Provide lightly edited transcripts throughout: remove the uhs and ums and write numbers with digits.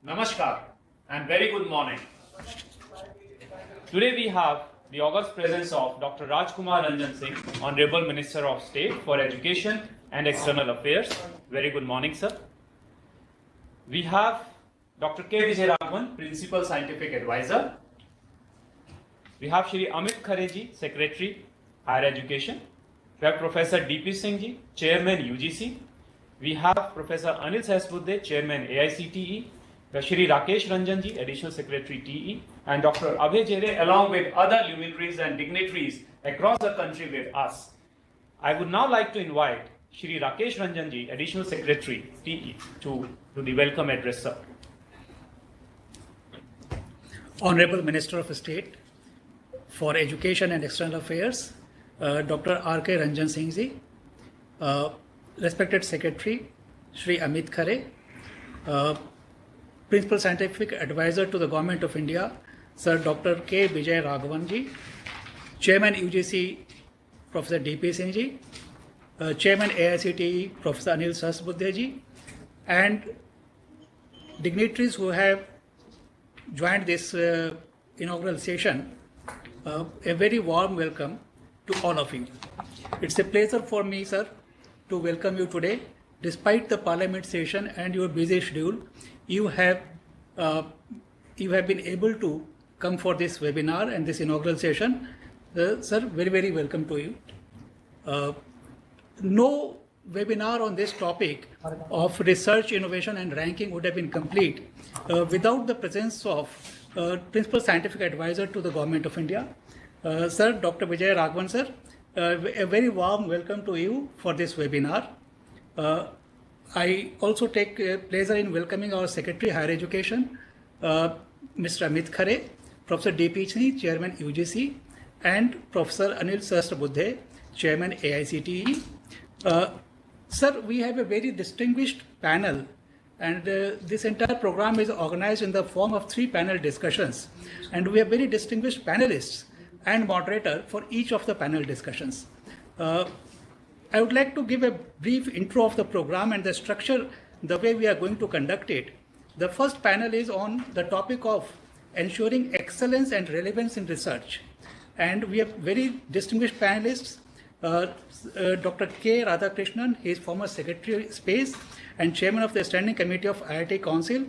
Namaskar and very good morning. Today we have the august presence of Dr. Rajkumar Ranjan Singh, Honorable Minister of State for Education and External Affairs. Very good morning, sir. We have Dr. K. VijayRaghavan, Principal Scientific Advisor. We have Shri Amit Khareji, Secretary, Higher Education. We have Professor D.P. Singh ji, Chairman UGC. We have Professor Anil Sahasbuddhe, Chairman AICTE. Shri Rakesh Ranjan ji, Additional Secretary TE, and Dr. Abhay Jere, along with other luminaries and dignitaries across the country with us. I would now like to invite Shri Rakesh Ranjan ji, Additional Secretary TE, to the welcome address, sir. Honorable Minister of State for Education and External Affairs, Dr. R.K. Ranjan Singh ji, respected Secretary Shri Amit Khare, Principal Scientific Advisor to the Government of India, Sir Dr. K. VijayRaghavan ji, Chairman UGC, Professor D.P. Singh ji, Chairman AICTE, Professor Anil Sahasbuddhe ji, and dignitaries who have joined this inaugural session, a very warm welcome to all of you. It's a pleasure for me, sir, to welcome you today. Despite the Parliament session and your busy schedule, you have been able to come for this webinar and this inaugural session. Sir, very, very welcome to you. No webinar on this topic of research, innovation and ranking would have been complete without the presence of Principal Scientific Advisor to the Government of India. Sir, Dr. VijayRaghavan, sir, a very warm welcome to you for this webinar. I also take pleasure in welcoming our Secretary Higher Education, Mr. Amit Khare, Professor D.P. Singh, Chairman UGC, and Professor Anil Sahasbuddhe, Chairman AICTE. Sir, we have a very distinguished panel, and this entire program is organized in the form of 3 panel discussions, and we have very distinguished panelists and moderator for each of the panel discussions. I would like to give a brief intro of the program and the structure, the way we are going to conduct it. The first panel is on the topic of ensuring excellence and relevance in research. And we have very distinguished panelists, Dr. K. Radhakrishnan, he is former Secretary of Space and Chairman of the Standing Committee of IIT Council.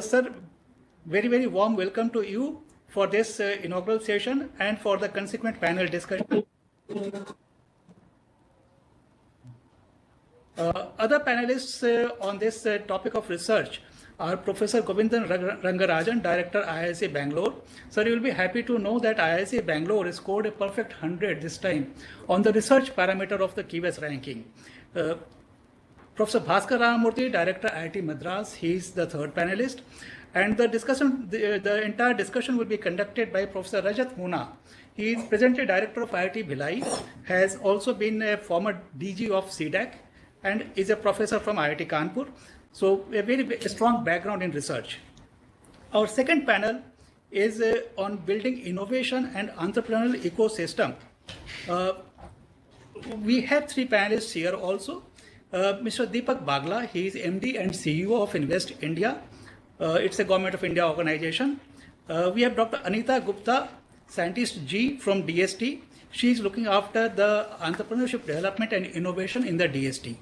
Sir, very, very warm welcome to you for this inaugural session and for the consequent panel discussion. Other panelists on this topic of research are Professor Govindan Rangarajan, Director IIC Bangalore. Sir, you will be happy to know that IIC Bangalore scored a perfect 100 this time on the research parameter of the KIWES ranking. Professor Bhaskar Ramamurthy, Director IIT Madras, he is the third panelist. And the discussion, the entire discussion will be conducted by Professor Rajat Muna. He is presently Director of IIT Bhilai, has also been a former DG of CDAC, and is a professor from IIT Kanpur. So a very strong background in research. Our second panel is on building innovation and entrepreneurial ecosystem. We have 3 panelists here also. Mr. Deepak Bagla, he is MD and CEO of Invest India. It's a Government of India organization. We have Dr. Anita Gupta, Scientist G from DST. She is looking after the entrepreneurship development and innovation in the DST.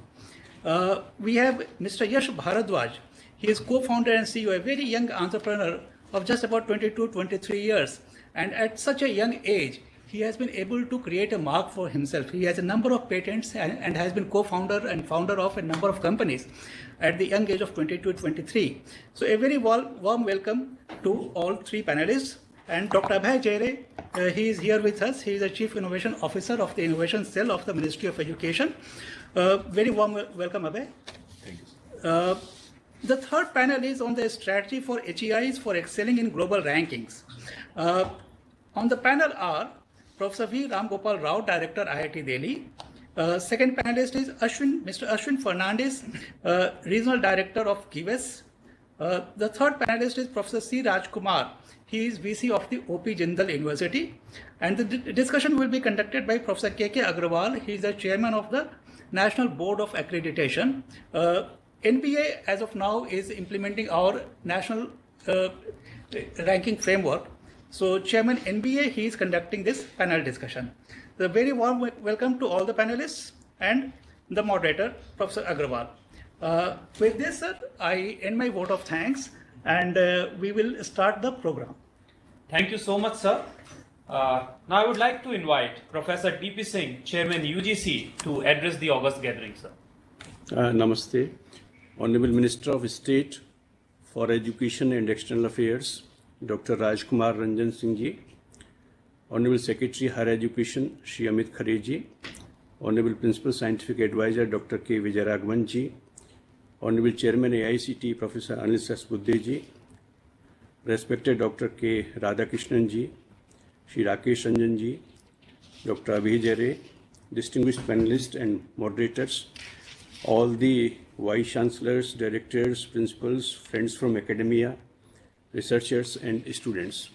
We have Mr. Yash Bharadwaj. He is co-founder and CEO, a very young entrepreneur of just about 22-23 years. And at such a young age, he has been able to create a mark for himself. He has a number of patents and has been co-founder and founder of a number of companies at the young age of 22-23. So a very warm welcome to all 3 panelists. And Dr. Abhay Jere, he is here with us. He is the Chief Innovation Officer of the Innovation Cell of the Ministry of Education. Very warm welcome, Abhay. Thank you. The third panel is on the strategy for HEIs for excelling in global rankings. On the panel are Professor V. Ram Gopal Rao, Director IIT Delhi. Second panelist is Mr. Ashwin Fernandez, Regional Director of KIWES. The third panelist is Professor C. Rajkumar. He is VC of the OP Jindal University. And the discussion will be conducted by Professor K.K. Agrawal. He is the Chairman of the National Board of Accreditation. NBA, as of now, is implementing our national ranking framework. So Chairman NBA, he is conducting this panel discussion. The very warm welcome to all the panelists and the moderator, Professor Agrawal. With this, sir, I end my vote of thanks, and we will start the program. Thank you so much, sir. Now I would like to invite Professor D.P. Singh, Chairman UGC, to address the August gathering, sir. Namaste. Honorable Minister of State for Education and External Affairs, Dr. Rajkumar Ranjan Singh ji, Honorable Secretary Higher Education, Shri Amit Khare ji, Honorable Principal Scientific Advisor, Dr. K. VijayRaghavan ji, Honorable Chairman AICT, Professor Anil Sasbudde ji, respected Dr. K. Radhakrishnan ji, Shri Rakesh Ranjan ji, Dr. Abhi Jare, distinguished panelists and moderators, all the Vice Chancellors, Directors, Principals, friends from academia, researchers and students.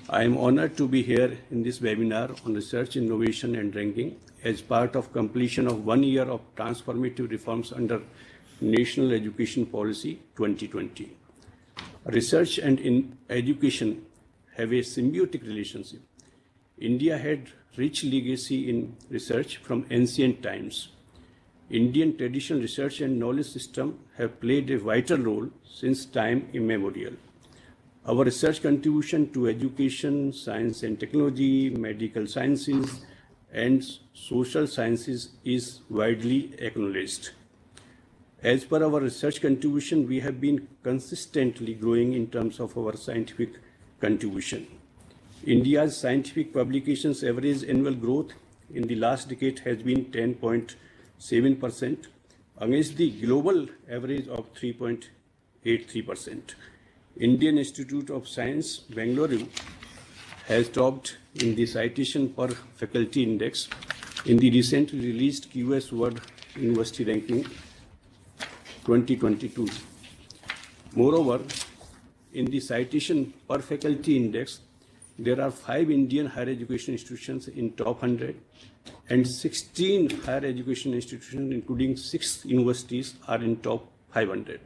I am honored to be here in this webinar on research, innovation and ranking as part of completion of 1 year of transformative reforms under National Education Policy 2020. Research and education have a symbiotic relationship. India had rich legacy in research from ancient times. Indian traditional research and knowledge system have played a vital role since time immemorial. Our research contribution to education, science and technology, medical sciences and social sciences is widely acknowledged. As per our research contribution, we have been consistently growing in terms of our scientific contribution. India's scientific publications average annual growth in the last decade has been 10.7% against the global average of 3.83%. Indian Institute of Science, Bangalore, has topped in the citation per faculty index in the recently released QS World University Ranking 2022. Moreover, in the citation per faculty index, there are 5 Indian higher education institutions in top 100 and 16 higher education institutions, including 6 universities, are in top 500.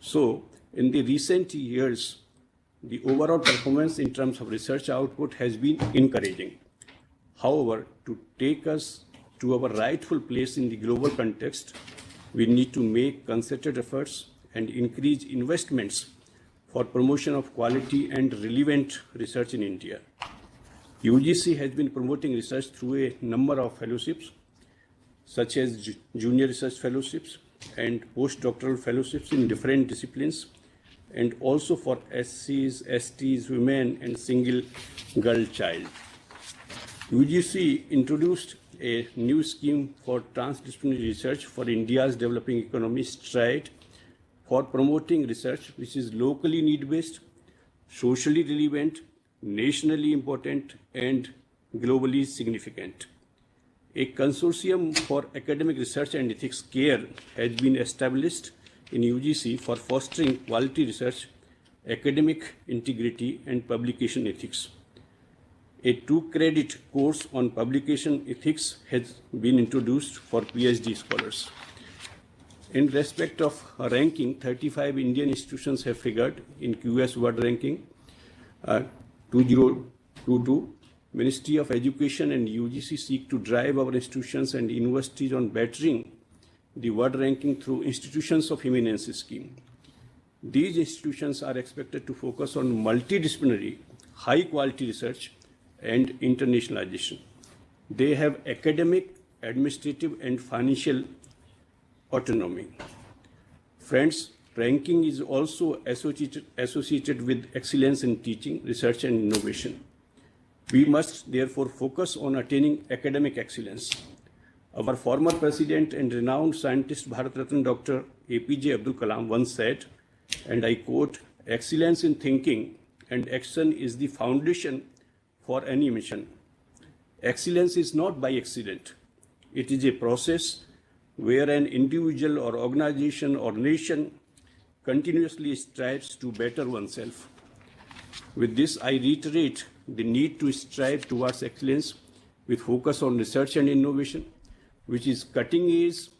So, in the recent years, the overall performance in terms of research output has been encouraging. However, to take us to our rightful place in the global context, we need to make concerted efforts and increase investments for promotion of quality and relevant research in India. UGC has been promoting research through a number of fellowships, such as junior research fellowships and postdoctoral fellowships in different disciplines, and also for SCs, STs, women, and single girl child. UGC introduced a new scheme for transdisciplinary research for India's developing economy, STRIDE, for promoting research which is locally need-based, socially relevant, nationally important, and globally significant. A consortium for academic research and ethics care has been established in UGC for fostering quality research, academic integrity, and publication ethics. A 2-credit course on publication ethics has been introduced for Ph.D. scholars. In respect of ranking, 35 Indian institutions have figured in QS World Ranking 2022. Ministry of Education and UGC seek to drive our institutions and universities on bettering the world ranking through Institutions of Eminence scheme. These institutions are expected to focus on multidisciplinary, high-quality research and internationalization. They have academic, administrative, and financial autonomy. Friends, ranking is also associated with excellence in teaching, research, and innovation. We must therefore focus on attaining academic excellence. Our former president and renowned scientist Bharat Ratna Dr. APJ Abdul Kalam once said, and I quote, "Excellence in thinking and action is the foundation for any mission. Excellence is not by accident. It is a process where an individual or organization or nation continuously strives to better oneself." With this, I reiterate the need to strive towards excellence with focus on research and innovation, which is cutting-edge,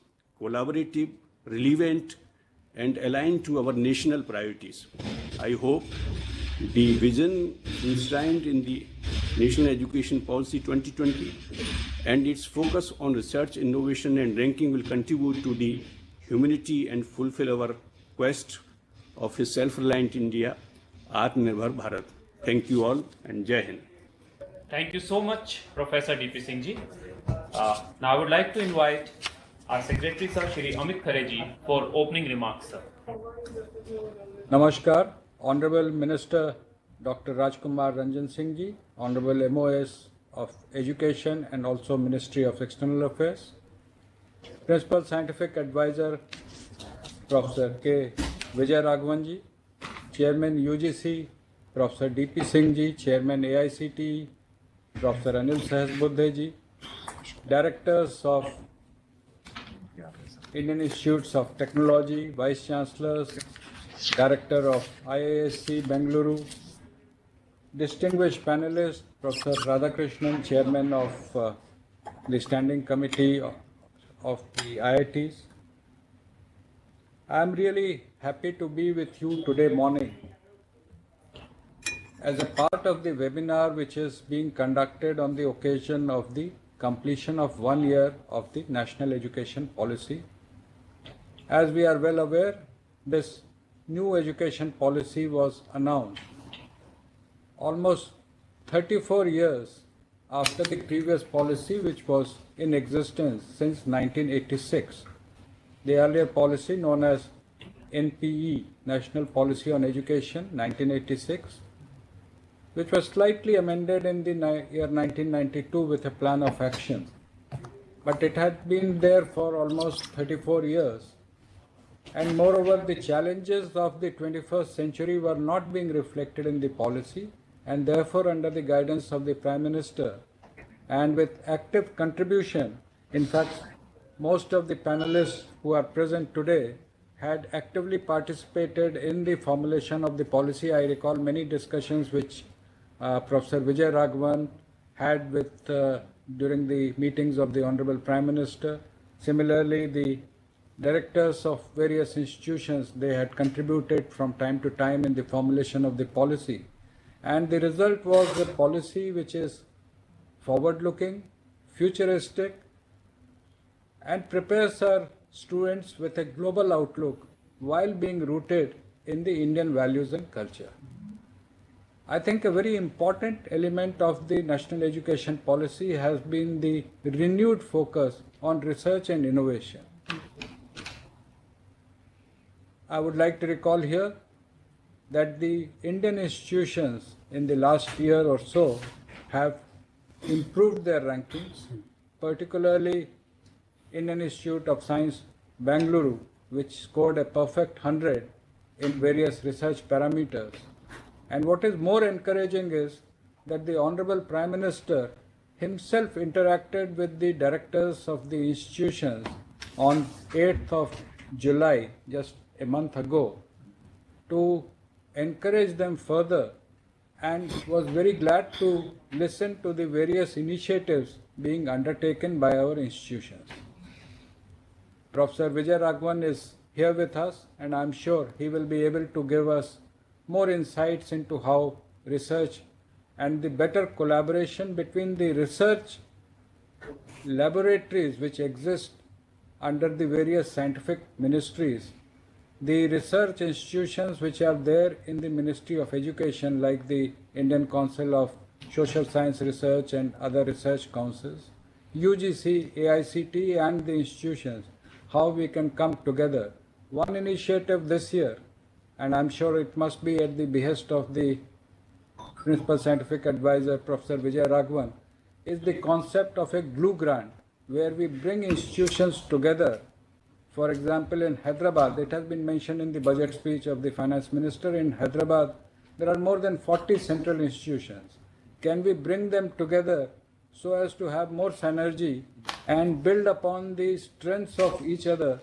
collaborative, relevant, and aligned to our national priorities. I hope the vision enshrined in the National Education Policy 2020 and its focus on research, innovation, and ranking will contribute to the humanity and fulfill our quest of a self-reliant India, Atmanirbhar Bharat. Thank you all and Jai Hind. Thank you so much, Professor D.P. Singh ji. Now I would like to invite our Secretary Sir, Shri Amit Khare ji, for opening remarks, sir. Namaskar, Honorable Minister Dr. Rajkumar Ranjan Singh ji, Honorable MOS of Education and also Ministry of External Affairs, Principal Scientific Advisor Professor K. VijayRaghavan ji, Chairman UGC Professor D.P. Singh ji, Chairman AICTE Professor Anil Sahasbuddhe ji, Directors of Indian Institutes of Technology, Vice Chancellors, Director of IIC Bengaluru, distinguished panelists, Professor Radhakrishnan, Chairman of the Standing Committee of the IITs. I am really happy to be with you today morning as a part of the webinar which is being conducted on the occasion of the completion of 1 year of the National Education Policy. As we are well aware, this new education policy was announced almost 34 years after the previous policy, which was in existence since 1986. The earlier policy, known as NPE, National Policy on Education, 1986, which was slightly amended in the year 1992 with a plan of action. But it had been there for almost 34 years. And moreover, the challenges of the 21st century were not being reflected in the policy, and therefore under the guidance of the Prime Minister and with active contribution, in fact, most of the panelists who are present today had actively participated in the formulation of the policy. I recall many discussions which Professor VijayRaghavan had with during the meetings of the Honorable Prime Minister. Similarly, the directors of various institutions, they had contributed from time to time in the formulation of the policy. And the result was a policy which is forward-looking, futuristic, and prepares our students with a global outlook while being rooted in the Indian values and culture. I think a very important element of the national education policy has been the renewed focus on research and innovation. I would like to recall here that the Indian institutions in the last year or so have improved their rankings, particularly Indian Institute of Science, Bengaluru, which scored a perfect 100 in various research parameters. And what is more encouraging is that the Honorable Prime Minister himself interacted with the directors of the institutions on 8th of July, just a month ago, to encourage them further, and was very glad to listen to the various initiatives being undertaken by our institutions. Professor VijayRaghavan is here with us, and I'm sure he will be able to give us more insights into how research and the better collaboration between the research laboratories which exist under the various scientific ministries, the research institutions which are there in the Ministry of Education, like the Indian Council of Social Science Research and other research councils, UGC, AICTE and the institutions, how we can come together. One initiative this year, and I'm sure it must be at the behest of the Principal Scientific Advisor, Professor VijayRaghavan, is the concept of a glue grant, where we bring institutions together. For example, in Hyderabad, it has been mentioned in the budget speech of the Finance Minister, in Hyderabad, there are more than 40 central institutions. Can we bring them together so as to have more synergy and build upon the strengths of each other?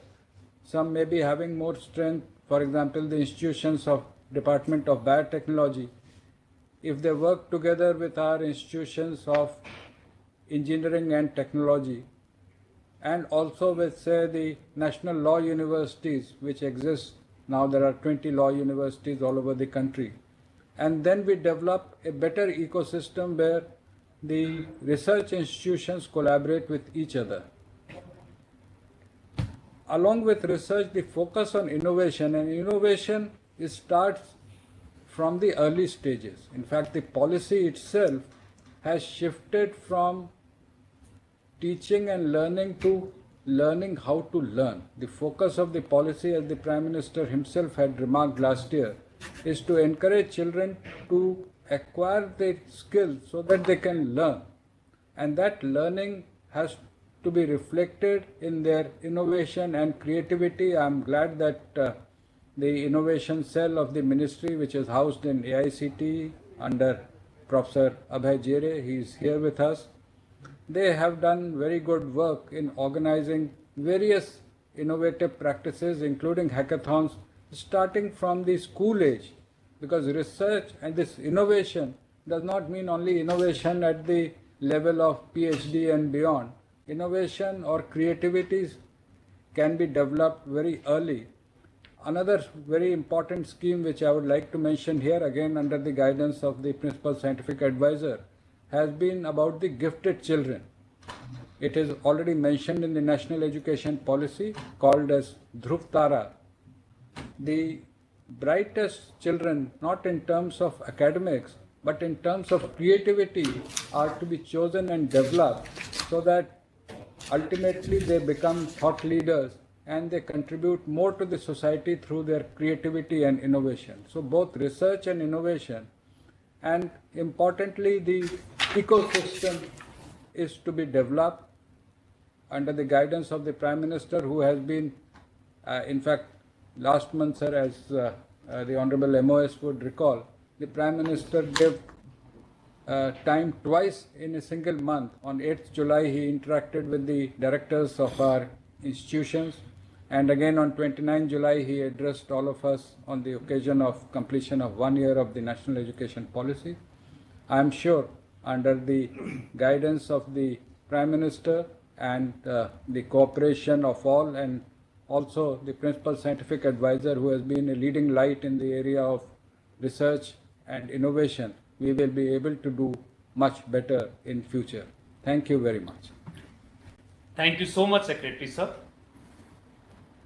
Some may be having more strength, for example, the institutions of Department of Biotechnology. If they work together with our institutions of engineering and technology, and also with, say, the national law universities, which exist now. There are 20 law universities all over the country. And then we develop a better ecosystem where the research institutions collaborate with each other. Along with research, the focus on innovation, and innovation starts from the early stages. In fact, the policy itself has shifted from teaching and learning to learning how to learn. The focus of the policy, as the Prime Minister himself had remarked last year, is to encourage children to acquire the skills so that they can learn. And that learning has to be reflected in their innovation and creativity. I'm glad that the innovation cell of the ministry, which is housed in AICT under Professor Abhay Jere, he is here with us. They have done very good work in organizing various innovative practices, including hackathons, starting from the school age, because research and this innovation does not mean only innovation at the level of Ph.D. and beyond. Innovation or creativities can be developed very early. Another very important scheme which I would like to mention here, again under the guidance of the Principal Scientific Advisor, has been about the gifted children. It is already mentioned in the National Education Policy called as Dhruv Tara. The brightest children, not in terms of academics, but in terms of creativity, are to be chosen and developed so that ultimately they become thought leaders and they contribute more to the society through their creativity and innovation. So both research and innovation, and importantly the ecosystem, is to be developed under the guidance of the Prime Minister, who has been, in fact, last month, sir, as the Honorable MOS would recall, the Prime Minister gave time twice in a single month. On 8th July, he interacted with the directors of our institutions, and again on 29th July, he addressed all of us on the occasion of completion of 1 year of the National Education Policy. I am sure, under the guidance of the Prime Minister and the cooperation of all, and also the Principal Scientific Advisor, who has been a leading light in the area of research and innovation, we will be able to do much better in future. Thank you very much. Thank you so much, Secretary Sir.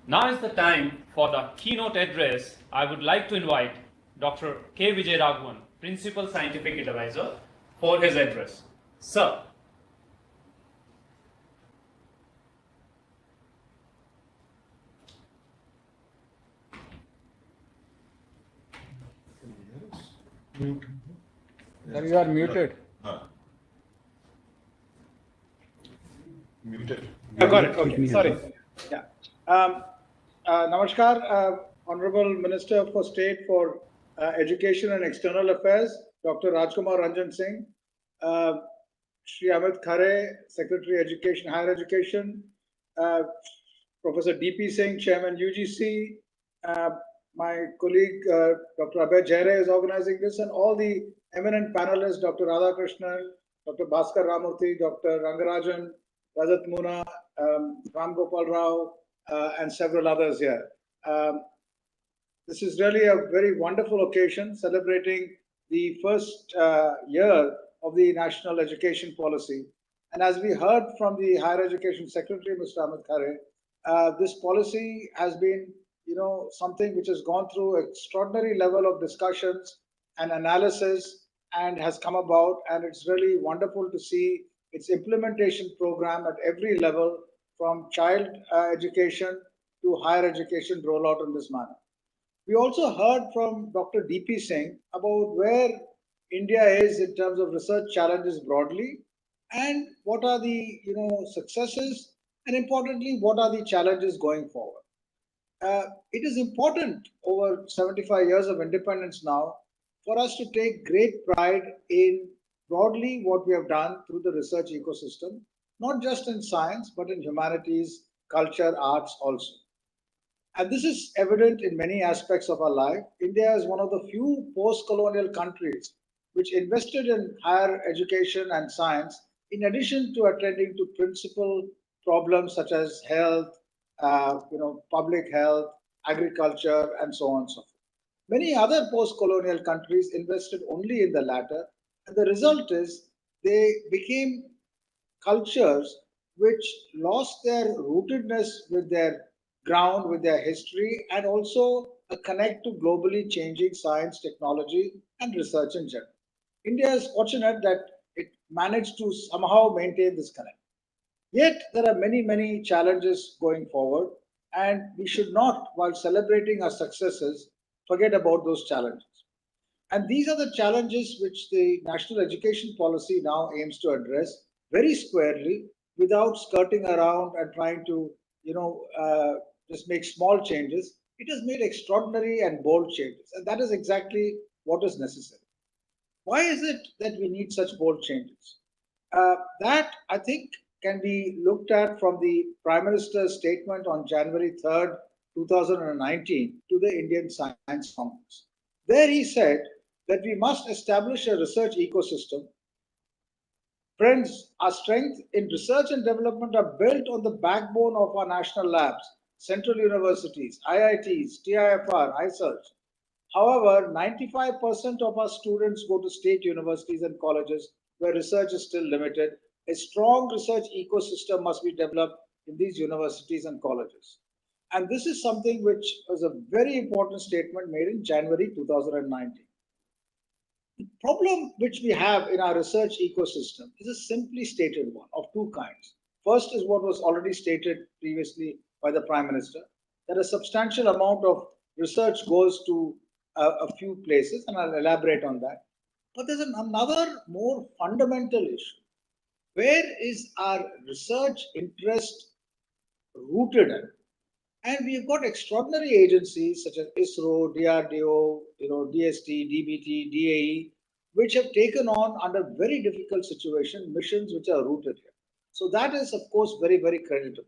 Now is the time for the keynote address. I would like to invite Dr. K. VijayRaghavan, Principal Scientific Advisor, for his address. Sir. Sir, you are muted. Muted. I got it. Okay. Sorry. Yeah. Namaskar, Honorable Minister for State for Education and External Affairs, Dr. Rajkumar Ranjan Singh, Shri Amit Khare, Secretary Education, Higher Education, Professor D.P. Singh, Chairman UGC, my colleague Dr. Abhay Jere is organizing this, and all the eminent panelists, Dr. Radhakrishnan, Dr. Bhaskar Ramurthy, Dr. Rangarajan, Rajat Muna, Ram Gopal Rao, and several others here. This is really a very wonderful occasion, celebrating the first year of the National Education Policy. And as we heard from the Higher Education Secretary, Mr. Amit Khare, this policy has been, something which has gone through extraordinary level of discussions and analysis and has come about. And it's really wonderful to see its implementation program at every level, from child education to higher education, roll out in this manner. We also heard from Dr. D.P. Singh about where India is in terms of research challenges broadly, and what are the successes, and importantly, what are the challenges going forward. It is important over 75 years of independence now for us to take great pride in broadly what we have done through the research ecosystem, not just in science, but in humanities, culture, arts also. And this is evident in many aspects of our life. India is one of the few post-colonial countries which invested in higher education and science, in addition to attending to principal problems such as health, public health, agriculture, and so on and so forth. Many other post-colonial countries invested only in the latter, and the result is they became cultures which lost their rootedness with their ground, with their history, and also a connect to globally changing science, technology, and research in general. India is fortunate that it managed to somehow maintain this connect. Yet there are many, many challenges going forward, and we should not, while celebrating our successes, forget about those challenges. And these are the challenges which the national education policy now aims to address very squarely without skirting around and trying to, just make small changes. It has made extraordinary and bold changes, and that is exactly what is necessary. Why is it that we need such bold changes? That, I think, can be looked at from the Prime Minister's statement on January 3rd, 2019 to the Indian Science Congress. There he said that we must establish a research ecosystem. Friends, our strength in research and development are built on the backbone of our national labs, central universities, IITs, TIFR, iSearch. However, 95% of our students go to state universities and colleges where research is still limited. A strong research ecosystem must be developed in these universities and colleges. And this is something which was a very important statement made in January 2019. The problem which we have in our research ecosystem is a simply stated one of two kinds. First is what was already stated previously by the Prime Minister, that a substantial amount of research goes to a few places, and I'll elaborate on that. But there's another more fundamental issue. Where is our research interest rooted in? And we've got extraordinary agencies such as ISRO, DRDO, DST, DBT, DAE, which have taken on under very difficult situation missions which are rooted here. So that is, of course, very, very creditable.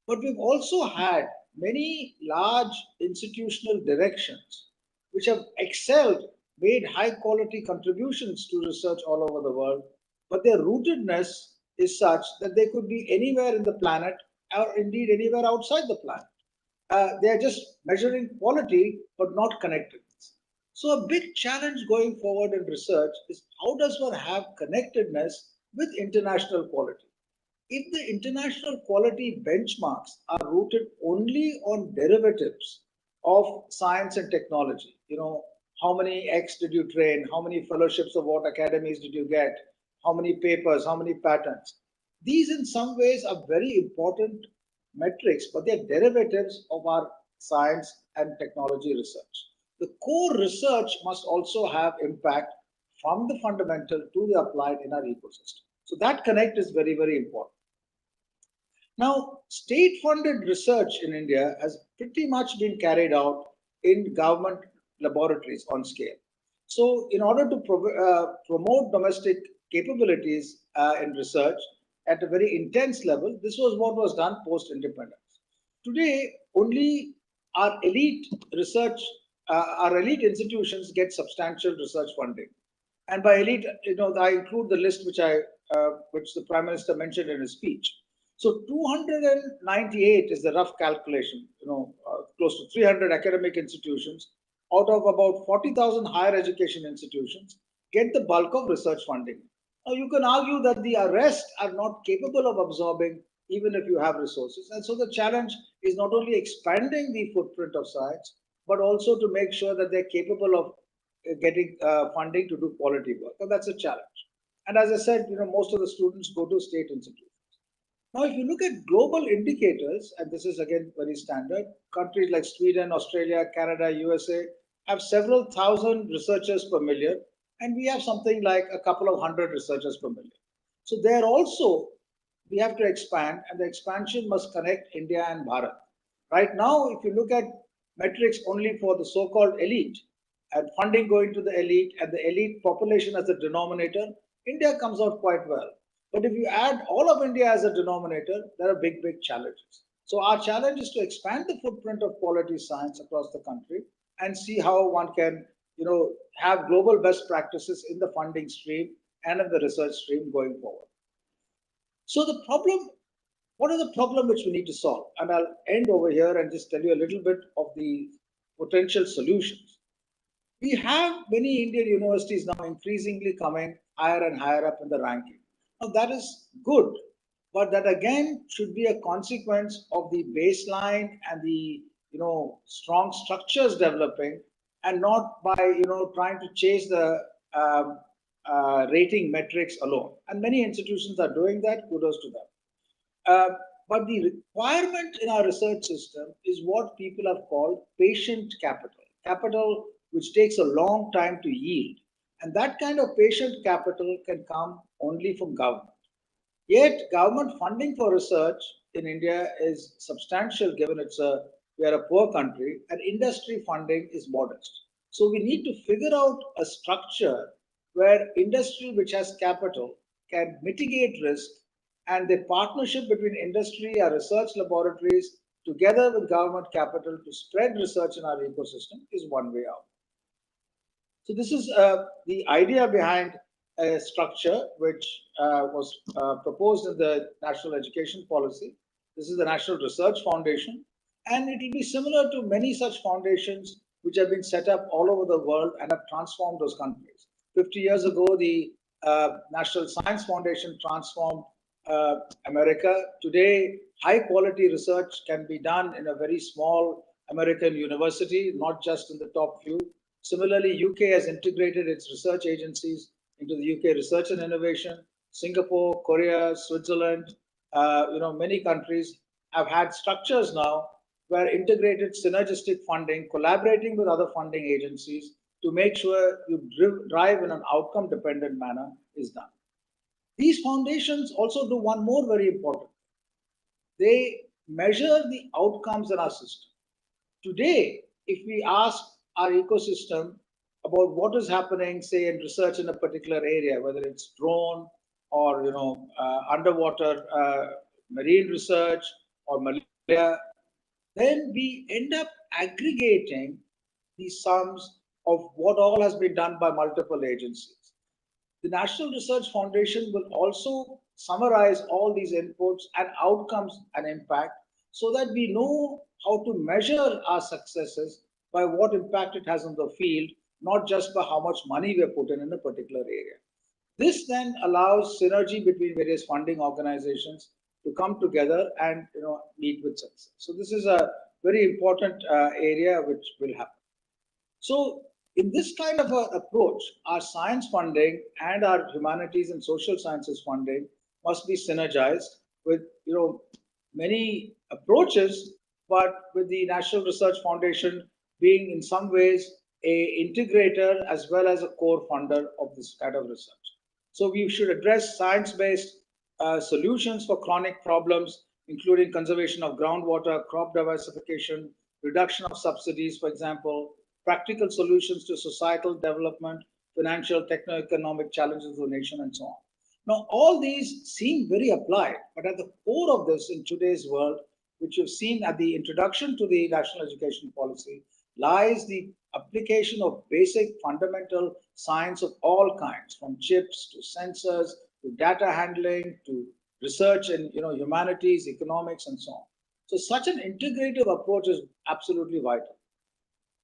But we've also had many large institutional directions which have excelled, made high quality contributions to research all over the world, but their rootedness is such that they could be anywhere in the planet or indeed anywhere outside the planet. They are just measuring quality but not connectedness. So a big challenge going forward in research is how does one have connectedness with international quality? If the international quality benchmarks are rooted only on derivatives of science and technology, how many X did you train? How many fellowships of what academies did you get? How many papers? How many patents? These in some ways are very important metrics, but they're derivatives of our science and technology research. The core research must also have impact from the fundamental to the applied in our ecosystem. So that connect is very, very important. Now, state-funded research in India has pretty much been carried out in government laboratories on scale. So in order to promote domestic capabilities in research at a very intense level, this was what was done post-independence. Today, only our elite research, our elite institutions get substantial research funding. And by elite, I include the list which the Prime Minister mentioned in his speech. So 298 is the rough calculation, close to 300 academic institutions out of about 40,000 higher education institutions get the bulk of research funding. Now you can argue that the rest are not capable of absorbing even if you have resources. And so the challenge is not only expanding the footprint of science, but also to make sure that they're capable of getting funding to do quality work. And that's a challenge. And as I said, most of the students go to state institutions. Now, if you look at global indicators, and this is again very standard, countries like Sweden, Australia, Canada, USA have several thousand researchers per million, and we have something like a couple of hundred researchers per million. So there also, we have to expand, and the expansion must connect India and Bharat. Right now, if you look at metrics only for the so-called elite, and funding going to the elite, and the elite population as a denominator, India comes out quite well. But if you add all of India as a denominator, there are big, big challenges. So our challenge is to expand the footprint of quality science across the country and see how one can, have global best practices in the funding stream and in the research stream going forward. So the problem what is the problem which we need to solve? And I'll end over here and just tell you a little bit of the potential solutions. We have many Indian universities now increasingly coming higher and higher up in the ranking. Now that is good, but that again should be a consequence of the baseline and the strong structures developing, and not by trying to chase the rating metrics alone. And many institutions are doing that. Kudos to them. But the requirement in our research system is what people have called patient capital, capital which takes a long time to yield. And that kind of patient capital can come only from government. Yet government funding for research in India is substantial, given we are a poor country, and industry funding is modest. So we need to figure out a structure where industry which has capital can mitigate risk, and the partnership between industry, our research laboratories, together with government capital to spread research in our ecosystem is one way out. So this is the idea behind a structure which was proposed in the National Education Policy. This is the National Research Foundation, and it will be similar to many such foundations which have been set up all over the world and have transformed those countries. 50 years ago, the National Science Foundation transformed America. Today, high quality research can be done in a very small American university, not just in the top few. Similarly, UK has integrated its research agencies into the UK Research and Innovation. Singapore, Korea, Switzerland, many countries have had structures now where integrated synergistic funding, collaborating with other funding agencies to make sure you drive in an outcome dependent manner is done. These foundations also do one more very important. They measure the outcomes in our system. Today, if we ask our ecosystem about what is happening, say, in research in a particular area, whether it's drone or underwater marine research or malaria, then we end up aggregating the sums of what all has been done by multiple agencies. The National Research Foundation will also summarize all these inputs and outcomes and impact so that we know how to measure our successes by what impact it has on the field, not just by how much money we have put in a particular area. This then allows synergy between various funding organizations to come together and meet with success. So this is a very important area which will happen. So in this kind of an approach, our science funding and our humanities and social sciences funding must be synergized with many approaches, but with the National Research Foundation being in some ways a integrator as well as a core funder of this kind of research. So we should address science-based solutions for chronic problems, including conservation of groundwater, crop diversification, reduction of subsidies, for example, practical solutions to societal development, financial, techno-economic challenges of the nation, and so on. Now, all these seem very applied, but at the core of this in today's world, which you've seen at the introduction to the National Education Policy, lies the application of basic fundamental science of all kinds, from chips to sensors to data handling to research in humanities, economics, and so on. So such an integrative approach is absolutely vital.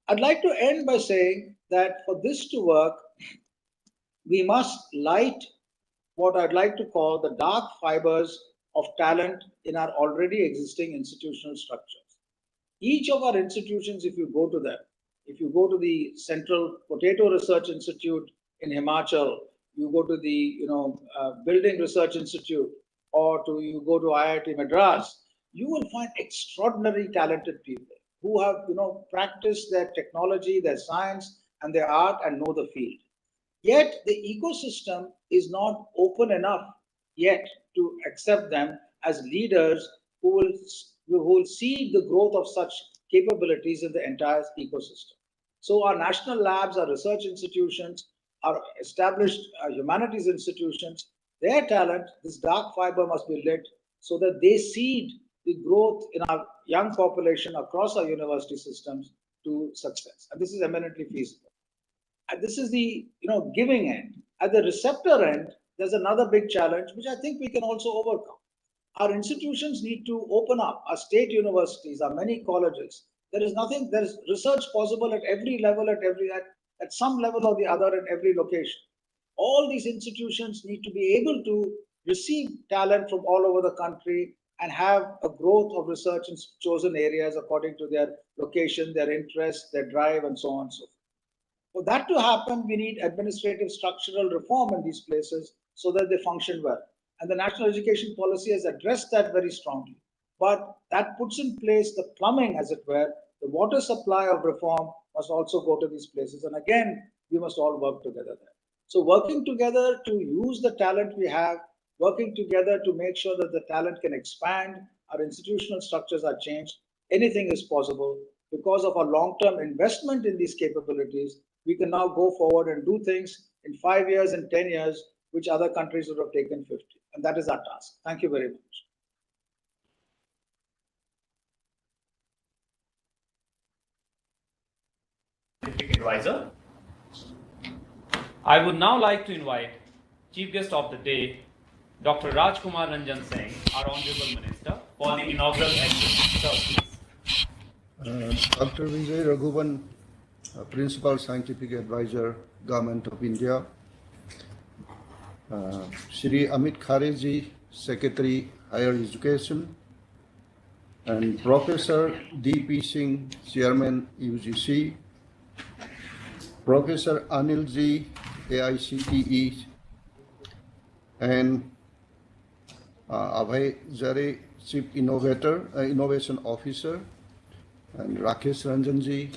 I'd like to end by saying that for this to work, we must light what I'd like to call the dark fibers of talent in our already existing institutional structures. Each of our institutions, if you go to them, if you go to the Central Potato Research Institute in Himachal, you go to the Building Research Institute, or you go to IIT Madras, you will find extraordinary talented people who have practiced their technology, their science, and their art and know the field. Yet the ecosystem is not open enough yet to accept them as leaders who will see the growth of such capabilities in the entire ecosystem. So our national labs, our research institutions, our established humanities institutions, their talent, this dark fiber must be lit so that they seed the growth in our young population across our university systems to success. And this is eminently feasible. And this is the giving end. At the receptor end, there's another big challenge, which I think we can also overcome. Our institutions need to open up. Our state universities, our many colleges. There is research possible at every level, at some level or the other in every location. All these institutions need to be able to receive talent from all over the country and have a growth of research in chosen areas according to their location, their interests, their drive, and so on and so forth. For that to happen, we need administrative structural reform in these places so that they function well. And the national education policy has addressed that very strongly. But that puts in place the plumbing, as it were. The water supply of reform must also go to these places. And again, we must all work together there. So working together to use the talent we have, working together to make sure that the talent can expand, our institutional structures are changed, anything is possible. Because of our long-term investment in these capabilities, we can now go forward and do things in 5 years and 10 years, which other countries would have taken 50. And that is our task. Thank you very much. Scientific advisor. I would now like to invite Chief Guest of the Day, Dr. Rajkumar Ranjan Singh, our Honorable Minister, for the inaugural address. Dr. VijayRaghavan, Principal Scientific Advisor, Government of India. Shri Amit Khare ji, Secretary, Higher Education. And Professor D.P. Singh, Chairman, UGC. Professor Anil ji, AICTE. And Abhay Zare, Chief Innovation Officer. And Rakesh Ranjan ji,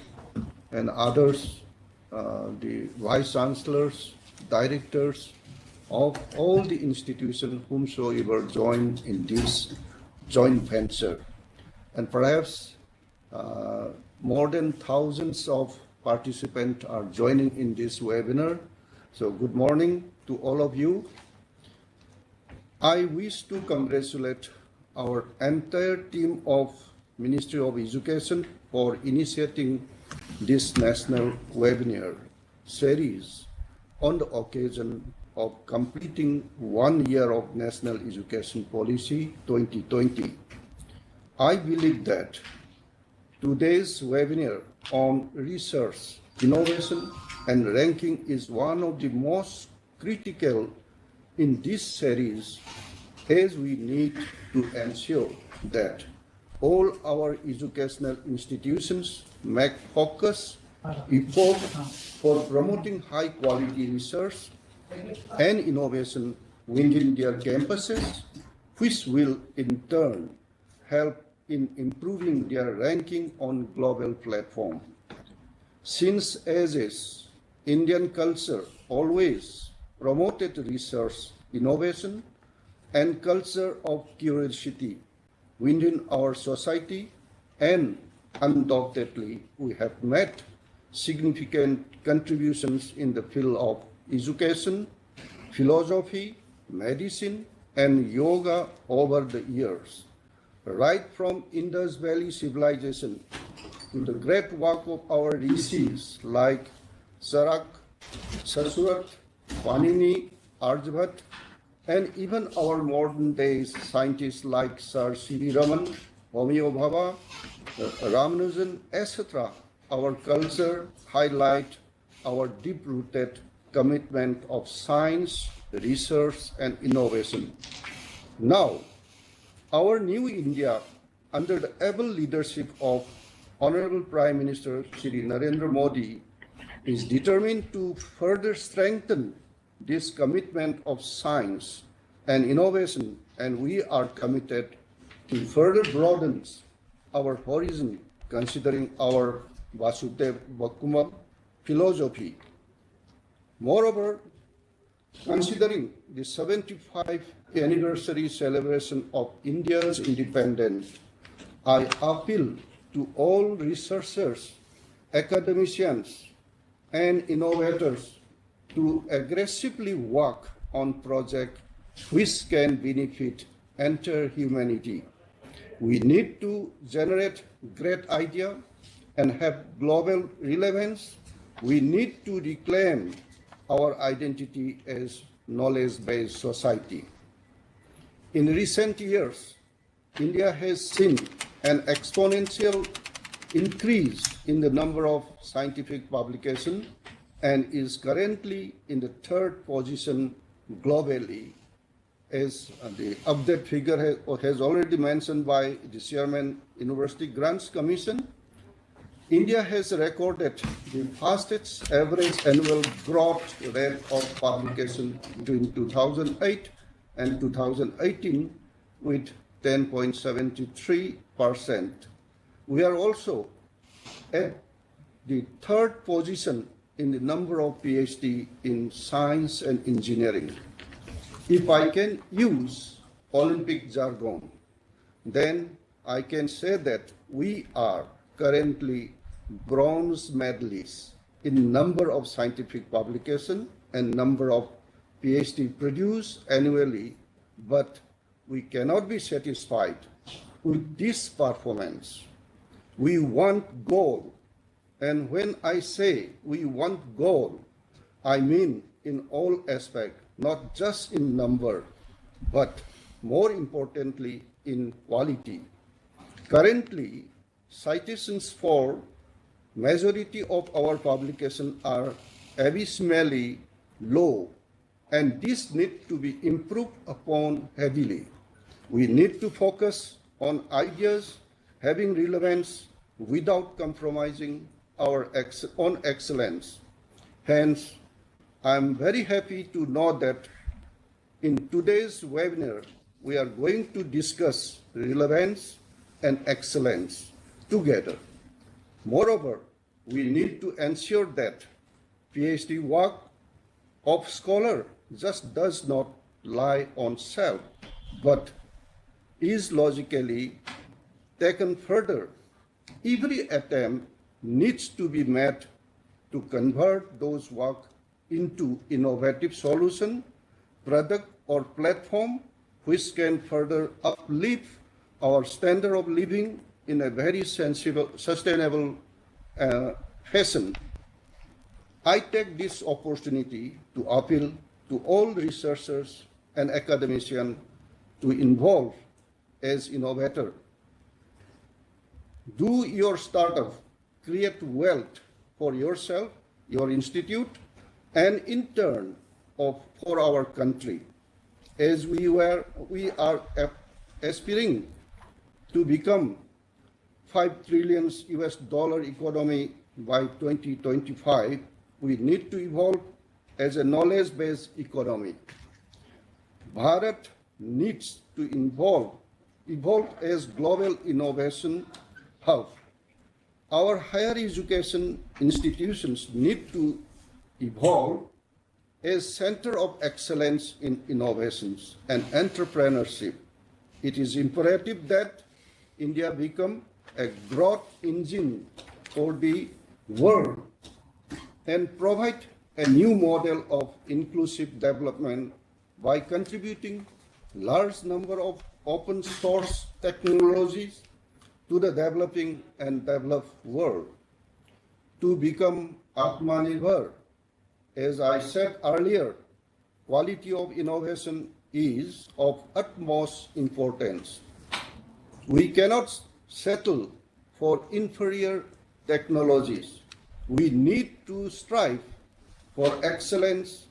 and others, the Vice Chancellors, Directors of all the institutions whomsoever join in this joint venture. And perhaps more than thousands of participants are joining in this webinar. So good morning to all of you. I wish to congratulate our entire team of Ministry of Education for initiating this national webinar series on the occasion of completing 1 year of National Education Policy 2020. I believe that today's webinar on research, innovation, and ranking is one of the most critical in this series, as we need to ensure that all our educational institutions make focus effort for promoting high quality research and innovation within their campuses, which will in turn help in improving their ranking on global platform. Since ages, Indian culture always promoted research, innovation, and culture of curiosity within our society, and undoubtedly we have made significant contributions in the field of education, philosophy, medicine, and yoga over the years. Right from Indus Valley civilization to the great work of our rishis like Sarak, Sasurat, Panini, Aryabhat, and even our modern day scientists like Sir C.V. Raman, Homeo Bhabha, Ramanujan, etc. Our culture highlight our deep-rooted commitment of science, research, and innovation. Now, our new India, under the able leadership of Honorable Prime Minister Shri Narendra Modi, is determined to further strengthen this commitment of science and innovation, and we are committed to further broaden our horizon considering our Vasudhaiva Kutumbakam philosophy. Moreover, considering the 75th anniversary celebration of India's independence, I appeal to all researchers, academicians, and innovators to aggressively work on projects which can benefit entire humanity. We need to generate great ideas and have global relevance. We need to reclaim our identity as knowledge-based society. In recent years, India has seen an exponential increase in the number of scientific publications and is currently in the third position globally, as the update figure has already mentioned by the Chairman University Grants Commission. India has recorded the fastest average annual growth rate of publication between 2008 and 2018 with 10.73%. We are also at the third position in the number of Ph.D in science and engineering. If I can use Olympic jargon, then I can say that we are currently bronze medalists in number of scientific publications and number of Ph.D produced annually, but we cannot be satisfied with this performance. We want goal, and when I say we want goal, I mean in all aspects, not just in number, but more importantly in quality. Currently, citations for majority of our publications are abysmally low, and this needs to be improved upon heavily. We need to focus on ideas having relevance without compromising our own excellence. Hence, I am very happy to know that in today's webinar, we are going to discuss relevance and excellence together. Moreover, we need to ensure that PhD work of scholar just does not lie on shelf, but is logically taken further. Every attempt needs to be made to convert those work into innovative solution, product or platform which can further uplift our standard of living in a very sustainable fashion. I take this opportunity to appeal to all researchers and academicians to involve as innovator. Do your startup create wealth for yourself, your institute, and in turn for our country, as we are aspiring to become $5 trillion economy by 2025. We need to evolve as a knowledge-based economy. Bharat needs to evolve as global innovation hub. Our higher education institutions need to evolve as center of excellence in innovations and entrepreneurship. It is imperative that India become a growth engine for the world and provide a new model of inclusive development by contributing large number of open source technologies to the developing and developed world. To become Atmanirbhar, as I said earlier, quality of innovation is of utmost importance. We cannot settle for inferior technologies. We need to strive for excellence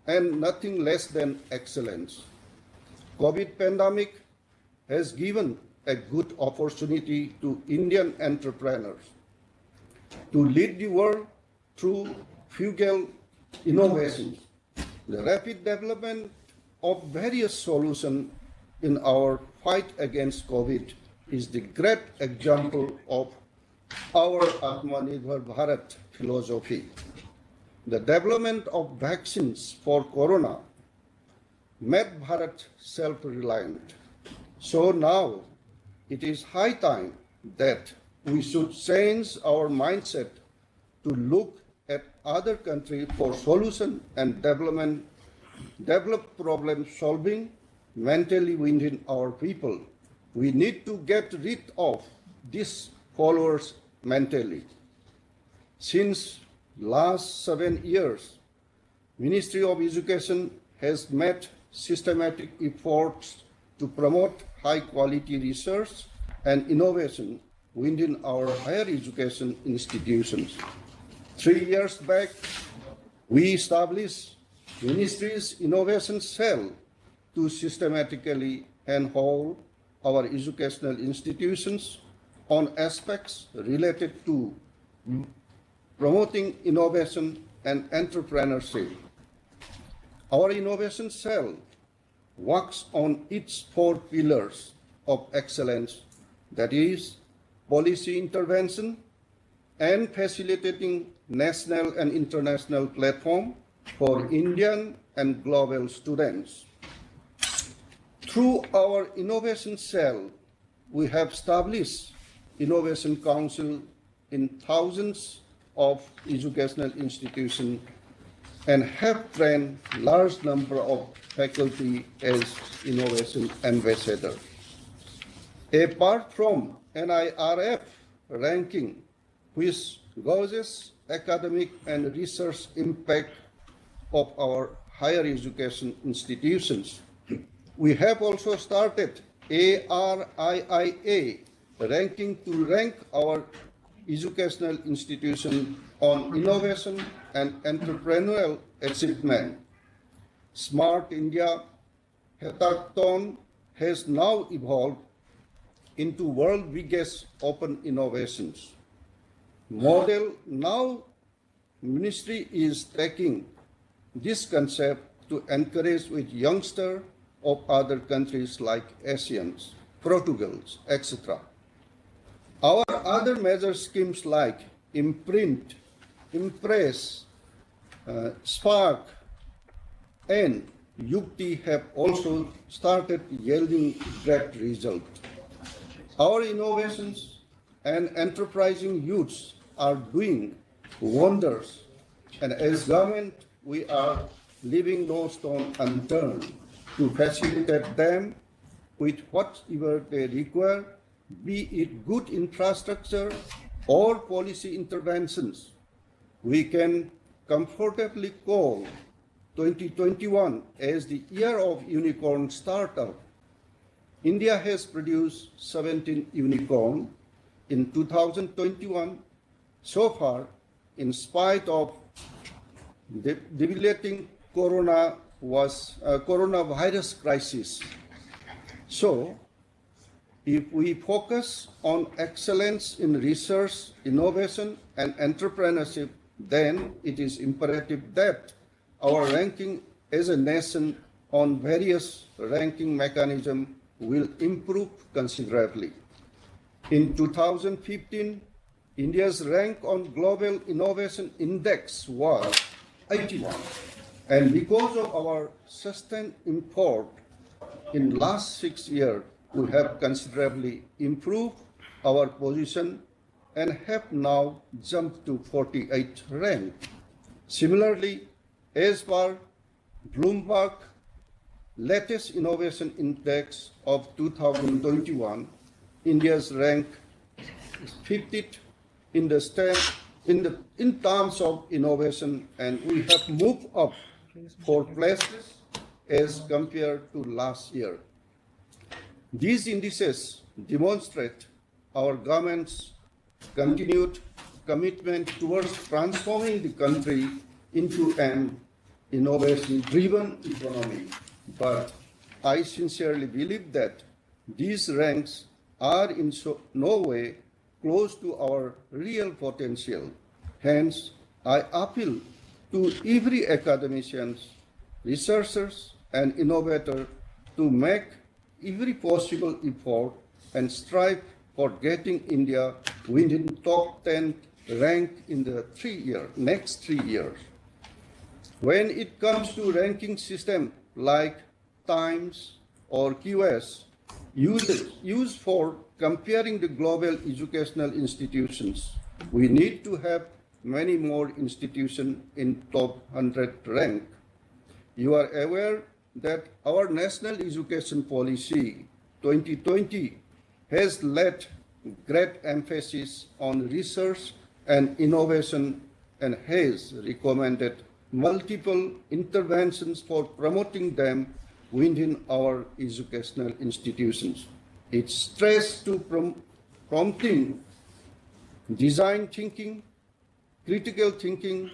and nothing less than excellence. COVID pandemic has given a good opportunity to Indian entrepreneurs to lead the world through frugal innovations. The rapid development of various solutions in our fight against COVID is the great example of our Atmanirbhar Bharat philosophy. The development of vaccines for corona made Bharat self-reliant. So now it is high time that we should change our mindset to look at other countries for solution and develop problem solving mentally within our people. We need to get rid of these followers mentally. Since last 7 years, Ministry of Education has made systematic efforts to promote high-quality research and innovation within our higher education institutions. 3 years back, we established Ministry's Innovation Cell to systematically handhold our educational institutions on aspects related to promoting innovation and entrepreneurship. Our Innovation Cell works on its 4 pillars of excellence, that is, policy intervention and facilitating national and international platform for Indian and global students. Through our Innovation Cell, we have established Innovation Council in thousands of educational institutions and have trained large number of faculty as innovation ambassadors. Apart from NIRF ranking, which gauges academic and research impact of our higher education institutions, we have also started ARIIA ranking to rank our educational institution on innovation and entrepreneurial achievement. Smart India Hackathon has now evolved into world's biggest open innovations model. Now, Ministry is taking this concept to encourage with youngsters of other countries like Asians, Portugals, etc. Our other major schemes like Imprint, Impress, Spark, and Yukti have also started yielding great results. Our innovations and enterprising youths are doing wonders, and as government, we are leaving no stone unturned to facilitate them with whatever they require, be it good infrastructure or policy interventions. We can comfortably call 2021 as the year of unicorn startup. India has produced 17 unicorns in 2021 so far, in spite of the debilitating coronavirus crisis. So, if we focus on excellence in research, innovation, and entrepreneurship, then it is imperative that our ranking as a nation on various ranking mechanisms will improve considerably. In 2015, India's rank on Global Innovation Index was 81. And because of our sustained effort in last 6 years, we have considerably improved our position and have now jumped to 48th rank. Similarly, as per Bloomberg latest innovation index of 2021, India's rank is 50th in terms of innovation, and we have moved up 4 places as compared to last year. These indices demonstrate our government's continued commitment towards transforming the country into an innovation-driven economy. But I sincerely believe that these ranks are in no way close to our real potential. Hence, I appeal to every academician, researchers, and innovator to make every possible effort and strive for getting India within top 10 rank in the next 3 years. When it comes to ranking system like Times or QS, used for comparing the global educational institutions, we need to have many more institutions in top 100 rank. You are aware that our National Education Policy 2020 has laid great emphasis on research and innovation and has recommended multiple interventions for promoting them within our educational institutions. It stressed to prompting design thinking, critical thinking,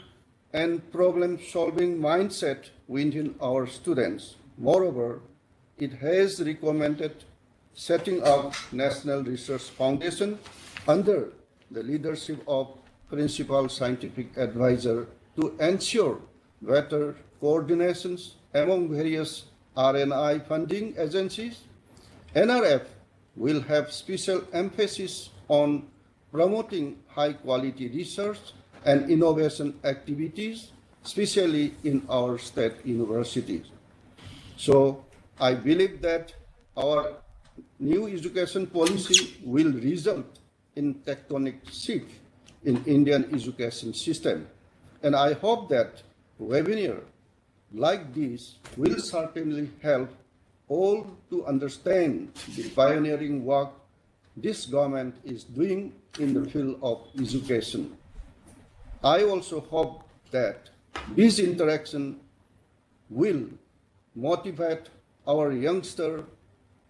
and problem-solving mindset within our students. Moreover, it has recommended setting up National Research Foundation under the leadership of Principal Scientific Advisor to ensure better coordinations among various R&I funding agencies. NRF will have special emphasis on promoting high-quality research and innovation activities, especially in our state universities. So I believe that our new education policy will result in tectonic shift in Indian education system. And I hope that webinar like this will certainly help all to understand the pioneering work this government is doing in the field of education. I also hope that this interaction will motivate our youngsters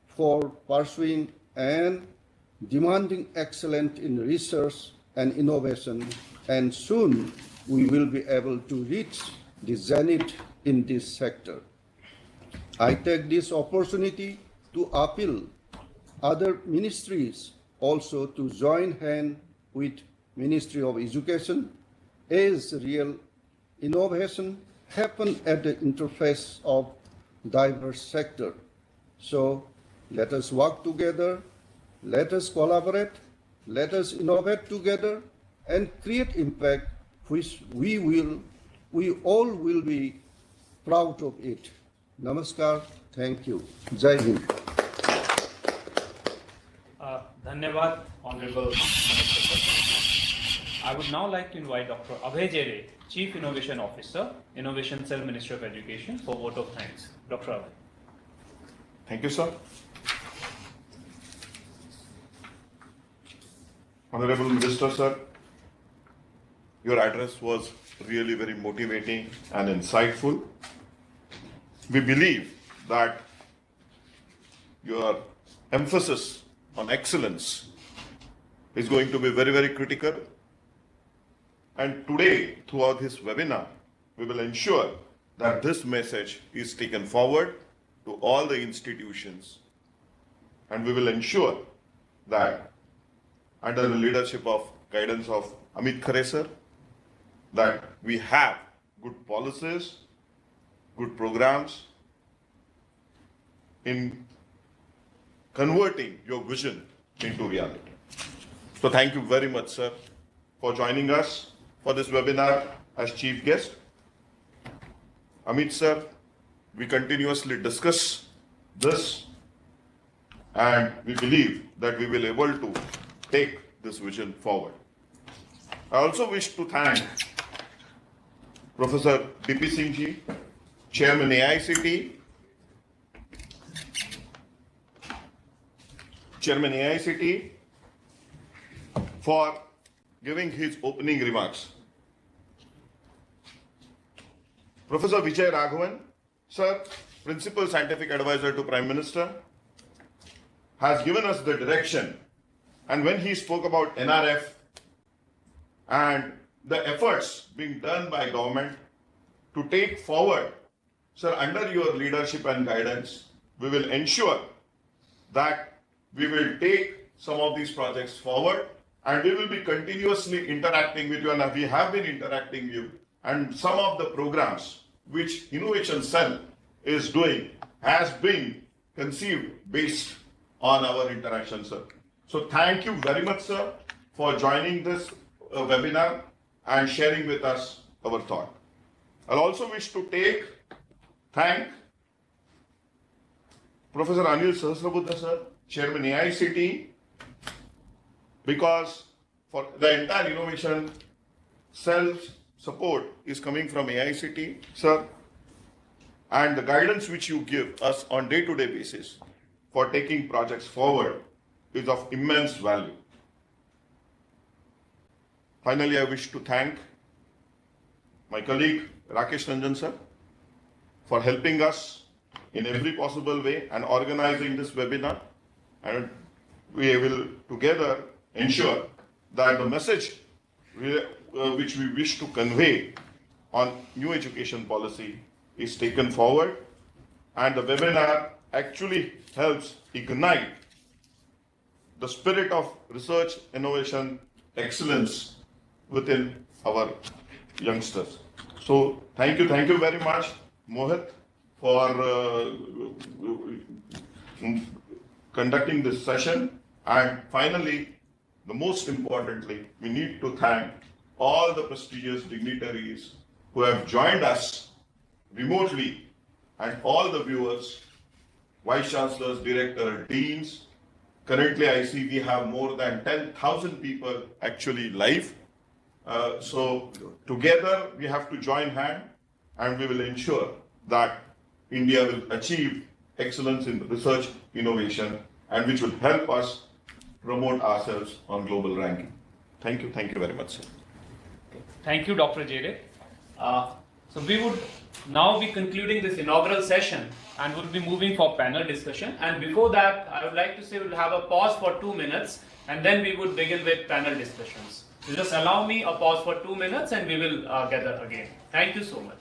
for pursuing and demanding excellence in research and innovation, and soon we will be able to reach the zenith in this sector. I take this opportunity to appeal other ministries also to join hand with Ministry of Education as real innovation happen at the interface of diverse sector. So let us work together, let us collaborate, let us innovate together and create impact which we all will be proud of it. Namaskar, thank you. Jai Hind. Dhanyavad, Honorable Minister. I would now like to invite Dr. Abhay Jere, Chief Innovation Officer, Innovation Cell, Ministry of Education, for vote of thanks. Dr. Abhay. Thank you, sir. Honorable Minister, sir, your address was really very motivating and insightful. We believe that your emphasis on excellence is going to be very, very critical. And today, throughout this webinar, we will ensure that this message is taken forward to all the institutions. And we will ensure that under the leadership of guidance of Amit Khare sir, that we have good policies, good programs in converting your vision into reality. So thank you very much, sir, for joining us for this webinar as chief guest. Amit sir, we continuously discuss this and we believe that we will be able to take this vision forward. I also wish to thank Professor D.P. Singh ji, Chairman AICT, for giving his opening remarks. Professor VijayRaghavan, sir, Principal Scientific Advisor to Prime Minister, has given us the direction, and when he spoke about NRF and the efforts being done by government to take forward, sir, under your leadership and guidance, we will ensure that we will take some of these projects forward and we will be continuously interacting with you, and we have been interacting with you, and some of the programs which Innovation Cell is doing has been conceived based on our interaction, sir. So thank you very much, sir, for joining this webinar and sharing with us our thought. I also wish to thank Professor Anil Sahasrabuddha, sir, Chairman AICT, because for the entire innovation cell support is coming from AICT, sir, and the guidance which you give us on day-to-day basis for taking projects forward is of immense value. Finally, I wish to thank my colleague Rakesh Ranjan sir for helping us in every possible way and organizing this webinar. And we will together ensure that the message which we wish to convey on new education policy is taken forward, and the webinar actually helps ignite the spirit of research, innovation, excellence within our youngsters. So thank you very much, Mohit, for conducting this session. And finally, the most importantly, we need to thank all the prestigious dignitaries who have joined us remotely, and all the viewers, vice chancellors, directors, deans. Currently, I see we have more than 10,000 people actually live. So together we have to join hand, and we will ensure that India will achieve excellence in research, innovation, and which will help us promote ourselves on global ranking. Thank you very much, sir. Thank you, Dr. Jere. So we would now be concluding this inaugural session and we'll be moving for panel discussion. And before that, I would like to say we'll have a pause for 2 minutes and then we would begin with panel discussions. So just allow me a pause for 2 minutes and we will gather again. Thank you so much.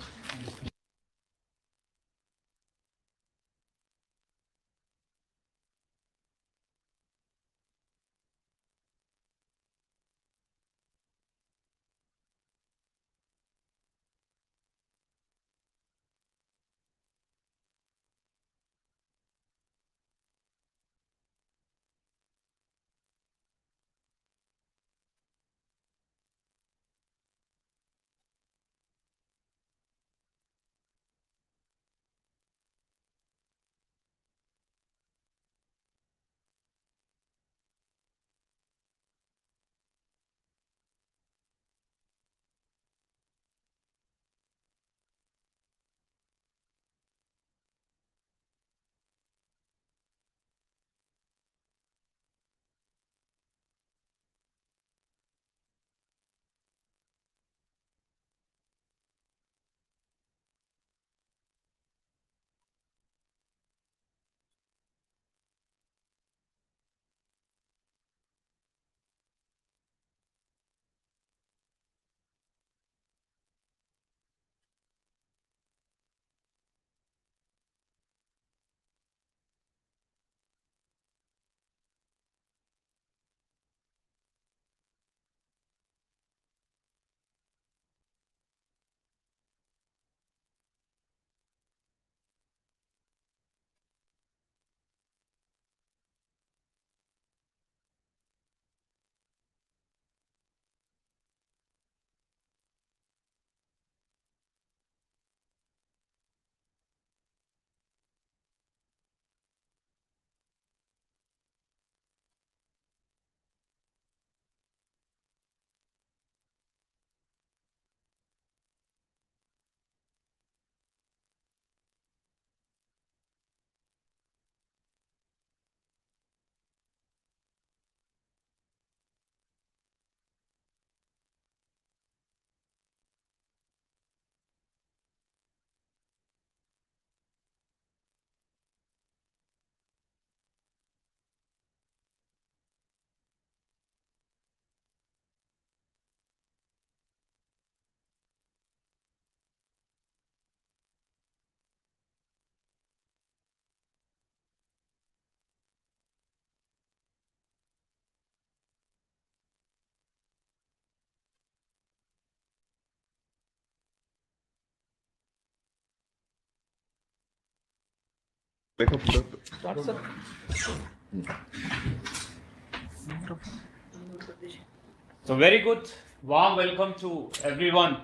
So very good, warm welcome to everyone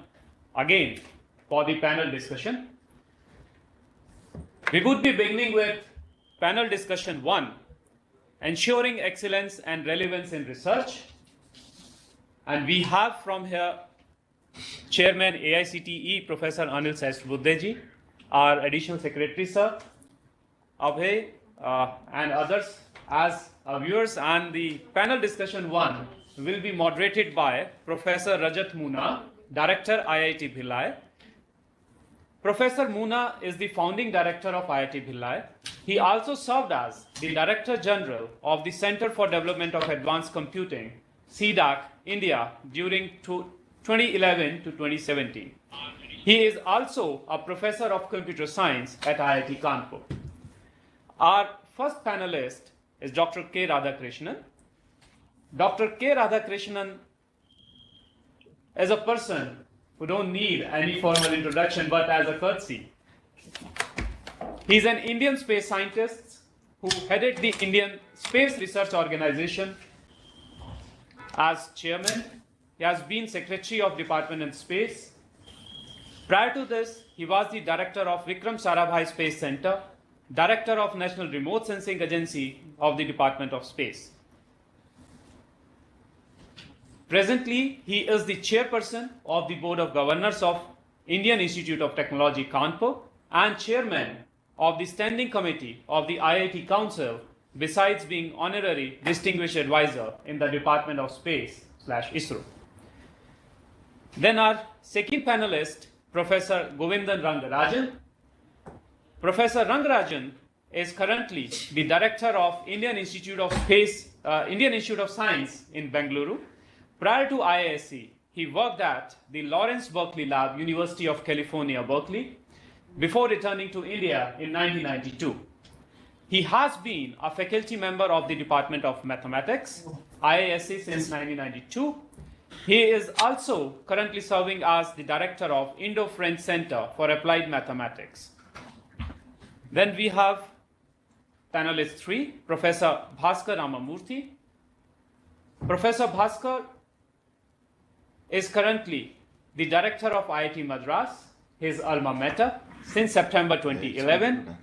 again for the panel discussion. We would be beginning with panel discussion 1, ensuring excellence and relevance in research. And we have from here Chairman AICTE Professor Anil Sahasrabudhe, our Additional Secretary Sir, Abhay, and others as viewers. And the panel discussion 1 will be moderated by Professor Rajat Moona, Director IIT Bhilai. Professor Muna is the founding director of IIT Bhilai. He also served as the Director General of the Center for Development of Advanced Computing, CDAC, India, during 2011 to 2017. He is also a professor of computer science at IIT Kanpur. Our first panelist is Dr. K. Radhakrishnan. Dr. K. Radhakrishnan is a person who don't need any formal introduction, but as a courtesy. He's an Indian space scientist who headed the Indian Space Research Organization as chairman. He has been Secretary of Department in Space. Prior to this, he was the director of Vikram Sarabhai Space Center, director of National Remote Sensing Agency of the Department of Space. Presently, he is the chairperson of the Board of Governors of Indian Institute of Technology, Kanpur, and chairman of the Standing Committee of the IIT Council, besides being honorary distinguished advisor in the Department of Space/ISRO. Then our second panelist, Professor Govindan Rangarajan. Professor Rangarajan is currently the director of Indian Institute of Science in Bengaluru. Prior to IISc, he worked at the Lawrence Berkeley Lab, University of California, Berkeley, before returning to India in 1992. He has been a faculty member of the Department of Mathematics, IISc, since 1992. He is also currently serving as the director of Indo-French Center for Applied Mathematics. Then we have panelist 3, Professor Bhaskar Ramamurthy. Professor Bhaskar is currently the director of IIT Madras, his alma mater, since September 2011.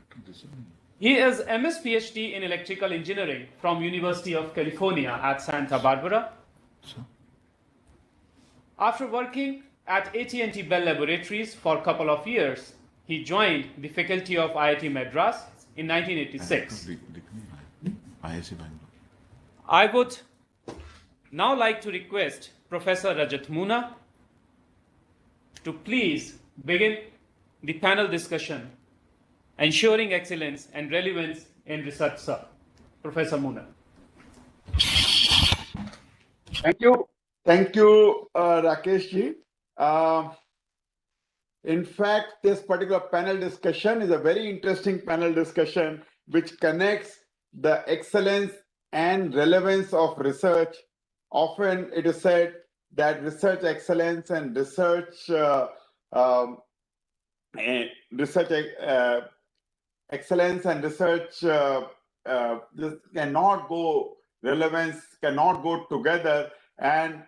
He is MS Ph.D in Electrical Engineering from University of California at Santa Barbara. After working at AT&T Bell Laboratories for a couple of years, he joined the faculty of IIT Madras in 1986. I would now like to request Professor Rajat Muna to please begin the panel discussion, ensuring excellence and relevance in research, sir. Professor Muna. Thank you, Rakesh ji. In fact, this particular panel discussion is a very interesting panel discussion which connects the excellence and relevance of research. Often it is said that research excellence and research excellence and research this cannot go, relevance cannot go together. And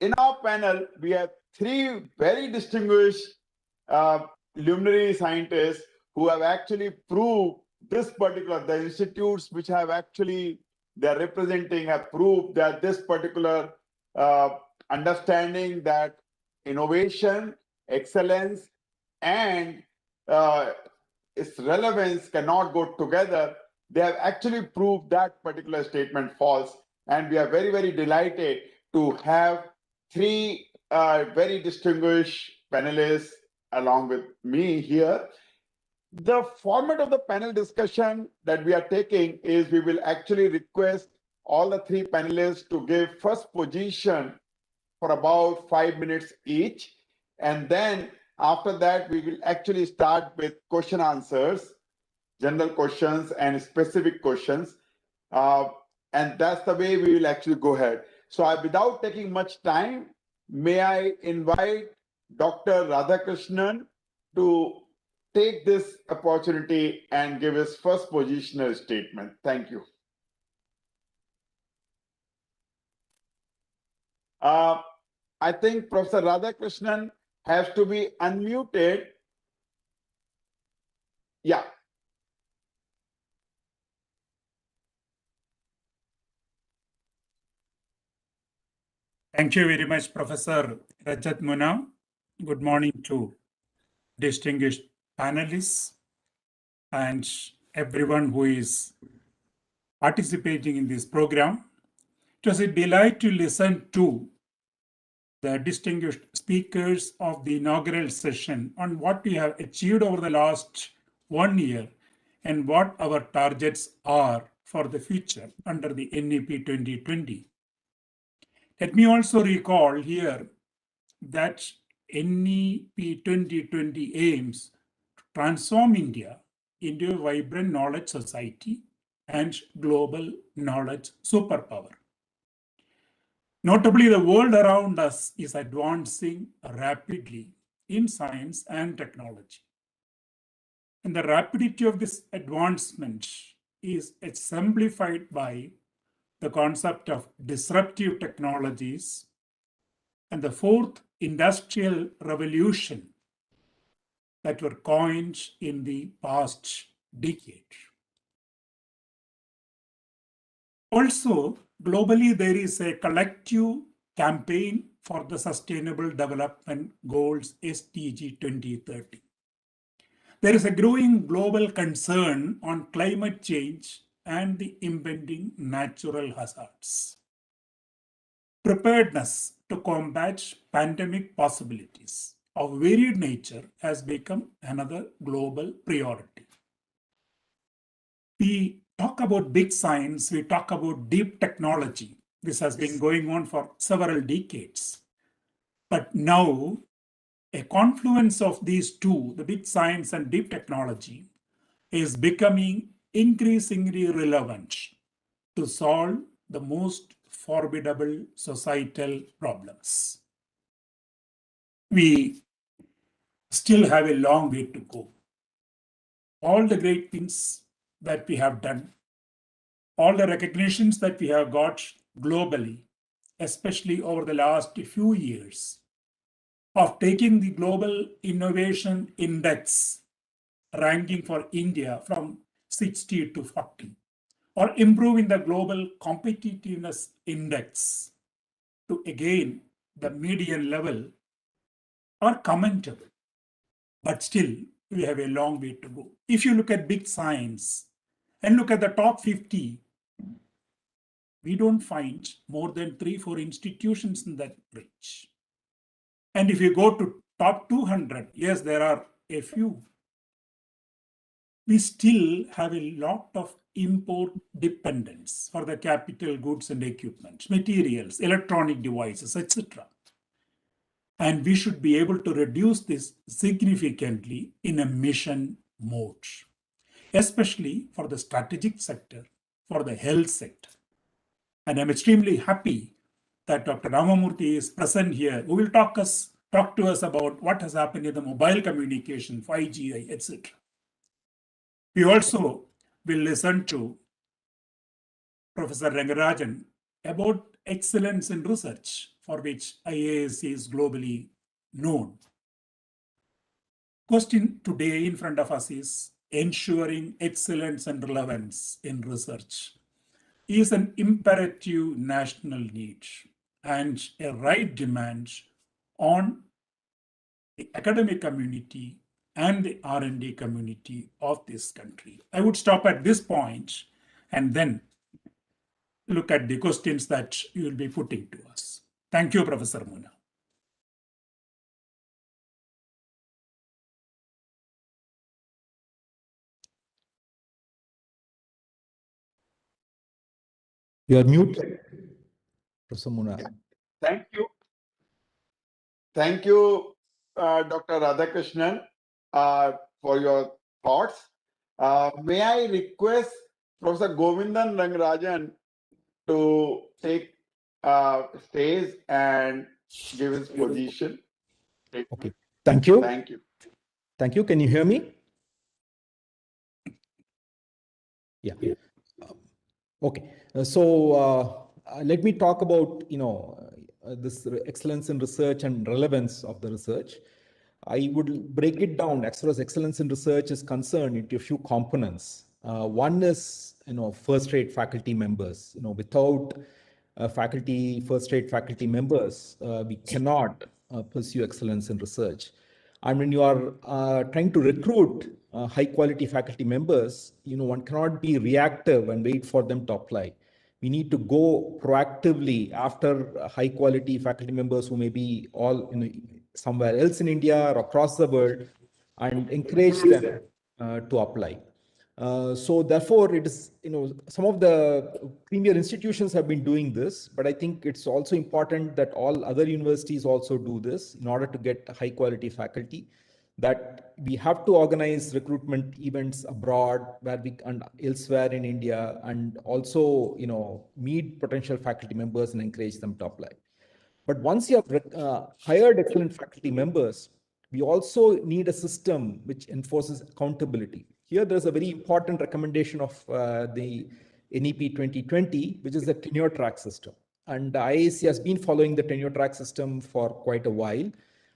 in our panel, we have 3 very distinguished luminary scientists who have actually proved this particular, the institutes which have actually, they're representing, have proved that this particular understanding that innovation, excellence, and its relevance cannot go together. They have actually proved that particular statement false. And we are very, very delighted to have 3 very distinguished panelists along with me here. The format of the panel discussion that we are taking is we will actually request all the 3 panelists to give first position for about 5 minutes each. And then after that, we will actually start with question answers, general questions and specific questions. And that's the way we will actually go ahead. So without taking much time, may I invite Dr. Radhakrishnan to take this opportunity and give his first positional statement. Thank you. I think Professor Radhakrishnan has to be unmuted. Yeah. Thank you very much, Professor Rajat Muna. Good morning to distinguished panelists and everyone who is participating in this program. It was a delight to listen to the distinguished speakers of the inaugural session on what we have achieved over the last 1 year and what our targets are for the future under the NEP 2020. Let me also recall here that NEP 2020 aims to transform India into a vibrant knowledge society and global knowledge superpower. Notably, the world around us is advancing rapidly in science and technology. And the rapidity of this advancement is exemplified by the concept of disruptive technologies and the fourth industrial revolution that were coined in the past decade. Also, globally, there is a collective campaign for the Sustainable Development Goals SDG 2030. There is a growing global concern on climate change and the impending natural hazards. Preparedness to combat pandemic possibilities of varied nature has become another global priority. We talk about big science, we talk about deep technology. This has been going on for several decades. But now, a confluence of these two, the big science and deep technology, is becoming increasingly relevant to solve the most formidable societal problems. We still have a long way to go. All the great things that we have done, all the recognitions that we have got globally, especially over the last few years, of taking the Global Innovation Index ranking for India from 60 to 40, or improving the Global Competitiveness Index to again the median level, are commendable. But still, we have a long way to go. If you look at big science and look at the top 50, we don't find more than 3-4 institutions in that range. And if you go to top 200, yes, there are a few. We still have a lot of import dependence for the capital goods and equipment, materials, electronic devices, etc. And we should be able to reduce this significantly in a mission mode, especially for the strategic sector, for the health sector. And I'm extremely happy that Dr. Ramamurthy is present here, who will talk to us about what has happened in the mobile communication, 5G, etc. We also will listen to Professor Rangarajan about excellence in research, for which IIC is globally known. Question today in front of us is ensuring excellence and relevance in research is an imperative national need and a right demand on the academic community and the R&D community of this country. I would stop at this point and then look at the questions that you will be putting to us. Thank you, Professor Muna. You are muted, Professor Muna. Thank you. Thank you, Dr. Radhakrishnan, for your thoughts. May I request Professor Govindan Rangarajan to take stage and give his position? Okay. Thank you. Thank you. Thank you. Can you hear me? Yeah. Okay. So let me talk about, this excellence in research and relevance of the research. I would break it down as far as excellence in research is concerned into a few components. One is, first-rate faculty members. Without first-rate faculty members, we cannot pursue excellence in research. And when you are trying to recruit high-quality faculty members, one cannot be reactive and wait for them to apply. We need to go proactively after high-quality faculty members who may be all somewhere else in India or across the world and encourage them to apply. So therefore, it is, some of the premier institutions have been doing this, but I think it's also important that all other universities also do this in order to get high quality faculty, that we have to organize recruitment events abroad where we and elsewhere in India, and also, meet potential faculty members and encourage them to apply. But once you have hired excellent faculty members, we also need a system which enforces accountability. Here, there's a very important recommendation of the NEP 2020, which is the tenure track system. And the IIC has been following the tenure track system for quite a while.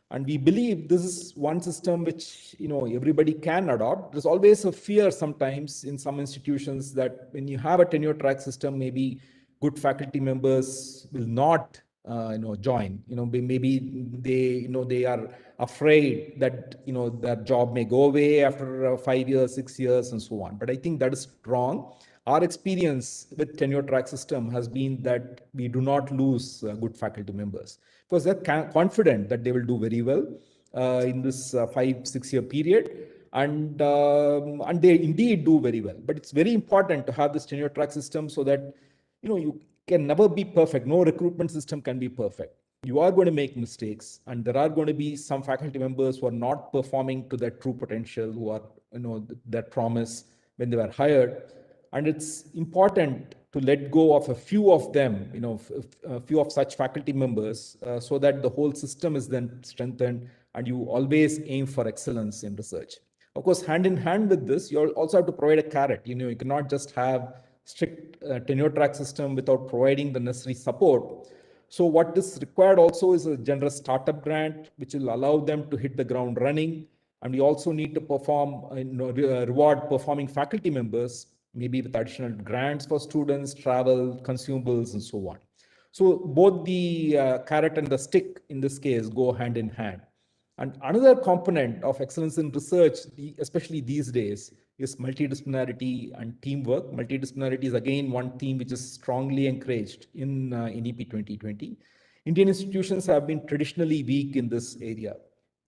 And we believe this is one system which everybody can adopt. There's always a fear sometimes in some institutions that when you have a tenure track system, maybe good faculty members will not join. Maybe they are afraid that their job may go away after 5 years, 6 years, and so on. But I think that is wrong. Our experience with tenure track system has been that we do not lose good faculty members, because they're confident that they will do very well in this 5-6 year period, and they indeed do very well. But it's very important to have this tenure track system so that you can never be perfect. No recruitment system can be perfect. You are going to make mistakes, and there are going to be some faculty members who are not performing to their true potential, who are their promise when they were hired. And it's important to let go of a few of them, a few of such faculty members, so that the whole system is then strengthened, and you always aim for excellence in research. Of course, hand in hand with this, you also have to provide a carrot. You cannot just have strict tenure track system without providing the necessary support. So what is required also is a generous startup grant, which will allow them to hit the ground running. And we also need to reward performing faculty members, maybe with additional grants for students, travel, consumables, and so on. So both the carrot and the stick in this case go hand in hand. And another component of excellence in research, especially these days, is multidisciplinarity and teamwork. Multidisciplinarity is again one theme which is strongly encouraged in NEP 2020. Indian institutions have been traditionally weak in this area.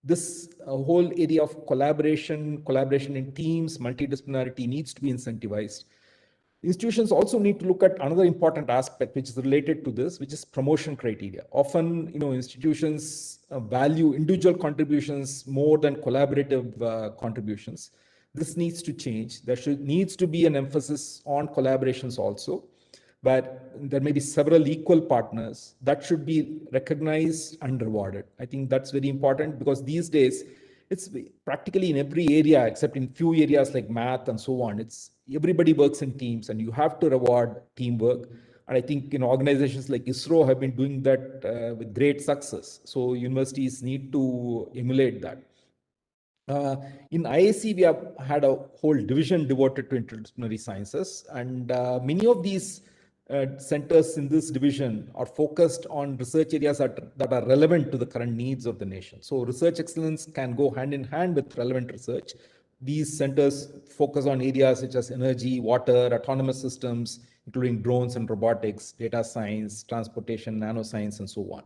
This whole area of collaboration in teams, multidisciplinarity needs to be incentivized. Institutions also need to look at another important aspect which is related to this, which is promotion criteria. Often, institutions value individual contributions more than collaborative contributions. This needs to change. There needs to be an emphasis on collaborations also, but there may be several equal partners that should be recognized and rewarded. I think that's very important, because these days it's practically in every area except in few areas like math and so on. Everybody works in teams, and you have to reward teamwork. And I think organizations like ISRO have been doing that with great success. So universities need to emulate that. In IIC, we have had a whole division devoted to interdisciplinary sciences, and many of these centers in this division are focused on research areas that are relevant to the current needs of the nation. So research excellence can go hand in hand with relevant research. These centers focus on areas such as energy, water, autonomous systems, including drones and robotics, data science, transportation, nanoscience, and so on.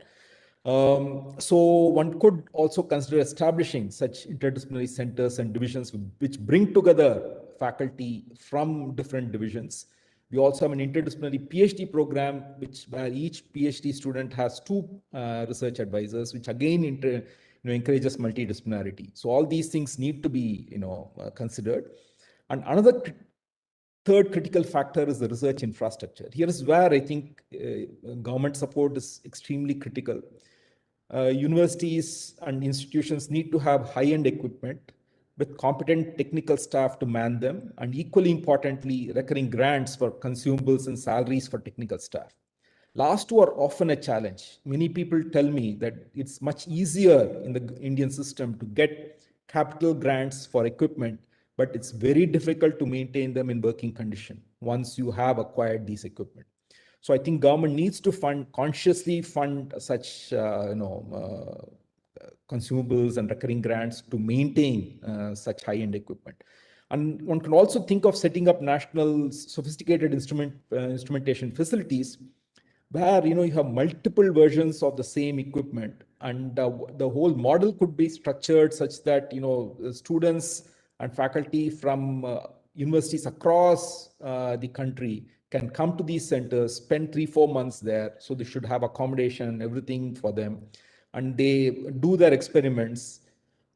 So one could also consider establishing such interdisciplinary centers and divisions which bring together faculty from different divisions. We also have an interdisciplinary PhD program, where each PhD student has 2 research advisors, which again encourages multidisciplinarity. So all these things need to be considered. And another third critical factor is the research infrastructure. Here is where I think government support is extremely critical. Universities and institutions need to have high-end equipment with competent technical staff to man them, and equally importantly, recurring grants for consumables and salaries for technical staff. Last 2 are often a challenge. Many people tell me that it's much easier in the Indian system to get capital grants for equipment, but it's very difficult to maintain them in working condition once you have acquired these equipment. So I think government needs to consciously fund such consumables and recurring grants to maintain such high-end equipment. And one can also think of setting up national sophisticated instrumentation facilities where you have multiple versions of the same equipment, and the whole model could be structured such that students and faculty from universities across the country can come to these centers, spend 3-4 months there. So they should have accommodation and everything for them, and they do their experiments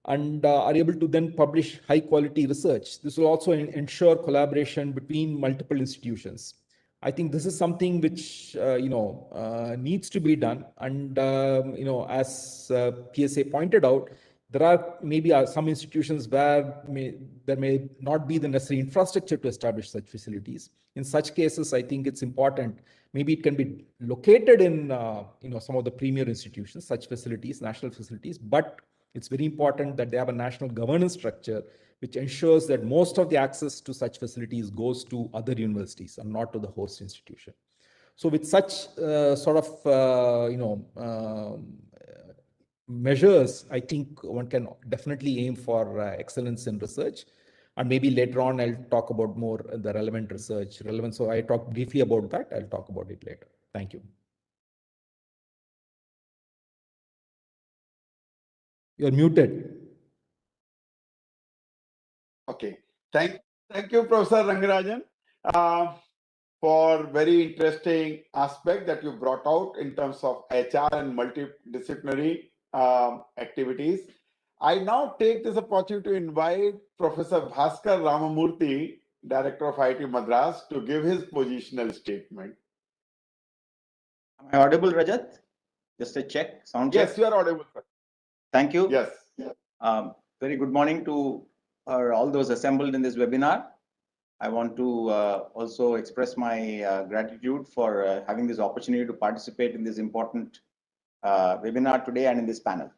and are able to then publish high quality research. This will also ensure collaboration between multiple institutions. I think this is something which needs to be done. And as PSA pointed out, there are maybe some institutions where there may not be the necessary infrastructure to establish such facilities. In such cases, I think it's important. Maybe it can be located in some of the premier institutions, such facilities, national facilities, but it's very important that they have a national governance structure which ensures that most of the access to such facilities goes to other universities and not to the host institution. So with such measures, I think one can definitely aim for excellence in research. And maybe later on, I'll talk about more the relevant research. So I talked briefly about that. I'll talk about it later. Thank you. You're muted. Okay. Thank you, Professor Rangarajan, for very interesting aspect that you brought out in terms of HR and multidisciplinary activities. I now take this opportunity to invite Professor Bhaskar Ramamurthy, Director of IIT Madras, to give his positional statement. Am I audible, Rajat? Just a check, sound check. Yes, you are audible, sir. Thank you. Yes. Very good morning to all those assembled in this webinar. I want to also express my gratitude for having this opportunity to participate in this important webinar today and in this panel.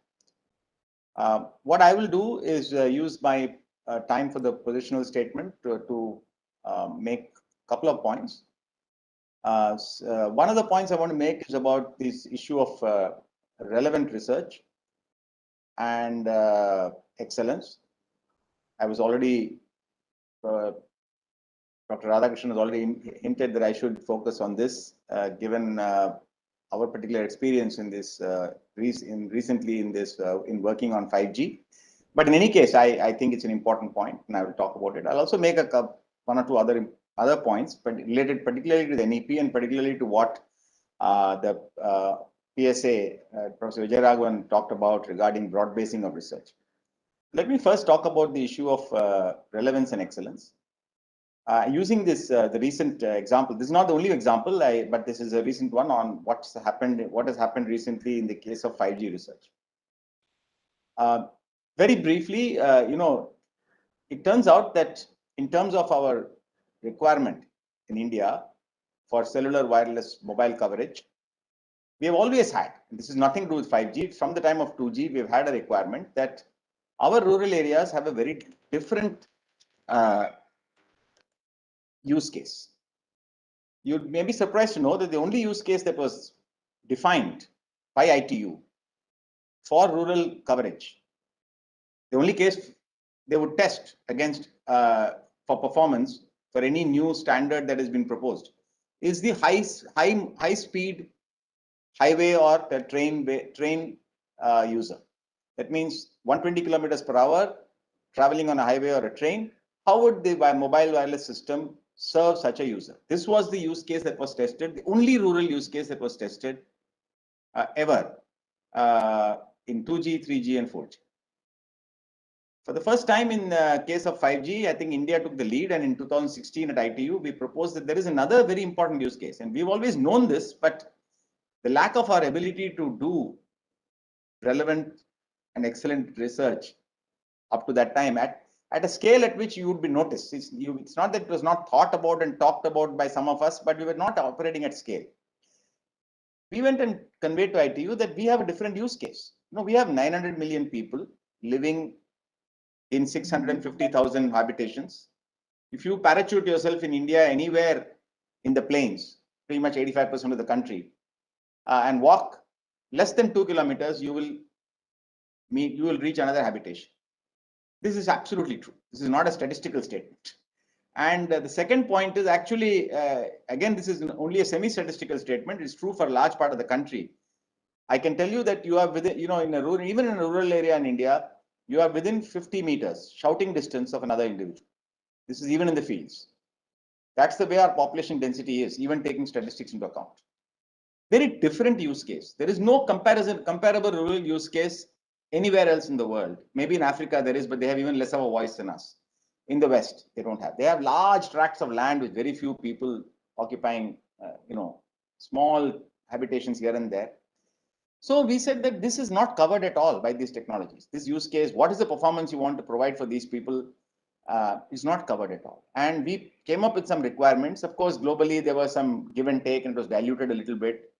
What I will do is use my time for the positional statement to make a couple of points. One of the points I want to make is about this issue of relevant research and excellence. I was already, Dr. Radhakrishnan has already hinted that I should focus on this, given our particular experience in this, recently in this, in working on 5G. But in any case, I think it's an important point, and I will talk about it. I'll also make one or two other points, but related particularly to the NEP and particularly to what the PSA, Professor VijayRaghavan talked about regarding broad basing of research. Let me first talk about the issue of relevance and excellence. Using this, the recent example, this is not the only example, but this is a recent one on what has happened recently in the case of 5G research. Very briefly, it turns out that in terms of our requirement in India for cellular wireless mobile coverage, we have always had, this is nothing to do with 5G, from the time of 2G, we've had a requirement that our rural areas have a very different use case. You may be surprised to know that the only use case that was defined by ITU for rural coverage, the only case they would test against for performance for any new standard that has been proposed is the high speed highway or the train user. That means 120 kilometers per hour traveling on a highway or a train. How would the mobile wireless system serve such a user? This was the use case that was tested, the only rural use case that was tested ever in 2G, 3G, and 4G. For the first time in the case of 5G, I think India took the lead, and in 2016 at ITU, we proposed that there is another very important use case. And we've always known this, but the lack of our ability to do relevant and excellent research up to that time at a scale at which you would be noticed. It's not that it was not thought about and talked about by some of us, but we were not operating at scale. We went and conveyed to ITU that we have a different use case. We have 900 million people living in 650,000 habitations. If you parachute yourself in India anywhere in the plains, pretty much 85% of the country, and walk less than 2 kilometers, you will reach another habitation. This is absolutely true. This is not a statistical statement. And the second point is actually, again, this is only a semi-statistical statement. It's true for a large part of the country. I can tell you that you are within, you know, in a rural, even in a rural area in India, you are within 50 meters, shouting distance of another individual. This is even in the fields. That's the way our population density is, even taking statistics into account. Very different use case. There is no comparable rural use case anywhere else in the world. Maybe in Africa there is, but they have even less of a voice than us. In the West, they don't have. They have large tracts of land with very few people occupying, you know, small habitations here and there. So we said that this is not covered at all by these technologies. This use case, what is the performance you want to provide for these people, is not covered at all. And we came up with some requirements. Of course, globally, there was some give and take and it was diluted a little bit.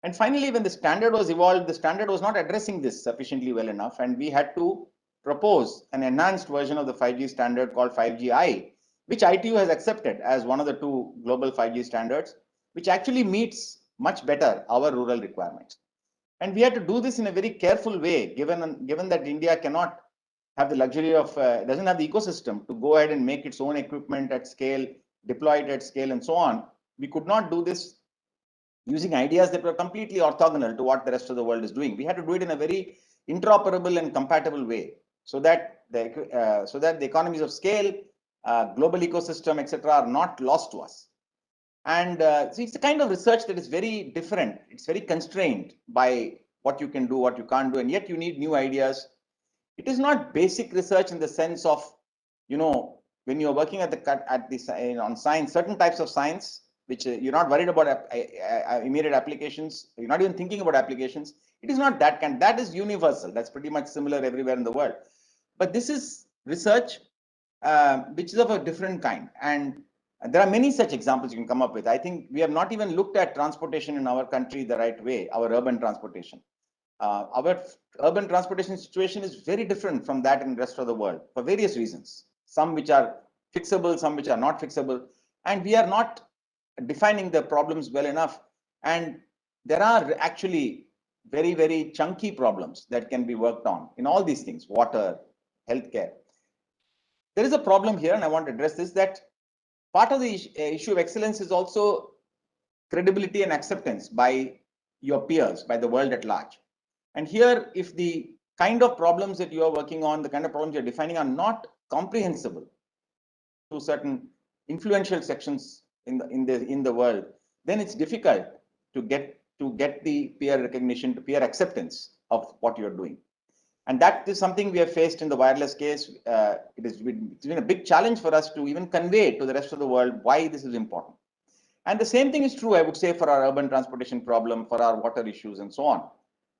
And finally, when the standard was evolved, the standard was not addressing this sufficiently well enough. And we had to propose an enhanced version of the 5G standard called 5GI, which ITU has accepted as one of the 2 global 5G standards, which actually meets much better our rural requirements. And we had to do this in a very careful way, given that India cannot have the luxury of, doesn't have the ecosystem to go ahead and make its own equipment at scale, deploy it at scale and so on. We could not do this using ideas that were completely orthogonal to what the rest of the world is doing. We had to do it in a very interoperable and compatible way so that the economies of scale, global ecosystem, etc., are not lost to us. And so it's the kind of research that is very different. It's very constrained by what you can do, what you can't do, and yet you need new ideas. It is not basic research in the sense of, you know, when you're working on science, certain types of science, which you're not worried about immediate applications, you're not even thinking about applications. It is not that kind. That is universal. That's pretty much similar everywhere in the world. But this is research which is of a different kind. And there are many such examples you can come up with. I think we have not even looked at transportation in our country the right way, our urban transportation. Our urban transportation situation is very different from that in the rest of the world for various reasons. Some which are fixable, some which are not fixable. And we are not defining the problems well enough. And there are actually very, very chunky problems that can be worked on in all these things, water, healthcare. There is a problem here, and I want to address this, that part of the issue of excellence is also credibility and acceptance by your peers, by the world at large. And here, if the kind of problems that you are working on, the kind of problems you're defining are not comprehensible to certain influential sections in the world, then it's difficult to get the peer recognition, to peer acceptance of what you're doing. And that is something we have faced in the wireless case. It's been a big challenge for us to even convey to the rest of the world why this is important. And the same thing is true, I would say, for our urban transportation problem, for our water issues and so on.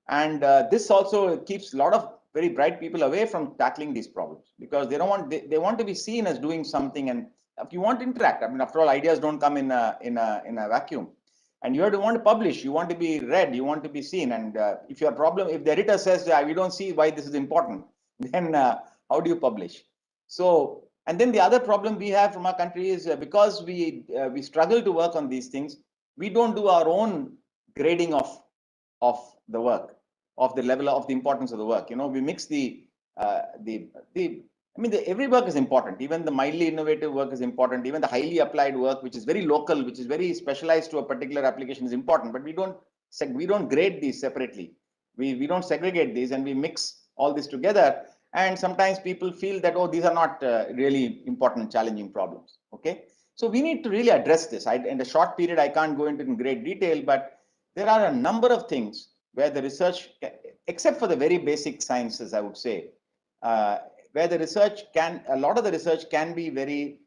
And this also keeps a lot of very bright people away from tackling these problems because they don't want, they want to be seen as doing something. And if you want to interact, I mean, after all, ideas don't come in a vacuum. And you have to want to publish, you want to be read, you want to be seen. And if your problem, if the editor says, we don't see why this is important, then how do you publish? So, and then the other problem we have from our country is because we struggle to work on these things, we don't do our own grading of the work, of the level of the importance of the work. You know, we mix every work is important. Even the mildly innovative work is important. Even the highly applied work, which is very local, which is very specialized to a particular application, is important. But we don't grade these separately. We don't segregate these, and we mix all this together. And sometimes people feel that, oh, these are not really important, challenging problems. Okay, so we need to really address this. In a short period, I can't go into in great detail, but there are a number of things where the research, except for the very basic sciences, I would say, where the research a lot of the research can be very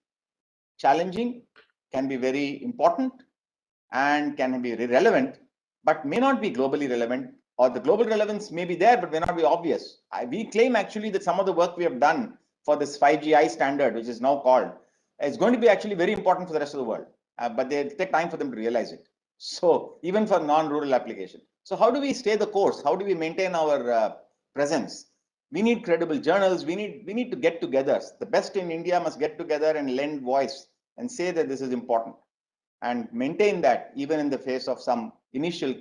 challenging, can be very important, and can be relevant, but may not be globally relevant, or the global relevance may be there, but may not be obvious. We claim actually that some of the work we have done for this 5GI standard, which is now called, is going to be actually very important for the rest of the world, but they take time for them to realize it. So even for non-rural application. So how do we stay the course? How do we maintain our presence? We need credible journals. We need to get together. The best in India must get together and lend voice and say that this is important and maintain that even in the face of some initial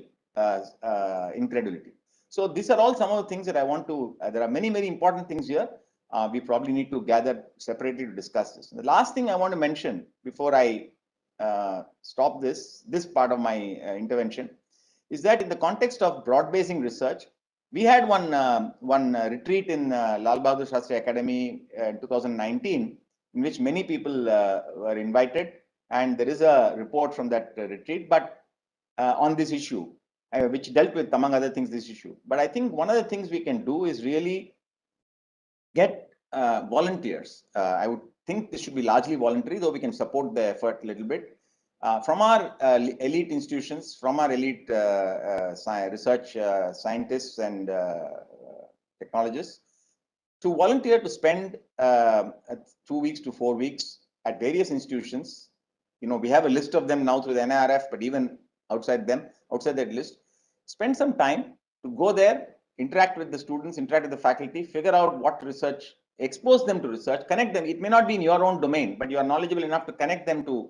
incredulity. So these are all some of the things that I want to, there are many, many important things here. we probably need to gather separately to discuss this. The last thing I want to mention before I stop this part of my intervention is that in the context of broad-basing research, we had one retreat in Lal Bahadur Shastri Academy in 2019, in which many people were invited, and there is a report from that retreat, but on this issue, which dealt with, among other things, this issue. But I think one of the things we can do is really get volunteers. I would think this should be largely voluntary, though we can support the effort a little bit. From our elite institutions, from our elite research scientists and technologists, to volunteer to spend 2 weeks to 4 weeks at various institutions. You know, we have a list of them now through the NIRF, but even outside that list, spend some time to go there, interact with the students, interact with the faculty, figure out what research, expose them to research, connect them. It may not be in your own domain, but you are knowledgeable enough to connect them to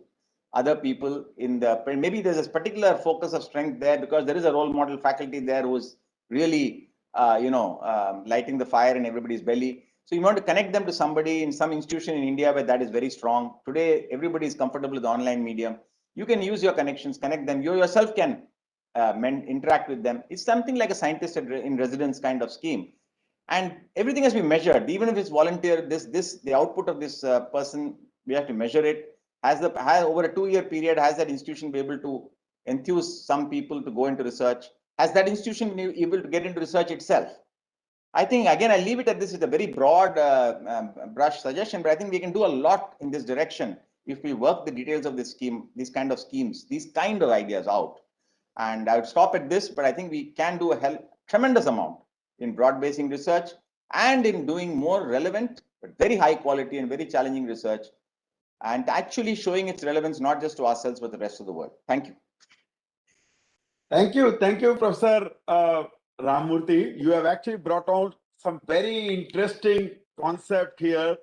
other people in the, maybe there's a particular focus of strength there because there is a role model faculty there who's really, lighting the fire in everybody's belly. So you want to connect them to somebody in some institution in India where that is very strong. Today, everybody is comfortable with the online medium. You can use your connections, connect them. You yourself can interact with them. It's something like a scientist in residence kind of scheme. And everything has to be measured. Even if it's volunteer, the output of this person, we have to measure it. Over a 2-year period, has that institution been able to enthuse some people to go into research? Has that institution been able to get into research itself? I think, again, I leave it at this. It's a very broad brush suggestion, but I think we can do a lot in this direction if we work the details of this scheme, these kind of schemes, these kind of ideas out. And I would stop at this, but I think we can do a tremendous amount in broad-basing research and in doing more relevant, but very high quality and very challenging research, and actually showing its relevance not just to ourselves, but the rest of the world. Thank you. Thank you, Professor Ramurthy. You have actually brought out some very interesting concept here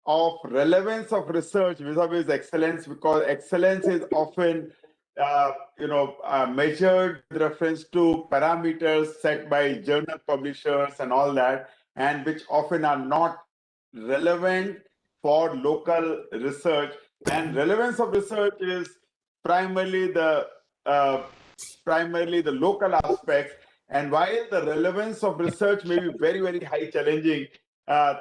of relevance of research vis-a-vis excellence, because excellence is often measured with reference to parameters set by journal publishers and all that, and which often are not relevant for local research. And relevance of research is primarily the local aspects. And while the relevance of research may be very, very high challenging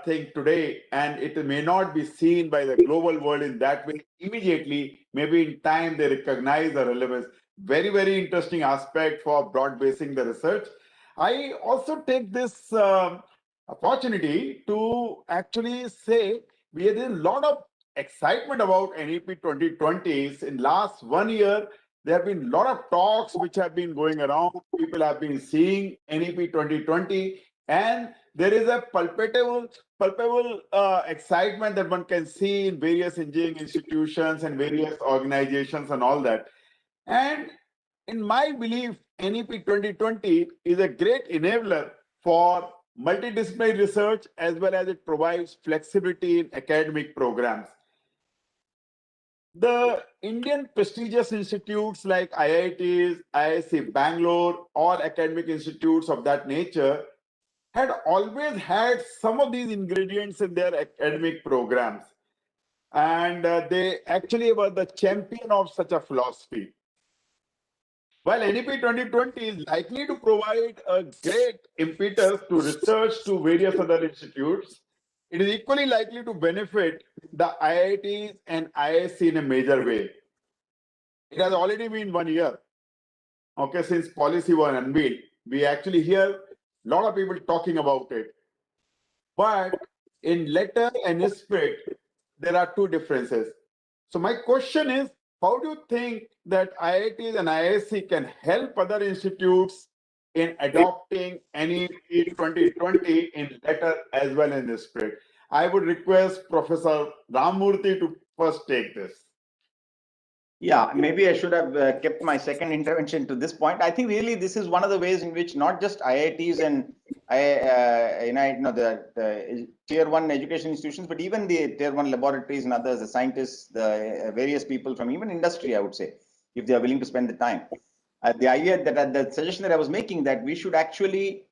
thing today, and it may not be seen by the global world in that way immediately, maybe in time they recognize the relevance. Very, very interesting aspect for broad basing the research. I also take this opportunity to actually say we had a lot of excitement about NEP 2020s. In last 1 year, there have been a lot of talks which have been going around. People have been seeing NEP 2020, and there is a palpable excitement that one can see in various engineering institutions and various organizations and all that. And in my belief, NEP 2020 is a great enabler for multidisciplinary research, as well as it provides flexibility in academic programs. The Indian prestigious institutes like IITs, IIC Bangalore, or academic institutes of that nature had always had some of these ingredients in their academic programs. And they actually were the champion of such a philosophy. While NEP 2020 is likely to provide a great impetus to research to various other institutes, it is equally likely to benefit the IITs and IISc in a major way. It has already been 1 year, since policy was unveiled. We actually hear a lot of people talking about it. But in letter and spirit, there are two differences. So my question is, how do you think that IITs and IISc can help other institutes in adopting NEP 2020 in letter as well as in spirit? I would request Professor Ramurthy to first take this. Yeah, maybe I should have kept my second intervention to this point. I think really this is one of the ways in which not just IITs and the tier 1 education institutions, but even the tier 1 laboratories and others, the scientists, the various people from even industry, I would say, if they are willing to spend the time. The idea that the suggestion that I was making, that we should actually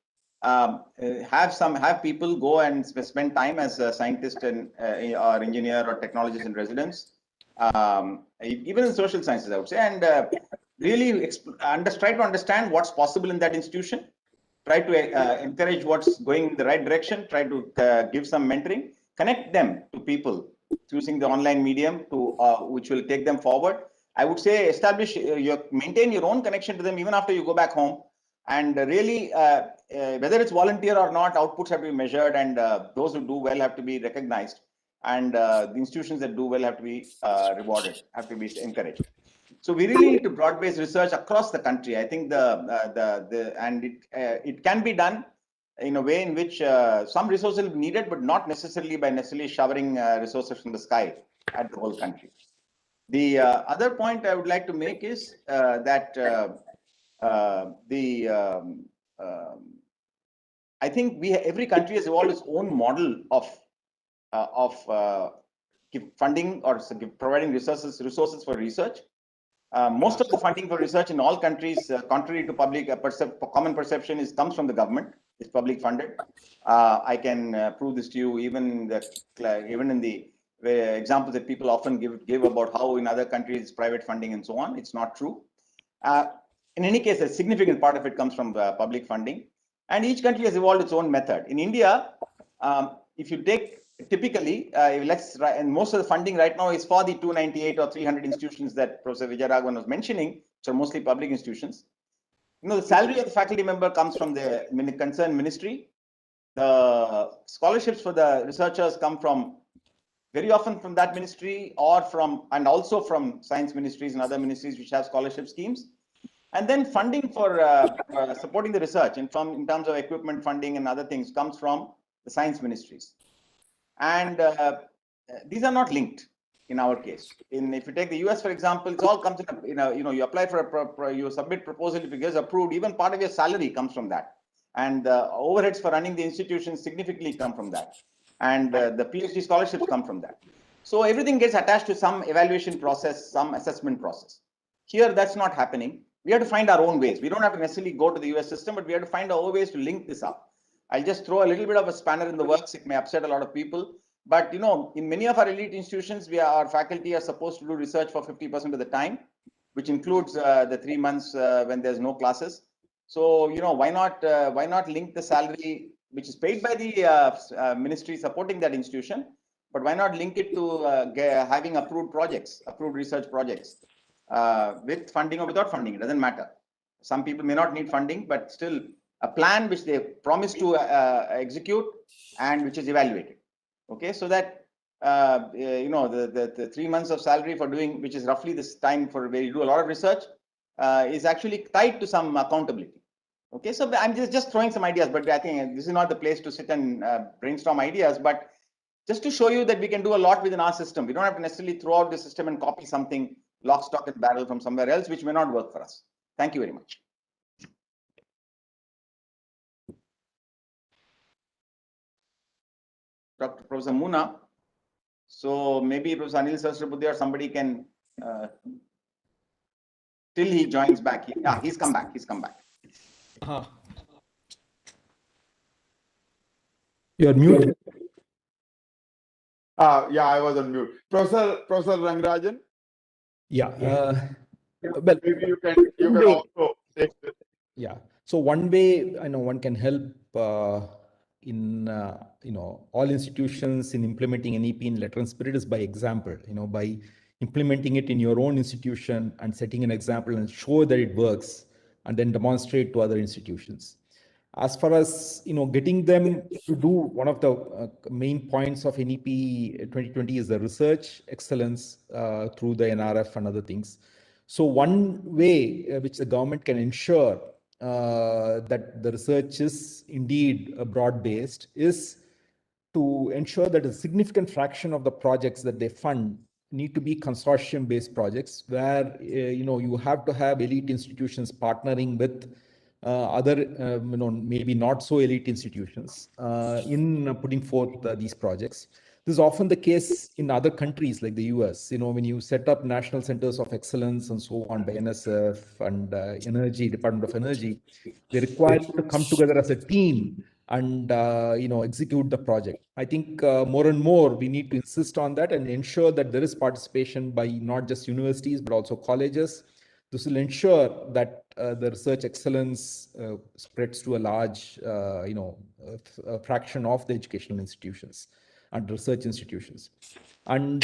have people go and spend time as a scientist and or engineer or technologist in residence, even in social sciences, I would say, and really try to understand what's possible in that institution, try to encourage what's going in the right direction, try to give some mentoring, connect them to people using the online medium to which will take them forward. I would say maintain your own connection to them even after you go back home, and really whether it's volunteer or not, outputs have to be measured, and those who do well have to be recognized, and the institutions that do well have to be rewarded, have to be encouraged. So we really need to broad-based research across the country. I think it can be done in a way in which some resources will be needed, but not necessarily by showering resources from the sky at the whole country. The other point I would like to make is that I think every country has evolved its own model of funding or providing resources for research. Most of the funding for research in all countries, contrary to public common perception, comes from the government. It's public funded. I can prove this to you even in the examples that people often give about how in other countries private funding and so on. It's not true. In any case, a significant part of it comes from public funding, and each country has evolved its own method. In India, if you take typically, and most of the funding right now is for the 298 or 300 institutions that Professor VijayRaghavan was mentioning, which are mostly public institutions. The salary of the faculty member comes from the concerned ministry. The scholarships for the researchers come from very often from that ministry, and also from science ministries and other ministries which have scholarship schemes. And then funding for supporting the research in terms of equipment funding and other things comes from the science ministries. And these are not linked in our case. If you take the US, for example, it all comes in you apply for you submit proposal, if it gets approved, even part of your salary comes from that. And overheads for running the institution significantly come from that. And the PhD scholarships come from that. So everything gets attached to some evaluation process, some assessment process. Here, that's not happening. We have to find our own ways. We don't have to necessarily go to the US system, but we have to find our own ways to link this up. I'll just throw a little bit of a spanner in the works. It may upset a lot of people, but in many of our elite institutions, our faculty are supposed to do research for 50% of the time, which includes the 3 months when there's no classes. So why not link the salary which is paid by the ministry supporting that institution, but why not link it to having approved research projects with funding or without funding? It doesn't matter. Some people may not need funding, but still a plan which they promise to execute and which is evaluated. Okay, so that the 3 months of salary for doing, which is roughly this time for where you do a lot of research, is actually tied to some accountability. Okay, so I'm just throwing some ideas, but I think this is not the place to sit and brainstorm ideas, but just to show you that we can do a lot within our system. We don't have to necessarily throw out the system and copy something lock, stock, and barrel from somewhere else, which may not work for us. Thank you very much. Dr. Professor Muna. So maybe Professor Anil Sahasrabudhe or somebody can, till he joins back. He's come back. He's come back. You're muted. Yeah, I was on mute. Professor Rangarajan? Yeah. Well, maybe you can also take this. Yeah. So one way I know one can help in all institutions in implementing NEP in letter and spirit is by example. By implementing it in your own institution and setting an example and show that it works, and then demonstrate to other institutions. As far as getting them to do, one of the main points of NEP 2020 is the research excellence through the NRF and other things. So one way which the government can ensure that the research is indeed broad-based is to ensure that a significant fraction of the projects that they fund need to be consortium-based projects, where you have to have elite institutions partnering with other maybe not so elite institutions in putting forth these projects. This is often the case in other countries like the US. When you set up national centers of excellence and so on by NSF and Department of Energy, they require you to come together as a team and execute the project. I think more and more we need to insist on that and ensure that there is participation by not just universities but also colleges. This will ensure that the research excellence spreads to a large fraction of the educational institutions and research institutions. And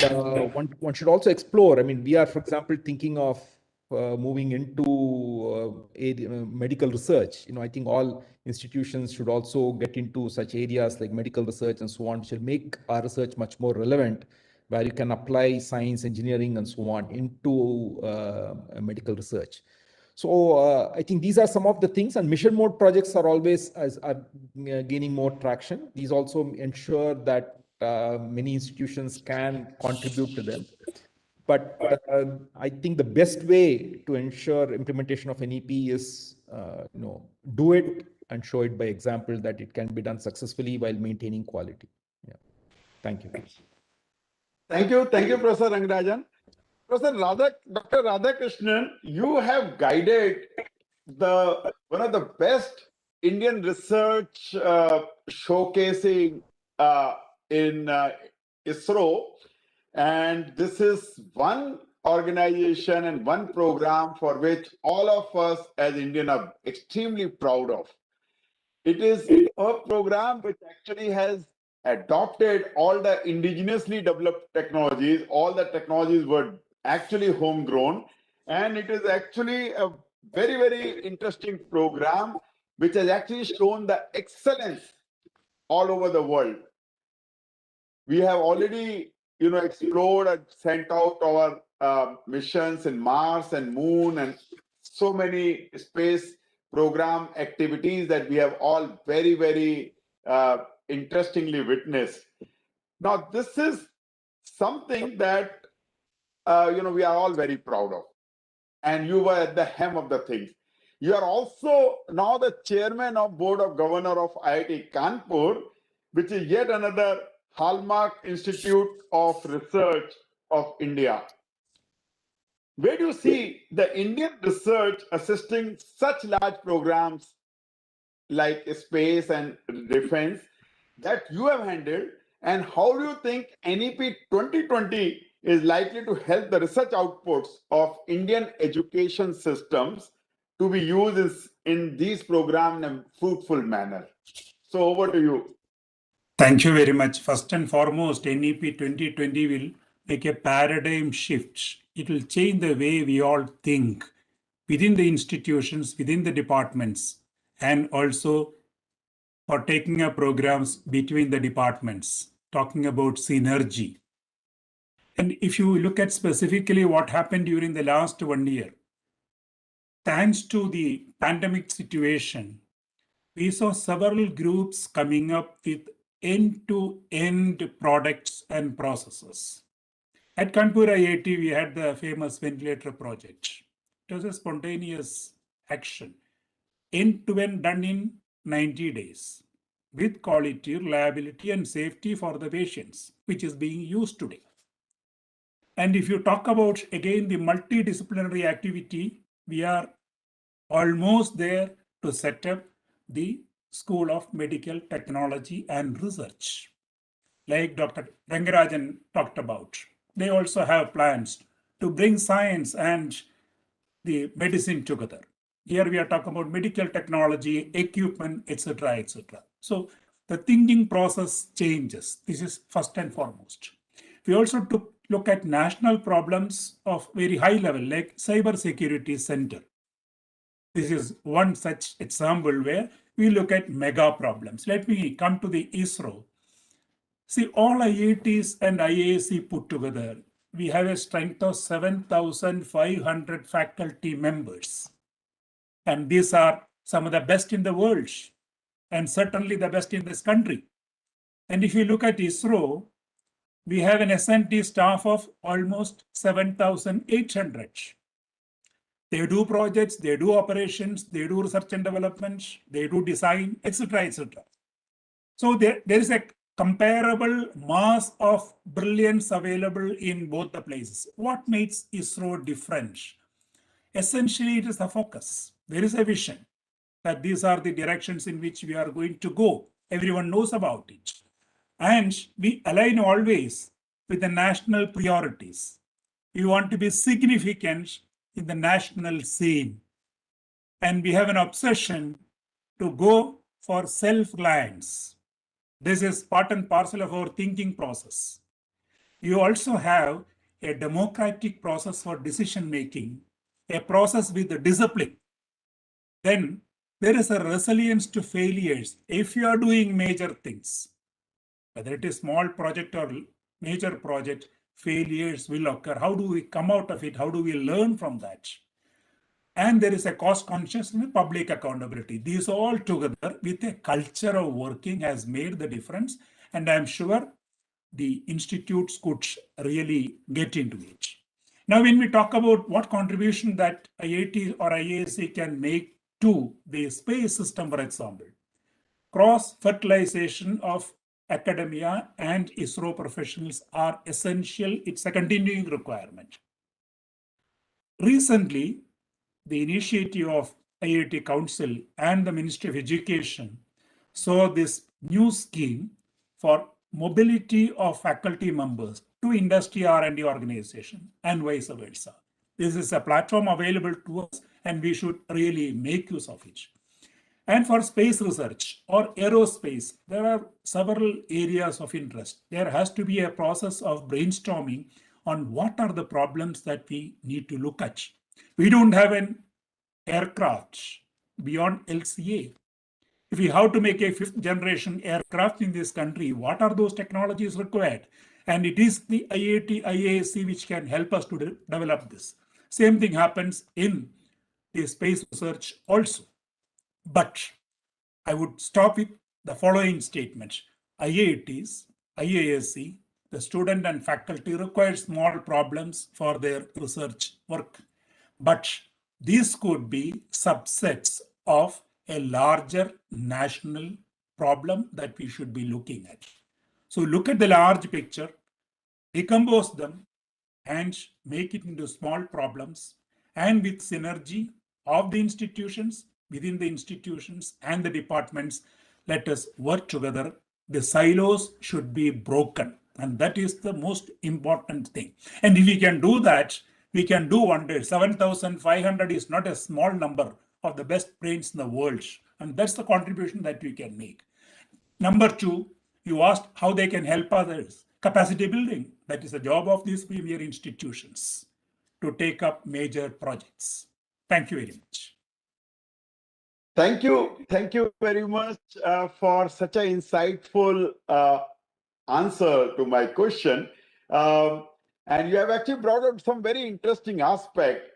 one should also explore. I mean, we are, for example, thinking of moving into medical research. I think all institutions should also get into such areas like medical research and so on, which will make our research much more relevant, where you can apply science, engineering, and so on into medical research. So I think these are some of the things, and mission mode projects are always gaining more traction. These also ensure that many institutions can contribute to them. But I think the best way to ensure implementation of NEP is, do it and show it by example that it can be done successfully while maintaining quality. Yeah. Thank you. Thank you, Professor Rangarajan. Dr. Radhakrishnan, you have guided one of the best Indian research showcasing in ISRO, and this is one organization and one program for which all of us as Indians are extremely proud of. It is a program which actually has adopted all the indigenously developed technologies. All the technologies were actually homegrown, and it is actually a very, very interesting program which has actually shown the excellence all over the world. We have already, explored and sent out our missions in Mars and Moon and so many space program activities that we have all very, very interestingly witnessed. Now, this is something that we are all very proud of, and you were at the hem of the things. You are also now the chairman of Board of Governors of IIT Kanpur, which is yet another hallmark institute of research of India. Where do you see the Indian research assisting such large programs like space and defense that you have handled, and how do you think NEP 2020 is likely to help the research outputs of Indian education systems to be used in these programs in a fruitful manner? So over to you. Thank you very much. First and foremost, NEP 2020 will make a paradigm shift. It will change the way we all think within the institutions, within the departments, and also for taking up programs between the departments, talking about synergy. And if you look at specifically what happened during the last 1 year, thanks to the pandemic situation, we saw several groups coming up with end-to-end products and processes. At Kanpur IIT, we had the famous ventilator project. It was a spontaneous action, end-to-end done in 90 days, with quality, reliability, and safety for the patients, which is being used today. And if you talk about, again, the multidisciplinary activity, we are almost there to set up the School of Medical Technology and Research, like Dr. Rangarajan talked about. They also have plans to bring science and the medicine together. Here we are talking about medical technology, equipment, etc., etc. So the thinking process changes. This is first and foremost. We also took look at national problems of very high level, like cyber security center. This is one such example where we look at mega problems. Let me come to the ISRO. See, all IITs and IIC put together, we have a strength of 7,500 faculty members. And these are some of the best in the world, and certainly the best in this country. And if you look at ISRO, we have an S&T staff of almost 7,800. They do projects, they do operations, they do research and development, they do design, etc., etc. So there is a comparable mass of brilliance available in both the places. What makes ISRO different? Essentially, it is the focus. There is a vision that these are the directions in which we are going to go. Everyone knows about it. And we align always with the national priorities. We want to be significant in the national scene. And we have an obsession to go for self-reliance. This is part and parcel of our thinking process. You also have a democratic process for decision making, a process with the discipline. Then there is a resilience to failures. If you are doing major things, whether it is small project or major project, failures will occur. How do we come out of it? How do we learn from that? And there is a cost consciousness and public accountability. These all together with a culture of working has made the difference. And I'm sure the institutes could really get into it. Now, when we talk about what contribution that IIT or IISc can make to the space system, for example, cross-fertilization of academia and ISRO professionals are essential. It's a continuing requirement. Recently, the initiative of IIT Council and the Ministry of Education saw this new scheme for mobility of faculty members to industry R&D organization and vice versa. This is a platform available to us and we should really make use of it. And for space research or aerospace, there are several areas of interest. There has to be a process of brainstorming on what are the problems that we need to look at. We don't have an aircraft beyond LCA. If we have to make a 5th generation aircraft in this country, what are those technologies required? And it is the IIT, IISc which can help us to develop this. Same thing happens in the space research also. But I would stop with the following statement. IITs, IISc, the student and faculty require small problems for their research work. But these could be subsets of a larger national problem that we should be looking at. So look at the large picture, decompose them, and make it into small problems. And with synergy of the institutions, within the institutions and the departments, let us work together. The silos should be broken. And that is the most important thing. And if we can do that, we can do wonders. 7,500 is not a small number of the best brains in the world. And that's the contribution that we can make. Number two, you asked how they can help others. Capacity building, that is the job of these premier institutions to take up major projects. Thank you very much. Thank you. Thank you very much for such an insightful answer to my question. And you have actually brought up some very interesting aspect.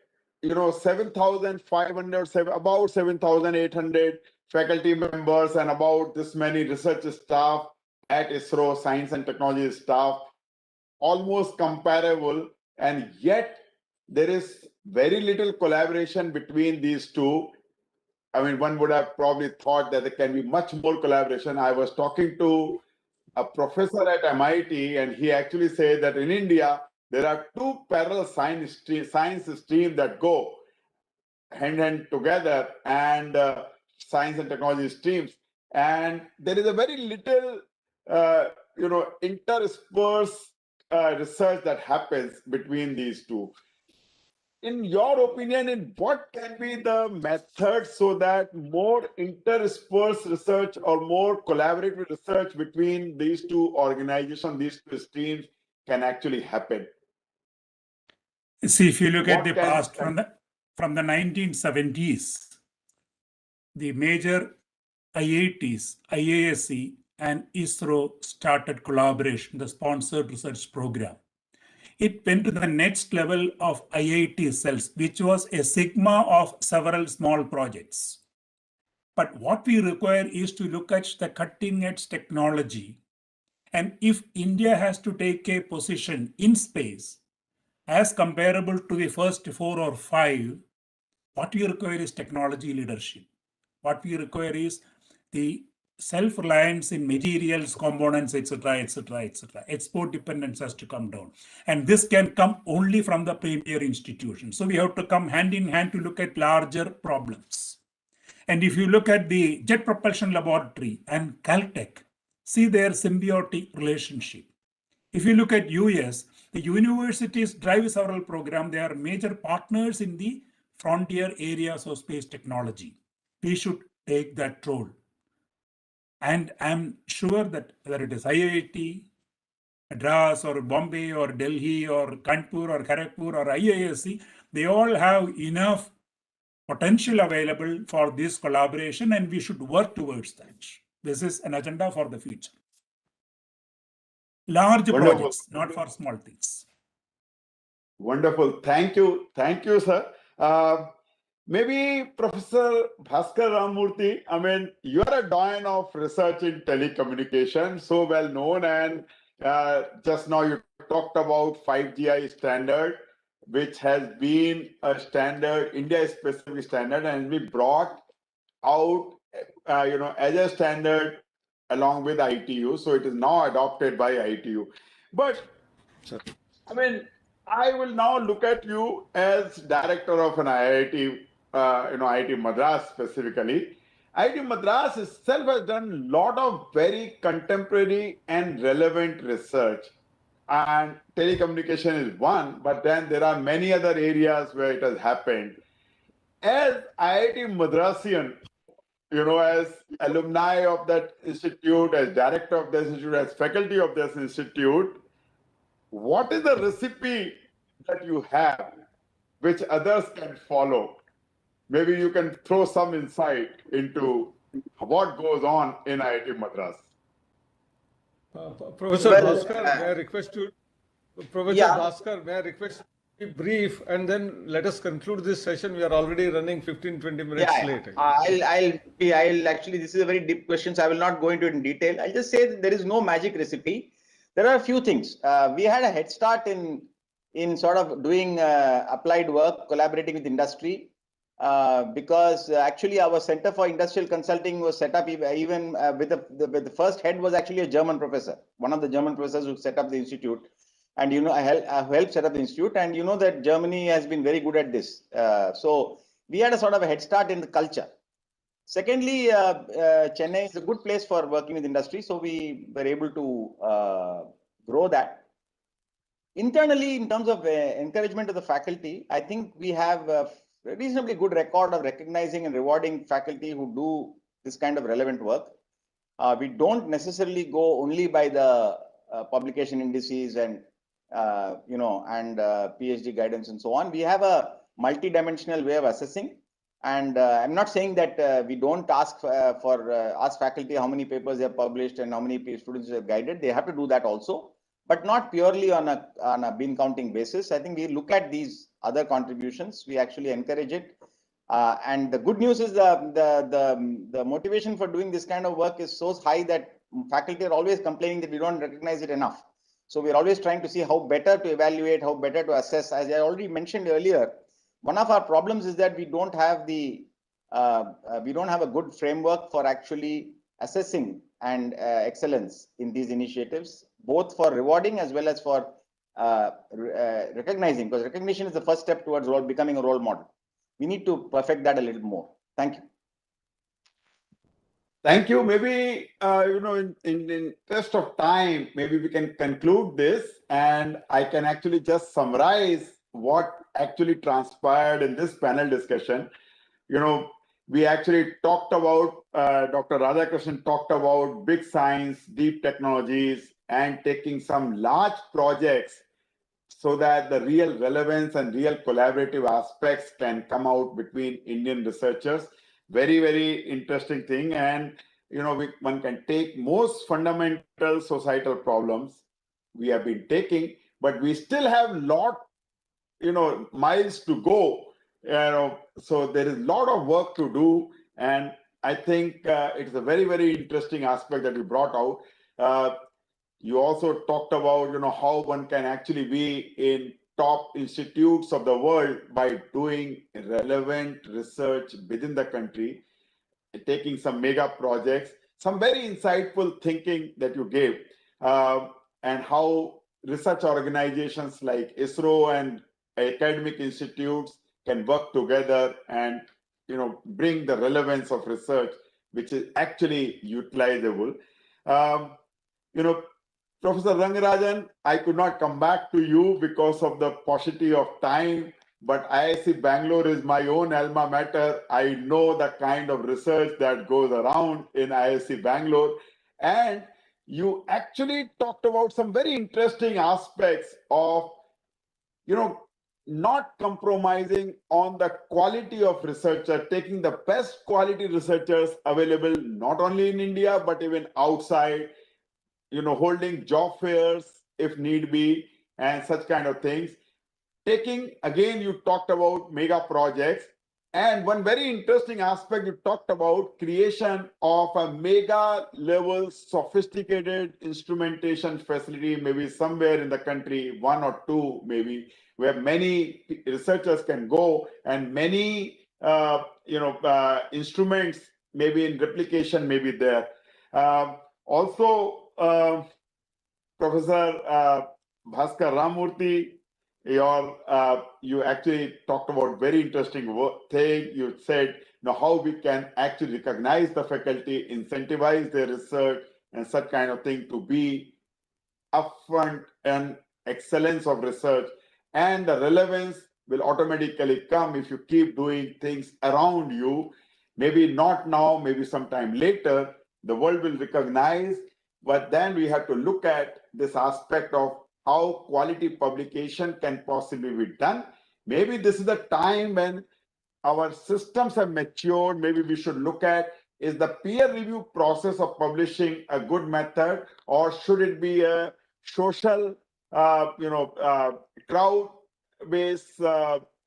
7,500, about 7,800 faculty members and about this many research staff at ISRO, science and technology staff, almost comparable. And yet there is very little collaboration between these two. I mean, one would have probably thought that there can be much more collaboration. I was talking to a professor at MIT, and he actually said that in India, there are two parallel science streams that go hand in hand together, and science and technology streams. And there is a very little, interspersed research that happens between these two. In your opinion, in what can be the method so that more interspersed research or more collaborative research between these two organizations, these two streams can actually happen? See, if you look at the past, from the 1970s, the major IITs, IISc, and ISRO started collaboration, the sponsored research program. It went to the next level of IIT cells, which was a sigma of several small projects. But what we require is to look at the cutting edge technology. And if India has to take a position in space as comparable to the first 4 or 5, what we require is technology leadership. What we require is the self-reliance in materials, components, etc., etc., etc. Export dependence has to come down. And this can come only from the premier institution. So we have to come hand in hand to look at larger problems. And if you look at the Jet Propulsion Laboratory and Caltech, see their symbiotic relationship. If you look at US, the universities drive several programs. They are major partners in the frontier areas of space technology. We should take that role. And I'm sure that whether it is IIT, Madras or Bombay or Delhi or Kanpur or Kharagpur or IISc, they all have enough potential available for this collaboration, and we should work towards that. This is an agenda for the future. Large Wonderful. projects, not for small things. Wonderful. Thank you, sir. Maybe Professor Bhaskar Ramamurthy, I mean, you are a doyen of research in telecommunication, so well known, and just now you talked about 5GI standard, which has been a standard, India-specific standard, and we brought out, as a standard along with ITU. So it is now adopted by ITU. But, I mean, I will now look at you as director of an IIT, IIT Madras specifically. IIT Madras itself has done a lot of very contemporary and relevant research. And telecommunication is one, but then there are many other areas where it has happened. As IIT Madrasian, as alumni of that institute, as director of this institute, as faculty of this institute, what is the recipe that you have which others can follow? Maybe you can throw some insight into what goes on in IIT Madras. Professor Bhaskar, may I request you, Professor Yeah. Bhaskar, may I request you to be brief, and then let us conclude this session. We are already running 15-20 minutes late. I'll actually, this is a very deep question, so I will not go into it in detail. I'll just say that there is no magic recipe. There are a few things. We had a head start in sort of doing applied work, collaborating with industry, because actually our Center for Industrial Consulting was set up even with the first head was actually a German professor, one of the German professors who set up the institute. And I helped set up the institute, and that Germany has been very good at this. So we had a sort of a head start in the culture. Secondly, Chennai is a good place for working with industry, so we were able to grow that. Internally, in terms of encouragement of the faculty, I think we have a reasonably good record of recognizing and rewarding faculty who do this kind of relevant work. We don't necessarily go only by the publication indices and PhD guidance and so on. We have a multi-dimensional way of assessing, and I'm not saying that we don't ask faculty how many papers they have published and how many students they have guided. They have to do that also, but not purely on a bean counting basis. I think we look at these other contributions. We actually encourage it, and the good news is the motivation for doing this kind of work is so high that faculty are always complaining that we don't recognize it enough. So we're always trying to see how better to evaluate, how better to assess. As I already mentioned earlier, one of our problems is that we don't have a good framework for actually assessing and excellence in these initiatives, both for rewarding as well as for recognizing, because recognition is the first step towards becoming a role model. We need to perfect that a little more. Thank you. Thank you. Maybe, in interest of time, maybe we can conclude this, and I can actually just summarize what actually transpired in this panel discussion. We actually talked about, Dr. Radhakrishnan talked about big science, deep technologies, and taking some large projects so that the real relevance and real collaborative aspects can come out between Indian researchers. Very, very interesting thing. And, one can take most fundamental societal problems we have been taking, but we still have a lot, miles to go. So there is a lot of work to do. And I think it's a very, very interesting aspect that you brought out. You also talked about, how one can actually be in top institutes of the world by doing relevant research within the country, taking some mega projects. some very insightful thinking that you gave, and how research organizations like ISRO and academic institutes can work together and bring the relevance of research, which is actually utilizable. Professor Rangarajan, I could not come back to you because of the paucity of time, but IIC Bangalore is my own alma mater. I know the kind of research that goes around in IIC Bangalore. And you actually talked about some very interesting aspects of, not compromising on the quality of researcher, taking the best quality researchers available, not only in India, but even outside, holding job fairs if need be, and such kind of things. Again, you talked about mega projects. And one very interesting aspect, you talked about creation of a mega level sophisticated instrumentation facility, maybe somewhere in the country, one or two maybe, where many researchers can go and many instruments maybe in replication may be there. Also, Professor Bhaskar Ramurthy, you actually talked about very interesting thing. You said how we can actually recognize the faculty, incentivize their research, and such kind of thing to be upfront and excellence of research, and the relevance will automatically come if you keep doing things around you. Maybe not now, maybe sometime later, the world will recognize, but then we have to look at this aspect of how quality publication can possibly be done. Maybe this is the time when our systems have matured. Maybe we should look at, is the peer review process of publishing a good method, or should it be a social, crowd-based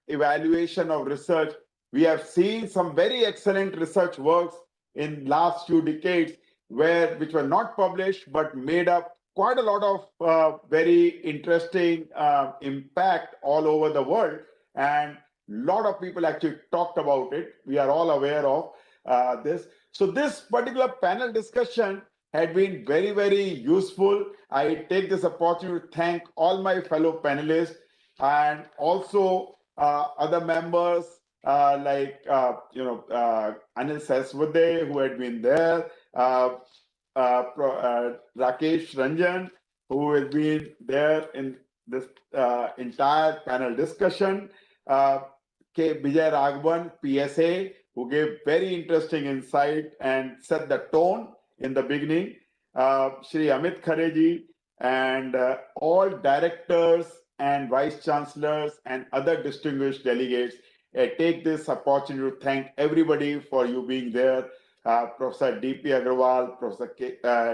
evaluation of research? We have seen some very excellent research works in last few decades which were not published but made up quite a lot of very interesting impact all over the world, and a lot of people actually talked about it. We are all aware of this. So this particular panel discussion had been very, very useful. I take this opportunity to thank all my fellow panelists and also other members like Anil Saswade, who had been there, Rakesh Ranjan, who has been there in this entire panel discussion, VijayRaghavan, PSA, who gave very interesting insight and set the tone in the beginning, Shri Amit Khare ji, and all directors and vice chancellors and other distinguished delegates. I take this opportunity to thank everybody for you being there. Professor D.P. Agrawal, Professor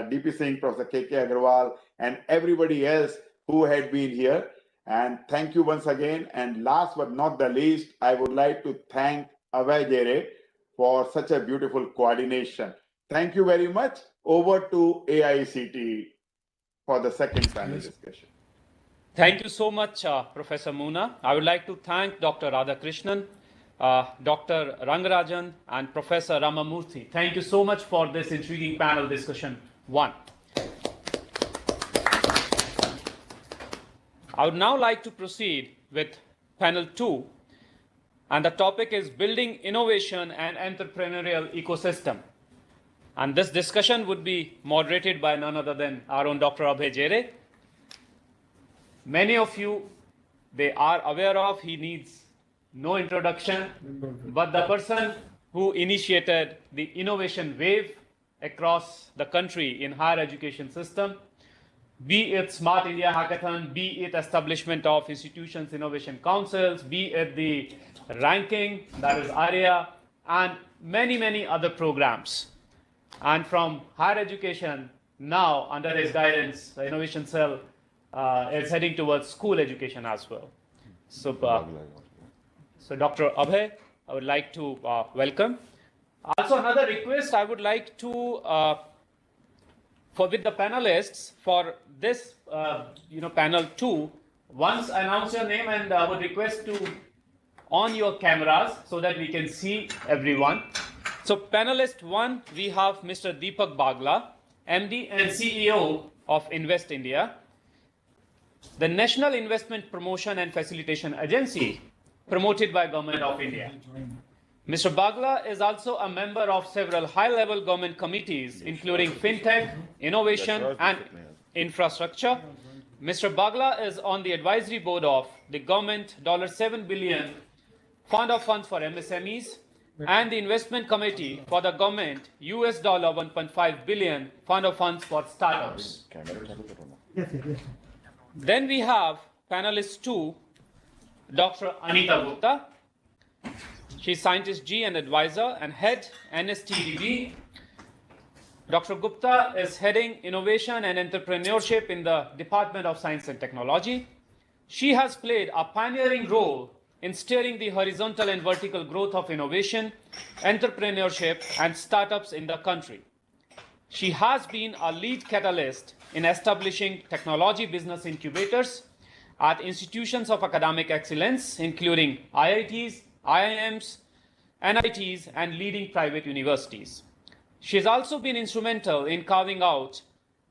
D.P. Singh, Professor K.K. Agrawal, and everybody else who had been here. And thank you once again. And last but not the least, I would like to thank VijayRaghavan for such a beautiful coordination. Thank you very much. Over to AICTE for the second panel discussion. Thank you so much, Professor Moona. I would like to thank Dr. Radhakrishnan, Dr. Rangarajan, and Professor Ramamurthy. Thank you so much for this intriguing panel discussion 1. I would now like to proceed with panel 2, and the topic is building innovation and entrepreneurial ecosystem. And this discussion would be moderated by none other than our own Dr. Abhay Jere. Many of you, they are aware of, he needs no introduction, but the person who initiated the innovation wave across the country in higher education system, be it Smart India Hackathon, be it establishment of institutions innovation councils, be it the ranking, that is ARIA, and many, many other programs. And from higher education, now under his guidance, the innovation cell is heading towards school education as well. So Dr. Abhay, I would like to welcome. Also, another request I would like to, with the panelists for this, panel 2, once announce your name, and I would request to on your cameras so that we can see everyone. So panelist 1, we have Mr. Deepak Bagla, MD and CEO of Invest India, the National Investment Promotion and Facilitation Agency promoted by Government of India. Mr. Bagla is also a member of several high-level government committees, including FinTech, Innovation and Infrastructure. Mr. Bagla is on the advisory board of the government $7 billion Fund of Funds for MSMEs and the investment committee for the government $1.5 billion Fund of Funds for Startups. Then we have panelist 2, Dr. Anita Gupta. She's scientist G and advisor and head NSTDB. Dr. Gupta is heading innovation and entrepreneurship in the Department of Science and Technology. She has played a pioneering role in steering the horizontal and vertical growth of innovation, entrepreneurship, and startups in the country. She has been a lead catalyst in establishing technology business incubators at institutions of academic excellence, including IITs, IIMs, NITs, and leading private universities. She has also been instrumental in carving out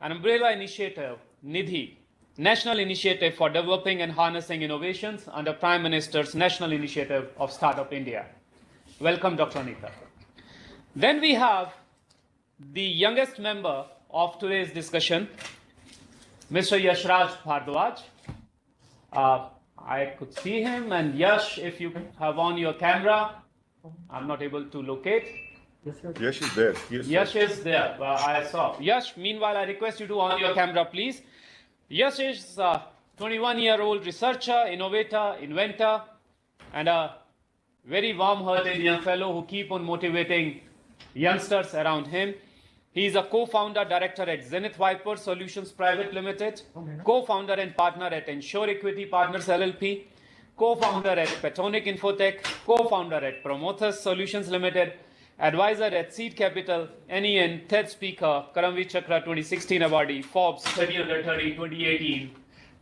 an umbrella initiative, Nidhi, National Initiative for Developing and Harnessing Innovations under Prime Minister's National Initiative of Startup India. Welcome, Dr. Anita. Then we have the youngest member of today's discussion, Mr. Yashraj Bhardwaj. I could see him, and Yash, if you have on your camera, I'm not able to locate. Yash is there. Yash is there. I saw. Yash, meanwhile, I request you to on your camera, please. Yash is a 21-year-old researcher, innovator, inventor, and a very warm-hearted young fellow who keep on motivating youngsters around him. He is a co-founder director at Zenith Viper Solutions Private Limited, co-founder and partner at Ensure Equity Partners LLP, co-founder at Petonic Infotech, co-founder at Promothus Solutions Limited, advisor at Seed Capital, NEN, TED speaker, Karamveer Chakra 2016 awardee, Forbes 30 under 30 2018.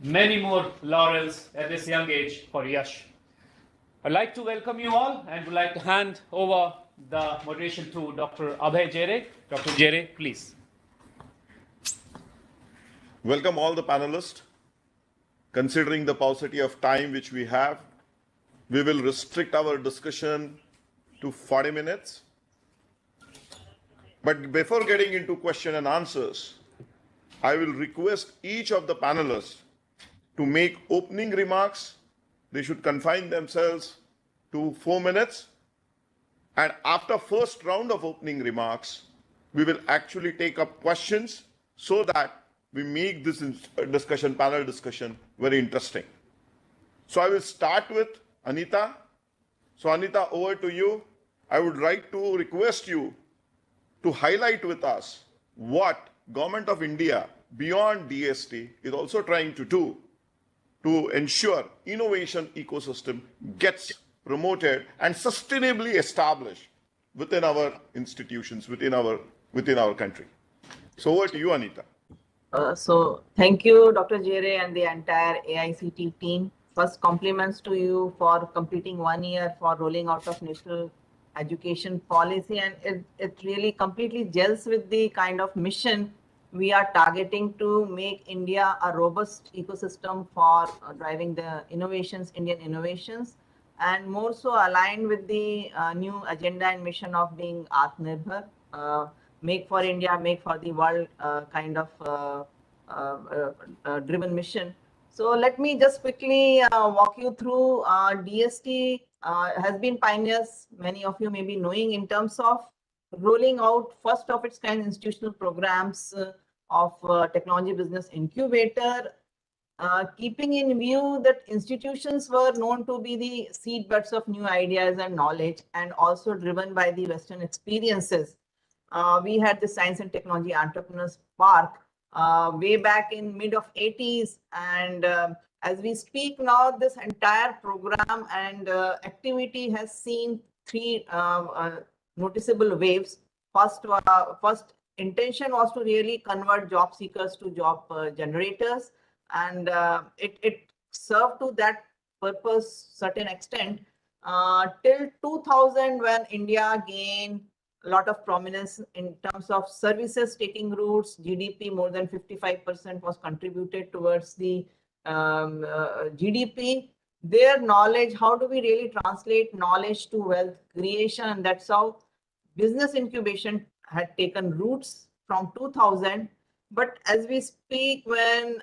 Many more laurels at this young age for Yash. I'd like to welcome you all and would like to hand over the moderation to Dr. Abhay Jere. Dr. Jere, please. Welcome all the panelists. Considering the paucity of time which we have, we will restrict our discussion to 40 minutes. But before getting into question and answers, I will request each of the panelists to make opening remarks. They should confine themselves to 4 minutes. And after first round of opening remarks, we will actually take up questions so that we make this discussion, panel discussion, very interesting. So I will start with Anita. So Anita, over to you. I would like to request you to highlight with us what Government of India, beyond DST, is also trying to do to ensure innovation ecosystem gets promoted and sustainably established within our institutions, within our country. So over to you, Anita. So thank you, Dr. Jere and the entire AICT team. First, compliments to you for completing 1 year for rolling out of national education policy, and it really completely gels with the kind of mission we are targeting to make India a robust ecosystem for driving the innovations, Indian innovations, and more so aligned with the new agenda and mission of being Atmanirbhar, make for India, make for the world kind of driven mission. So let me just quickly walk you through. DST has been pioneers, many of you may be knowing, in terms of rolling out first of its kind institutional programs of technology business incubator, keeping in view that institutions were known to be the seedbeds of new ideas and knowledge, and also driven by the Western experiences. We had the Science and Technology Entrepreneurs Park way back in mid of 80s, and as we speak now, this entire program and activity has seen three noticeable waves. First intention was to really convert job seekers to job generators, and it served to that purpose certain extent till 2000, when India gained a lot of prominence in terms of services taking roots. GDP, more than 55% was contributed towards the GDP. Their knowledge, how do we really translate knowledge to wealth creation? And that's how business incubation had taken roots from 2000. But as we speak, when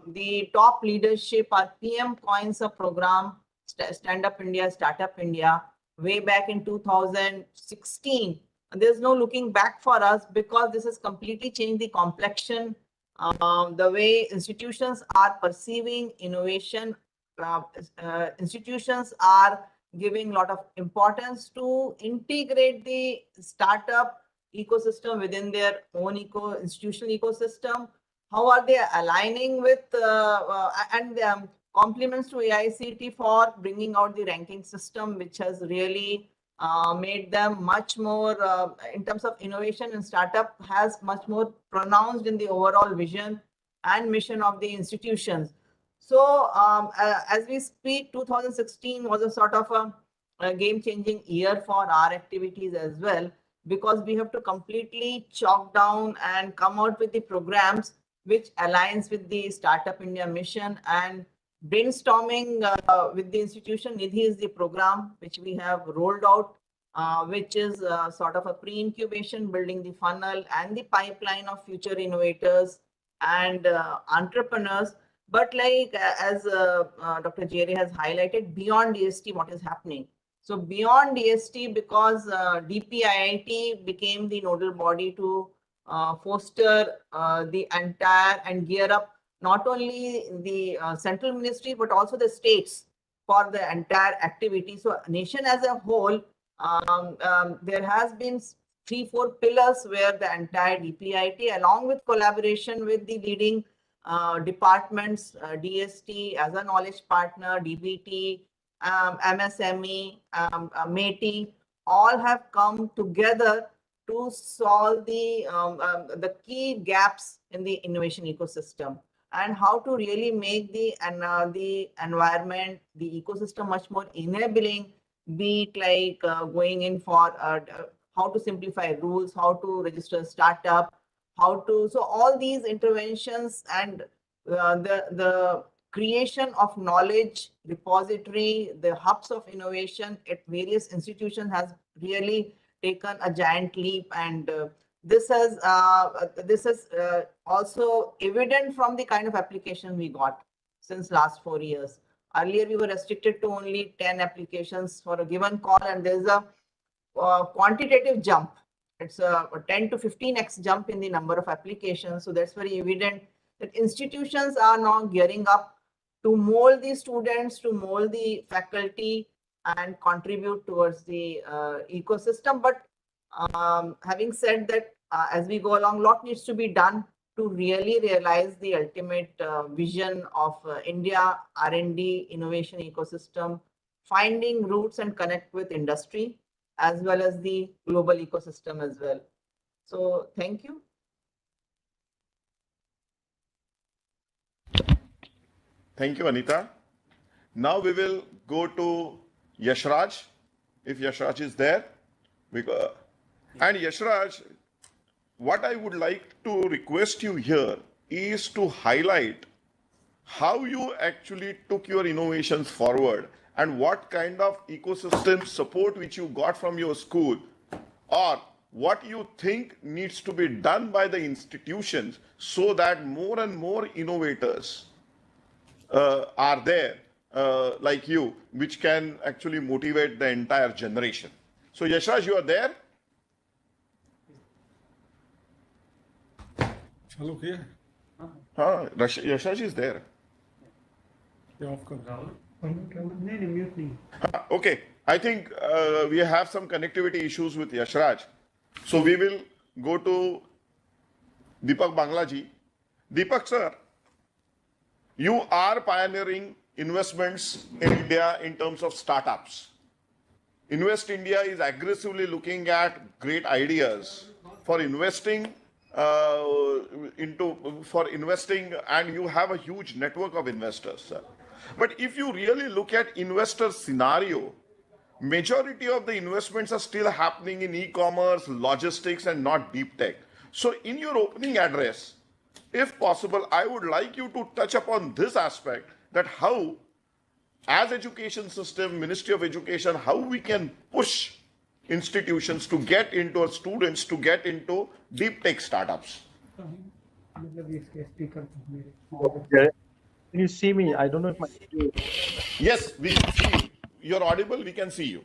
the top leadership, our PM coins a program, Stand Up India, Startup India, way back in 2016. There's no looking back for us because this has completely changed the complexion, the way institutions are perceiving innovation. Institutions are giving a lot of importance to integrate the startup ecosystem within their own institutional ecosystem. How are they aligning with compliments to AICT for bringing out the ranking system, which has really made them much more in terms of innovation, and startup has much more pronounced in the overall vision and mission of the institutions. So as we speak, 2016 was a sort of a game-changing year for our activities as well, because we have to completely chalk down and come out with the programs which aligns with the Startup India mission. And brainstorming with the institution, Nidhi is the program which we have rolled out, which is sort of a pre-incubation, building the funnel and the pipeline of future innovators and entrepreneurs. But like as Dr. Jere has highlighted, beyond DST, what is happening? So beyond DST, because DPIIT became the nodal body to foster the entire and gear up not only the central ministry, but also the states for the entire activity. So nation as a whole, there has been 3-4 pillars where the entire DPIIT, along with collaboration with the leading departments, DST as a knowledge partner, DBT, MSME, METI, all have come together to solve the key gaps in the innovation ecosystem, and how to really make the environment, the ecosystem much more enabling, be it like going in for how to simplify rules, how to register a startup, so all these interventions and the creation of knowledge repository, the hubs of innovation at various institutions has really taken a giant leap. And this is also evident from the kind of application we got since last 4 years. Earlier, we were restricted to only 10 applications for a given call, and there's a quantitative jump. It's a 10 to 15x jump in the number of applications. So that's very evident that institutions are now gearing up to mold the students, to mold the faculty, and contribute towards the ecosystem. But having said that, as we go along, a lot needs to be done to really realize the ultimate vision of India R&D innovation ecosystem, finding roots and connect with industry, as well as the global ecosystem as well. So thank you. Thank you, Anita. Now we will go to Yashraj, if Yashraj is there. And Yashraj, what I would like to request you here is to highlight how you actually took your innovations forward and what kind of ecosystem support which you got from your school, or what you think needs to be done by the institutions so that more and more innovators are there like you, which can actually motivate the entire generation. So Yashraj, you are there? Hello, here. Yashraj is there. Yeah, of course. Okay, I think we have some connectivity issues with Yashraj. So we will go to Deepak Banglaji. Deepak sir, you are pioneering investments in India in terms of startups. Invest India is aggressively looking at great ideas for investing and you have a huge network of investors. But if you really look at investor scenario, majority of the investments are still happening in e-commerce, logistics, and not deep tech. So in your opening address, if possible, I would like you to touch upon this aspect, that how, as education system, Ministry of Education, how we can push institutions to get into, students to get into deep tech startups. Can you see me? I don't know if my video. Yes, we can see you. You're audible, we can see you.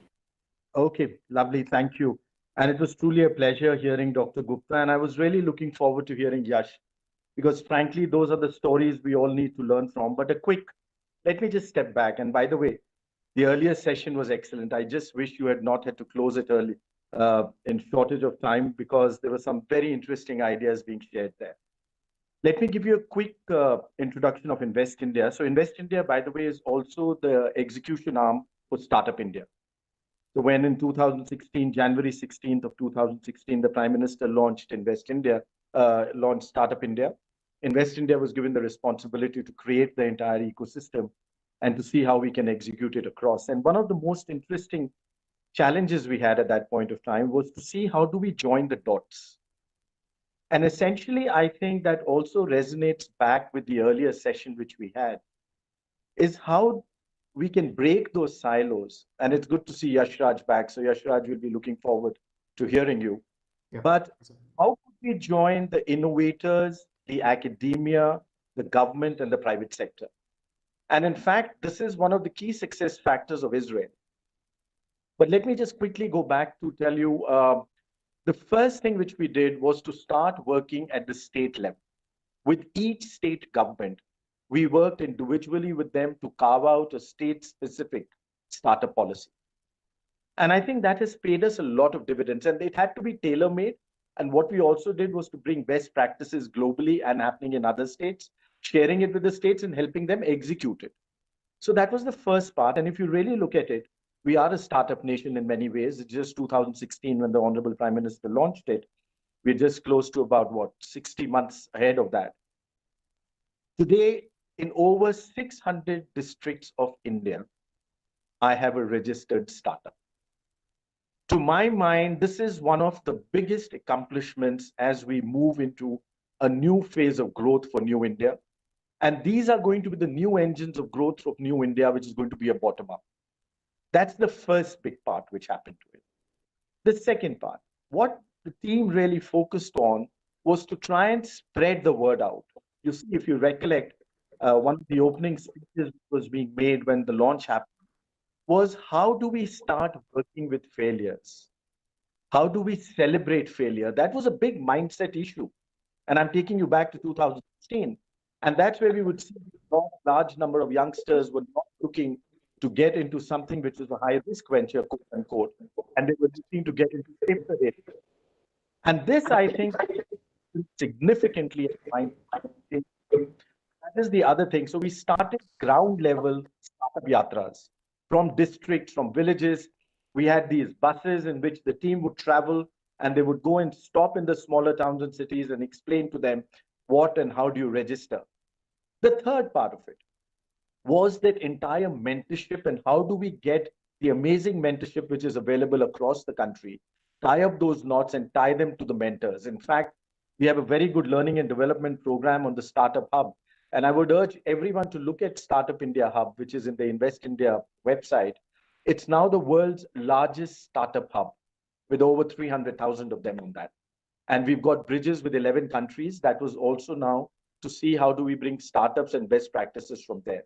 Okay, lovely. Thank you. And it was truly a pleasure hearing Dr. Gupta. And I was really looking forward to hearing Yash, because frankly, those are the stories we all need to learn from. But let me just step back. And by the way, the earlier session was excellent. I just wish you had not had to close it early in shortage of time, because there were some very interesting ideas being shared there. Let me give you a quick introduction of Invest India. So Invest India, by the way, is also the execution arm for Startup India. So when in 2016, January 16th of 2016, the Prime Minister launched Invest India, launched Startup India, Invest India was given the responsibility to create the entire ecosystem and to see how we can execute it across. And one of the most interesting challenges we had at that point of time was to see how do we join the dots. And essentially, I think that also resonates back with the earlier session which we had, is how we can break those silos. And it's good to see Yashraj back. So Yashraj, will be looking forward to hearing you. Yeah. But how could we join the innovators, the academia, the government, and the private sector? And in fact, this is one of the key success factors of Israel. But let me just quickly go back to tell you, the first thing which we did was to start working at the state level. With each state government, we worked individually with them to carve out a state-specific startup policy. And I think that has paid us a lot of dividends, and it had to be tailor-made. And what we also did was to bring best practices globally and happening in other states, sharing it with the states and helping them execute it. So that was the first part. And if you really look at it, we are a startup nation in many ways. It's just 2016 when the Honorable Prime Minister launched it. We're just close to about, 60 months ahead of that. Today, in over 600 districts of India, I have a registered startup. To my mind, this is one of the biggest accomplishments as we move into a new phase of growth for New India. And these are going to be the new engines of growth of New India, which is going to be a bottom-up. That's the first big part which happened to it. The second part, what the team really focused on was to try and spread the word out. You see, if you recollect, one of the opening speeches was being made when the launch happened was, how do we start working with failures? How do we celebrate failure? That was a big mindset issue. And I'm taking you back to 2016. And that's where we would see a large number of youngsters were not looking to get into something which was a high-risk venture, quote unquote, and they were looking to get into safer areas. And this, I think, significantly that is the other thing. So we started ground level startup yatras from districts, from villages. We had these buses in which the team would travel and they would go and stop in the smaller towns and cities and explain to them what and how do you register. The third part of it was that entire mentorship and how do we get the amazing mentorship which is available across the country, tie up those knots and tie them to the mentors. In fact, we have a very good learning and development program on the Startup Hub. And I would urge everyone to look at Startup India Hub, which is in the Invest India website. It's now the world's largest startup hub with over 300,000 of them on that. And we've got bridges with 11 countries. That was also now to see how do we bring startups and best practices from there.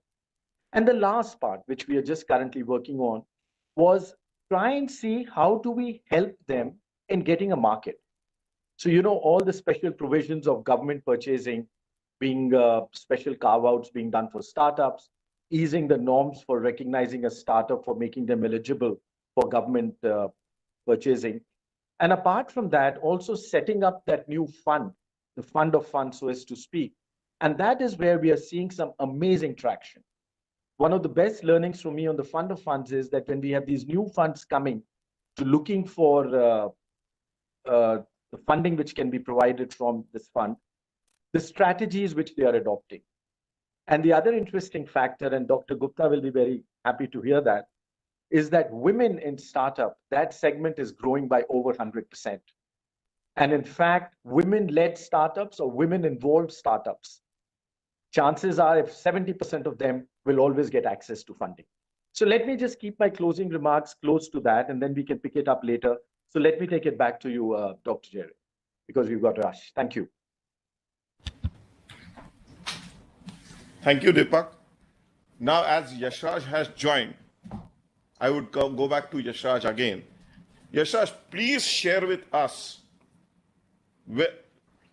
And the last part, which we are just currently working on, was try and see how do we help them in getting a market. So, you know, all the special provisions of government purchasing, being special carve-outs being done for startups, easing the norms for recognizing a startup for making them eligible for government purchasing. And apart from that, also setting up that new fund, the fund of funds, so as to speak. And that is where we are seeing some amazing traction. One of the best learnings from me on the fund of funds is that when we have these new funds coming to looking for the funding which can be provided from this fund, the strategies which they are adopting. And the other interesting factor, and Dr. Gupta will be very happy to hear that, is that women in startup, that segment is growing by over 100%. And in fact, women-led startups or women-involved startups, chances are if 70% of them will always get access to funding. So let me just keep my closing remarks close to that, and then we can pick it up later. So let me take it back to you, Dr. Jerry, because we've got to rush. Thank you. Thank you, Deepak. Now, as Yashraj has joined, I would go back to Yashraj again. Yashraj, please share with us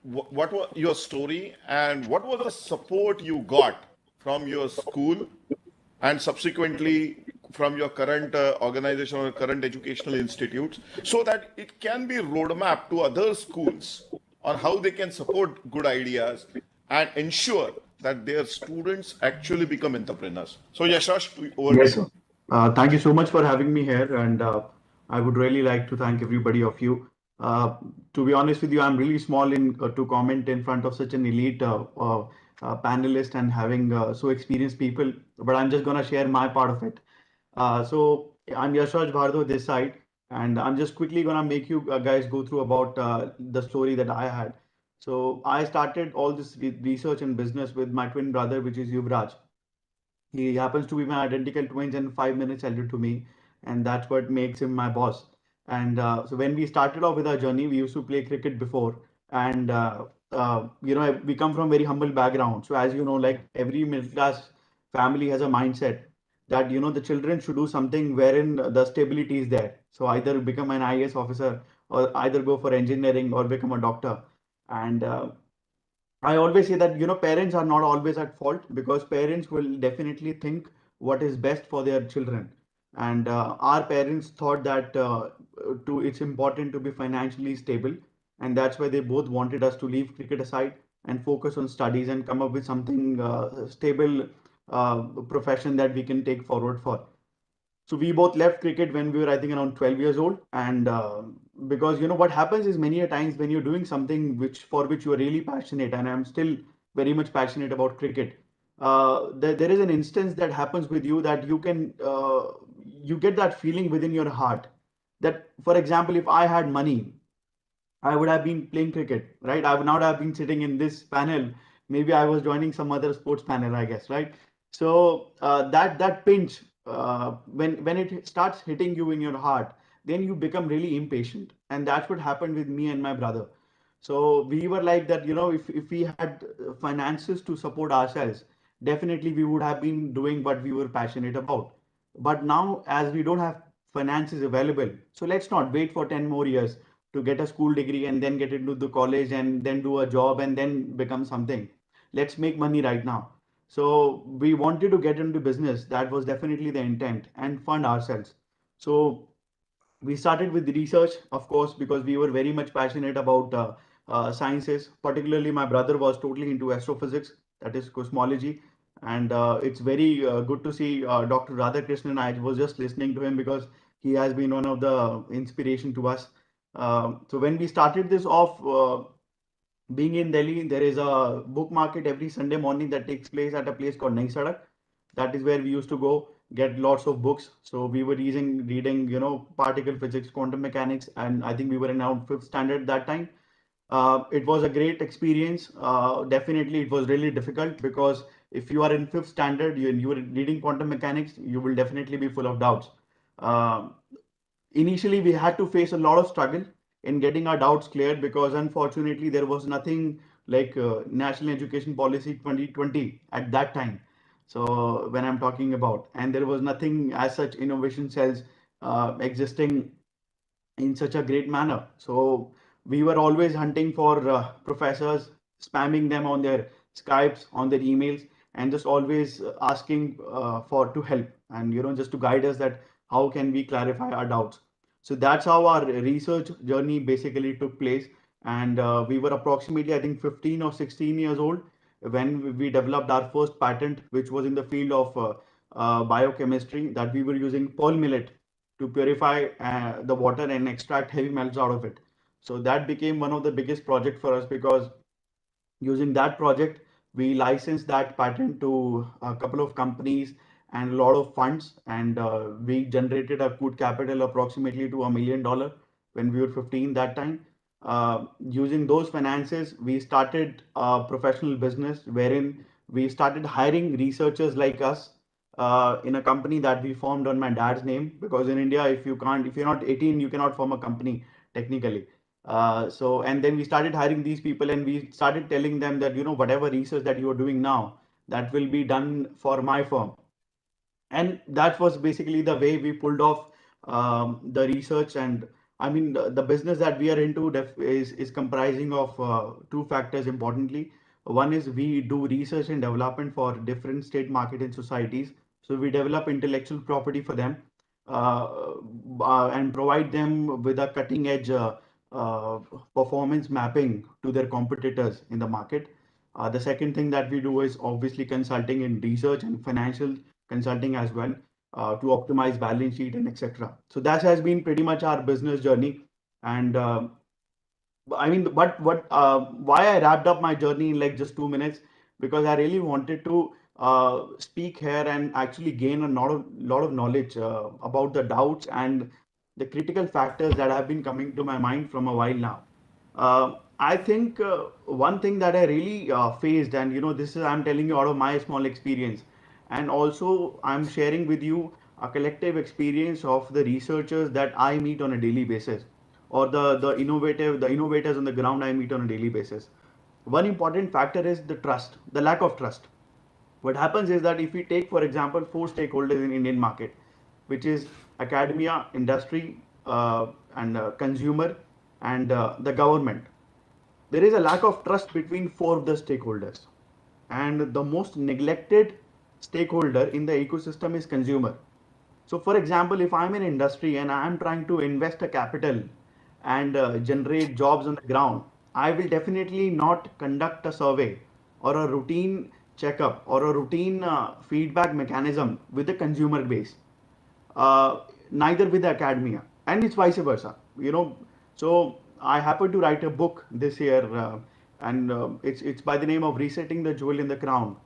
what was your story and what was the support you got from your school and subsequently from your current organization or current educational institutes, so that it can be roadmap to other schools on how they can support good ideas and ensure that their students actually become entrepreneurs. So Yashraj, over yes, to you. Thank you so much for having me here, and I would really like to thank everybody of you. To be honest with you, I'm really small to comment in front of such an elite panelist and having so experienced people, but I'm just going to share my part of it. So I'm Yashraj Bhardho this side, and I'm just quickly going to make you guys go through about the story that I had. So I started all this research and business with my twin brother, which is Yuvraj. He happens to be my identical twins and 5 minutes elder to me, and that's what makes him my boss. And so when we started off with our journey, we used to play cricket before, and we come from very humble background. So as you know, like every middle class family has a mindset that the children should do something wherein the stability is there. So either become an IAS officer or either go for engineering or become a doctor. And I always say that parents are not always at fault, because parents will definitely think what is best for their children. And our parents thought that it's important to be financially stable, and that's why they both wanted us to leave cricket aside and focus on studies and come up with something stable profession that we can take forward for. So we both left cricket when we were, I think, around 12 years old. And because what happens is many a times when you're doing something for which you are really passionate, and I'm still very much passionate about cricket, there is an instance that happens with you that you get that feeling within your heart that, for example, if I had money, I would have been playing cricket, right? I would not have been sitting in this panel. Maybe I was joining some other sports panel, I guess, right? So that pinch, when it starts hitting you in your heart, then you become really impatient, and that's what happened with me and my brother. So we were like that, if we had finances to support ourselves, definitely we would have been doing what we were passionate about. But now, as we don't have finances available, so let's not wait for 10 more years to get a school degree and then get into the college and then do a job and then become something. Let's make money right now. So we wanted to get into business. That was definitely the intent, and fund ourselves. So we started with research, of course, because we were very much passionate about sciences. Particularly, my brother was totally into astrophysics, that is cosmology. And it's very good to see Dr. Radhakrishnan. I was just listening to him because he has been one of the inspiration to us. So when we started this off, being in Delhi, there is a book market every Sunday morning that takes place at a place called Nai Sadak. That is where we used to go get lots of books. So we were reading, particle physics, quantum mechanics, and I think we were in around 5th standard that time. It was a great experience. Definitely, it was really difficult because if you are in 5th standard, you are reading quantum mechanics, you will definitely be full of doubts. Initially, we had to face a lot of struggle in getting our doubts cleared, because unfortunately there was nothing like National Education Policy 2020 at that time. So when I'm talking about, and there was nothing as such innovation cells existing in such a great manner. So we were always hunting for professors, spamming them on their Skypes, on their emails, and just always asking to help and just to guide us that how can we clarify our doubts. So that's how our research journey basically took place. And we were approximately, I think, 15 or 16 years old when we developed our first patent, which was in the field of biochemistry, that we were using pearl millet to purify the water and extract heavy metals out of it. So that became one of the biggest projects for us, because using that project, we licensed that patent to a couple of companies, and a lot of funds, and we generated a good capital approximately to $1 million when we were 15 that time. Using those finances, we started a professional business wherein we started hiring researchers like us in a company that we formed on my dad's name, because in India, if you're not 18, you cannot form a company technically. And then we started hiring these people, and we started telling them that, whatever research that you are doing now, that will be done for my firm. And that was basically the way we pulled off the research. And I mean, the business that we are into is comprising of two factors importantly. One is we do research and development for different state, market, and societies. So we develop intellectual property for them and provide them with a cutting edge performance mapping to their competitors in the market. The second thing that we do is obviously consulting in research and financial consulting as well to optimize balance sheet and etc. So that has been pretty much our business journey. And I mean, why I wrapped up my journey in like just 2 minutes, because I really wanted to speak here and actually gain a lot of knowledge about the doubts and the critical factors that have been coming to my mind from a while now. I think one thing that I really faced, and this is, I'm telling you out of my small experience, and also I'm sharing with you a collective experience of the researchers that I meet on a daily basis, or the innovators on the ground I meet on a daily basis. One important factor is the trust, the lack of trust. What happens is that if we take, for example, 4 stakeholders in Indian market, which is academia, industry, and consumer, and the government, there is a lack of trust between 4 of the stakeholders. And the most neglected stakeholder in the ecosystem is consumer. So for example, if I'm in industry and I'm trying to invest a capital and generate jobs on the ground, I will definitely not conduct a survey or a routine checkup or a routine feedback mechanism with the consumer base, neither with the academia, and it's vice versa. So I happen to write a book this year, and it's by the name of Resetting the Jewel in the Crown,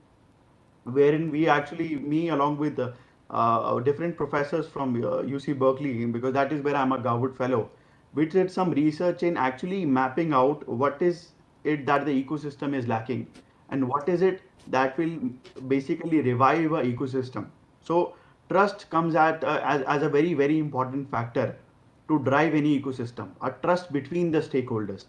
wherein we actually, me along with different professors from UC Berkeley, because that is where I'm a Govt fellow, we did some research in actually mapping out what is it that the ecosystem is lacking and what is it that will basically revive a ecosystem. So trust comes as a very, very important factor to drive any ecosystem, a trust between the stakeholders.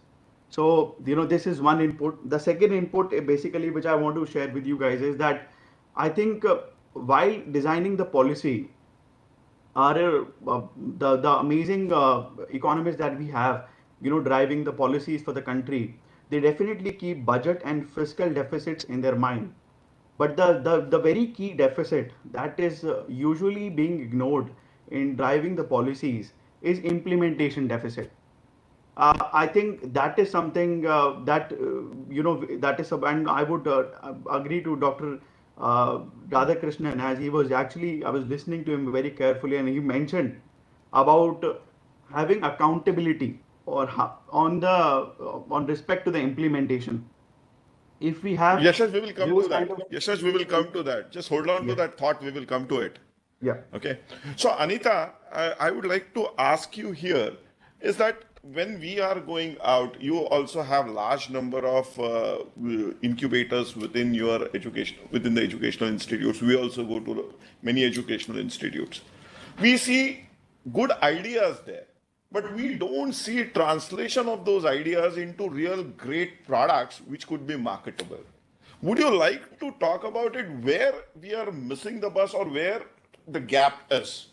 So, this is one input. The second input, basically, which I want to share with you guys, is that I think while designing the policy, the amazing economists that we have, driving the policies for the country, they definitely keep budget and fiscal deficits in their mind. But the very key deficit that is usually being ignored in driving the policies is implementation deficit. I think that is something that and I would agree to Dr. Radhakrishnan, as he was actually, I was listening to him very carefully, and he mentioned about having accountability or on respect to the implementation. If we have, yes, we will come to that. Yes, we will come to that. Just hold on to that thought. We will come to it. Yeah. Okay. So Anita, I would like to ask you here is that when we are going out, you also have large number of incubators within your education, within the educational institutes. We also go to many educational institutes. We see good ideas there, but we don't see translation of those ideas into real great products which could be marketable. Would you like to talk about it, where we are missing the bus or where the gap is?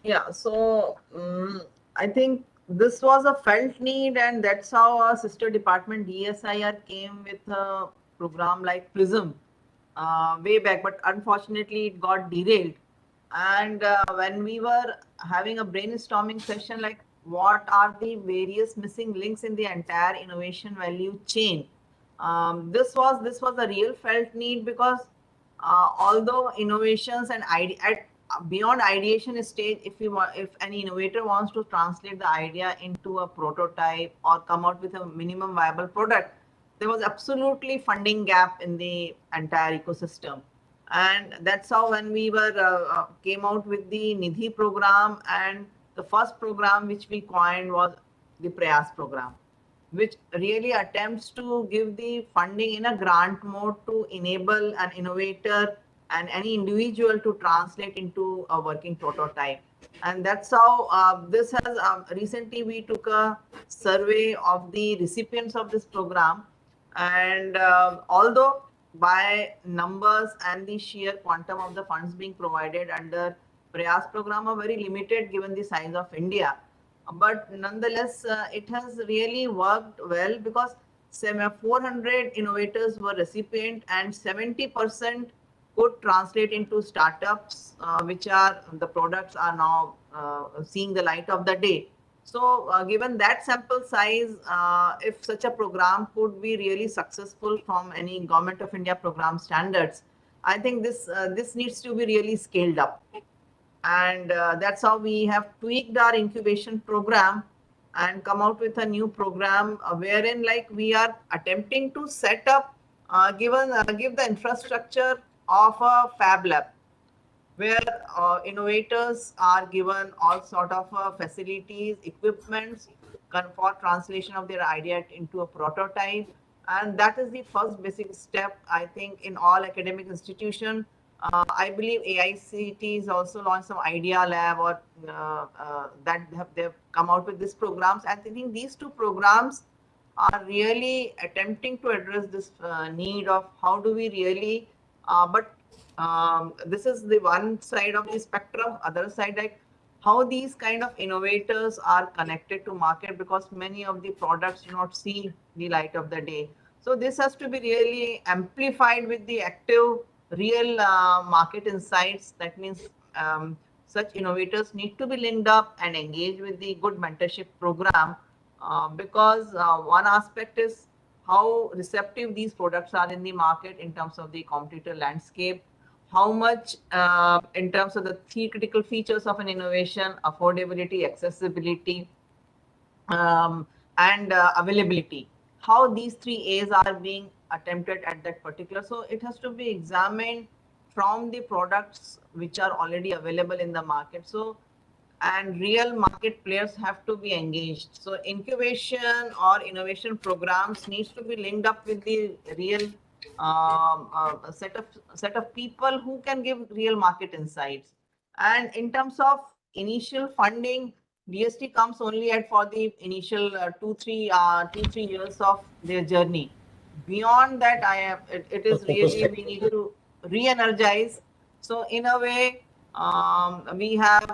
Yeah, so I think this was a felt need, and that's how our sister department DSIR came with a program like PRISM way back, but unfortunately it got derailed. And when we were having a brainstorming session, like what are the various missing links in the entire innovation value chain, this was a real felt need, because although innovations and beyond ideation stage, if any innovator wants to translate the idea into a prototype or come out with a minimum viable product, there was absolutely funding gap in the entire ecosystem. And that's how when we were came out with the Nidhi program, and the first program which we coined was the Prayas program, which really attempts to give the funding in a grant mode to enable an innovator and any individual to translate into a working prototype. And that's how this has recently we took a survey of the recipients of this program. And although by numbers and the sheer quantum of the funds being provided under Prayas program are very limited given the size of India, but nonetheless it has really worked well, because 400 innovators were recipient and 70% could translate into startups, which are the products are now seeing the light of the day. So given that sample size, if such a program could be really successful from any Government of India program standards, I think this needs to be really scaled up. And that's how we have tweaked our incubation program and come out with a new program wherein like we are attempting to set up, give the infrastructure of a fab lab, where innovators are given all sort of facilities, equipments for translation of their idea into a prototype. And that is the first basic step, I think, in all academic institutions. I believe AICT has also launched some idea lab, or they've come out with these programs. And I think these two programs are really attempting to address this need of how do we really, this is the one side of the spectrum. Other side, like how these kind of innovators are connected to market, because many of the products do not see the light of the day. So this has to be really amplified with the active real market insights. That means such innovators need to be linked up and engaged with the good mentorship program, because one aspect is how receptive these products are in the market in terms of the competitor landscape, how much in terms of the three critical features of an innovation: affordability, accessibility, and availability, how these three A's are being attempted at that particular. So it has to be examined from the products which are already available in the market. So, and real market players have to be engaged. So incubation or innovation programs needs to be linked up with the real set of people who can give real market insights. And in terms of initial funding, DST comes only at for the initial 2-3 years of their journey. Beyond that, it is really we need to re-energize. So in a way, we have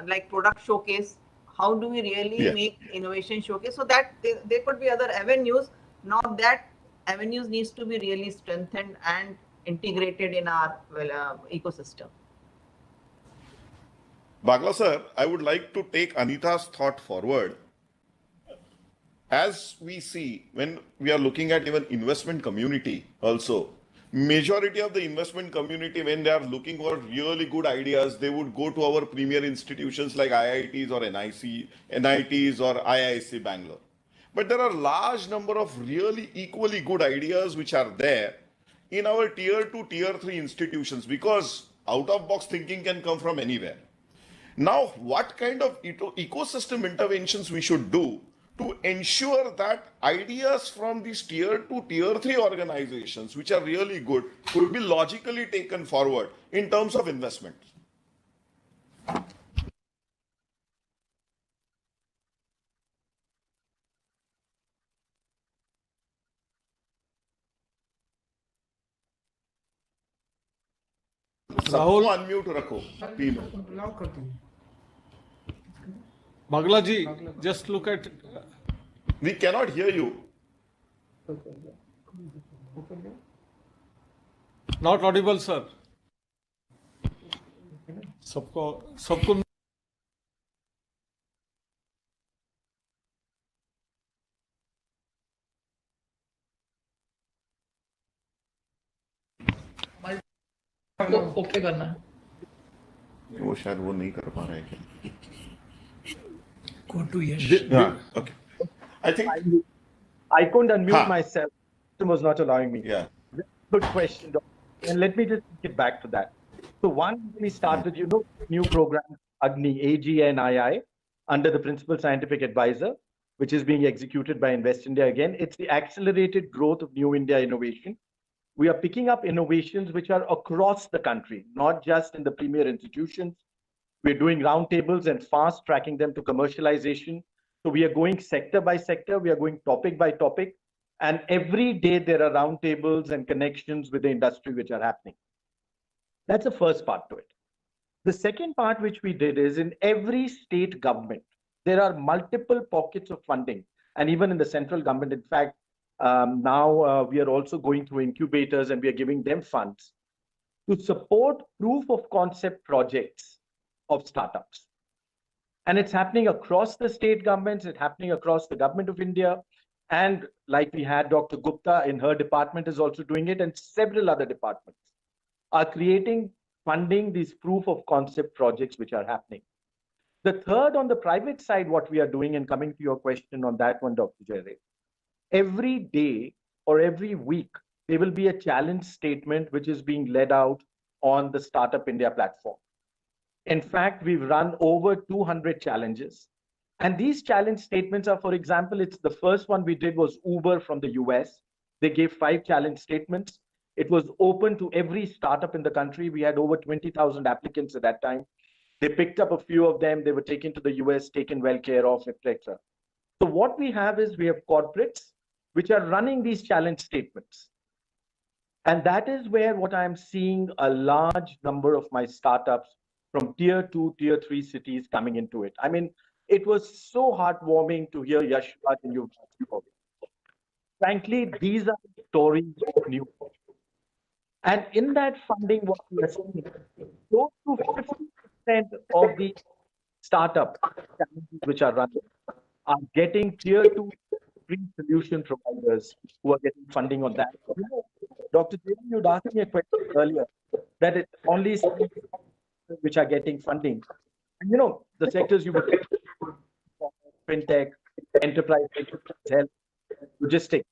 like product showcase. How do we really make innovation showcase, so that there could be other avenues? Now that avenues needs to be really strengthened and integrated in our ecosystem. Bhaskar sir, I would like to take Anita's thought forward. As we see, when we are looking at even investment community also, majority of the investment community, when they are looking for really good ideas, they would go to our premier institutions like IITs or NITs or IIC Bangalore. But there are large number of really equally good ideas which are there in our tier 2, tier 3 institutions, because out-of-box thinking can come from anywhere. Now, what kind of ecosystem interventions we should do to ensure that ideas from these tier 2, tier 3 organizations, which are really good, could be logically taken forward in terms of investment? Rahul, unmute रखो तीनों. Bagla ji, just look at. We cannot hear you. Not audible, sir. सबको okay करना है. वो शायद वो नहीं कर पा रहे हैं. Go to Yash. Yeah, okay. I think I couldn't unmute myself. It was not allowing me. Yeah. Good question, Dr. And let me just get back to that. So one, we started, new program, Agni, AG and II, under the Principal Scientific Advisor, which is being executed by Invest India again. It's the accelerated growth of New India innovation. We are picking up innovations which are across the country, not just in the premier institutions. We're doing roundtables and fast tracking them to commercialization. So we are going sector by sector, we are going topic by topic, and every day there are roundtables and connections with the industry which are happening. That's the first part to it. The second part which we did is in every state government, there are multiple pockets of funding, and even in the central government, in fact, now we are also going through incubators and we are giving them funds to support proof of concept projects of startups. And it's happening across the state governments, it's happening across the government of India. And like we had Dr. Gupta in her department is also doing it, and several other departments are creating funding these proof of concept projects which are happening. The third, on the private side, what we are doing, and coming to your question on that one, Dr. Jere, every day or every week, there will be a challenge statement which is being led out on the Startup India platform. In fact, we've run over 200 challenges. And these challenge statements are, for example, it's the first one we did was Uber from the US. They gave 5 challenge statements. It was open to every startup in the country. We had over 20,000 applicants at that time. They picked up a few of them. They were taken to the US, taken well care of, etc. So what we have is we have corporates which are running these challenge statements. And that is where what I'm seeing a large number of my startups from tier 2, tier 3 cities coming into it. I mean, it was so heartwarming to hear Yashraj and you. Frankly, these are the stories of new. And in that funding, what we are seeing, close to 50% of the startup challenges which are running are getting tier 2, 3 solution providers who are getting funding on that. Dr. Devi, you'd asked me a question earlier that it's only which are getting funding. And the sectors you were fintech, enterprise, health, logistics.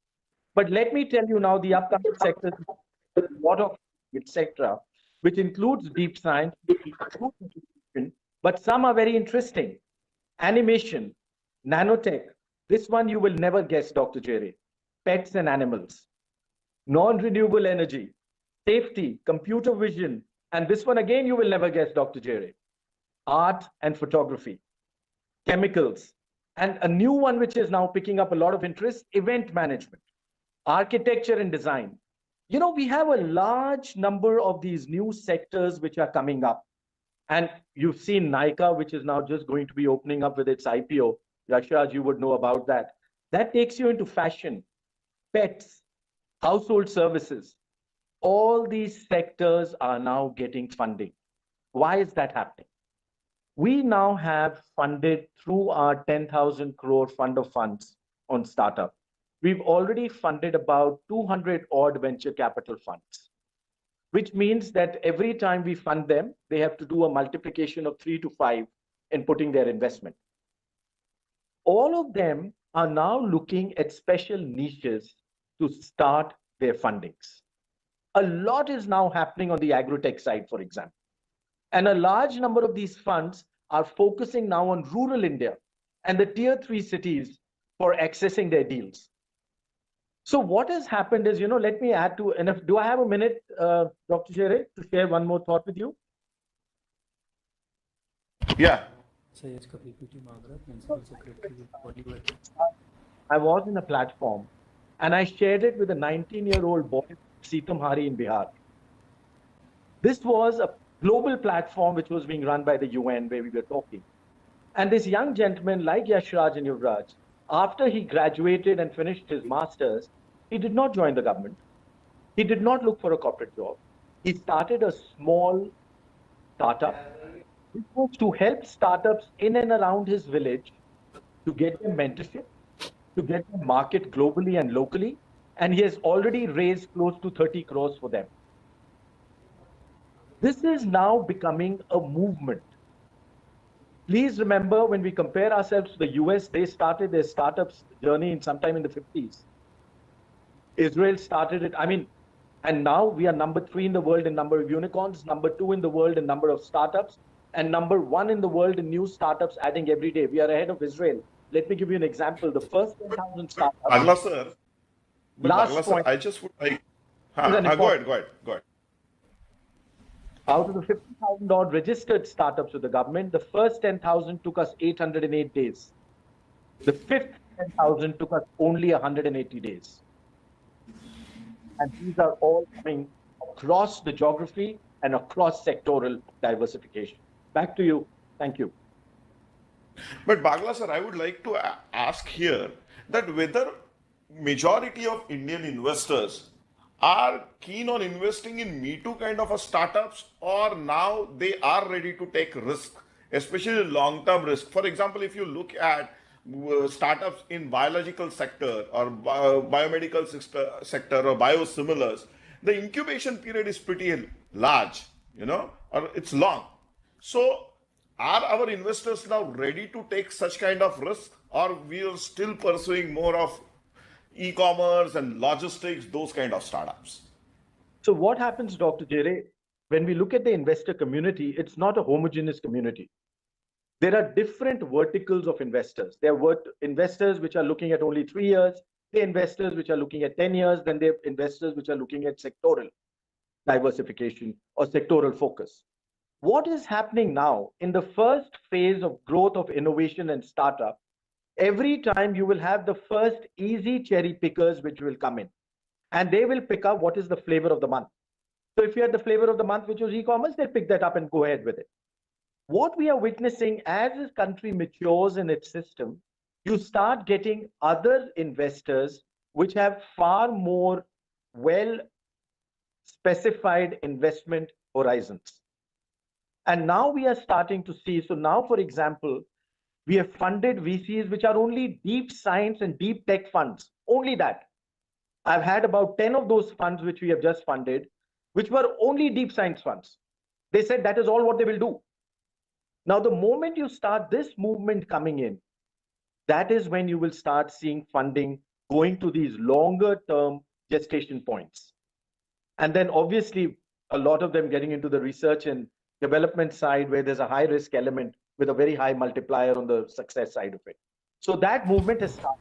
But let me tell you now the upcoming sectors, a lot of etc., which includes deep science, but some are very interesting. Animation, nanotech. This one you will never guess, Dr. Jerry. Pets and animals, non-renewable energy, safety, computer vision, and this one again you will never guess, Dr. Jerry. Art and photography, chemicals, and a new one which is now picking up a lot of interest, event management, architecture and design. We have a large number of these new sectors which are coming up. And you've seen Nykaa, which is now just going to be opening up with its IPO. Yashraj, you would know about that. That takes you into fashion, pets, household services. All these sectors are now getting funding. Why is that happening? We now have funded through our 10,000 crore fund of funds on startup. We've already funded about 200 odd venture capital funds, which means that every time we fund them, they have to do a multiplication of 3 to 5 in putting their investment. All of them are now looking at special niches to start their fundings. A lot is now happening on the agrotech side, for example. And a large number of these funds are focusing now on rural India and the tier 3 cities for accessing their deals. So what has happened is, let me add to, and do I have a minute, Dr. Jere, to share one more thought with you? Yeah. I was in a platform and I shared it with a 19-year-old boy, Seetamhari in Bihar. This was a global platform which was being run by the UN where we were talking. And this young gentleman like Yashraj and Yuvraj, after he graduated and finished his master's, he did not join the government. He did not look for a corporate job. He started a small startup, which was to help startups in and around his village to get them mentorship, to get them market globally and locally. And he has already raised close to 30 crores for them. This is now becoming a movement. Please remember, when we compare ourselves to the US, they started their startups journey sometime in the 50s. Israel started it. I mean, And now we are number 3 in the world in number of unicorns, number 2 in the world in number of startups, and number 1 in the world in new startups adding every day. We are ahead of Israel. Let me give you an example. The first 10,000 startups. Bagla sir, Last Bagla point. sir, I just would like. Go ahead. Go ahead. Out of the 50,000 odd registered startups with the government, the first 10,000 took us 808 days. The fifth 10,000 took us only 180 days. And these are all coming across the geography and across sectoral diversification. Back to you. Thank you. But Bagla sir, I would like to ask here that whether majority of Indian investors are keen on investing in Me Too kind of a startups, or now they are ready to take risk, especially long-term risk. For example, if you look at startups in biological sector or biomedical sector or biosimilars, the incubation period is pretty large, or it's long. So are our investors now ready to take such kind of risk, or we are still pursuing more of e-commerce and logistics, those kind of startups? So what happens, Dr. Jere, when we look at the investor community, it's not a homogeneous community. There are different verticals of investors. There are investors which are looking at only 3 years, there are investors which are looking at 10 years, then there are investors which are looking at sectoral diversification or sectoral focus. What is happening now in the first phase of growth of innovation and startup, every time you will have the first easy cherry pickers which will come in, and they will pick up what is the flavor of the month. So if you had the flavor of the month, which was e-commerce, they'll pick that up and go ahead with it. What we are witnessing as this country matures in its system, you start getting other investors which have far more well specified investment horizons. And now we are starting to see, so now, for example, we have funded VCs which are only deep science and deep tech funds, only that. I've had about 10 of those funds which we have just funded, which were only deep science funds. They said that is all what they will do. Now, the moment you start this movement coming in, that is when you will start seeing funding going to these longer term gestation points. And then obviously, a lot of them getting into the research and development side where there's a high risk element with a very high multiplier on the success side of it. So that movement has started.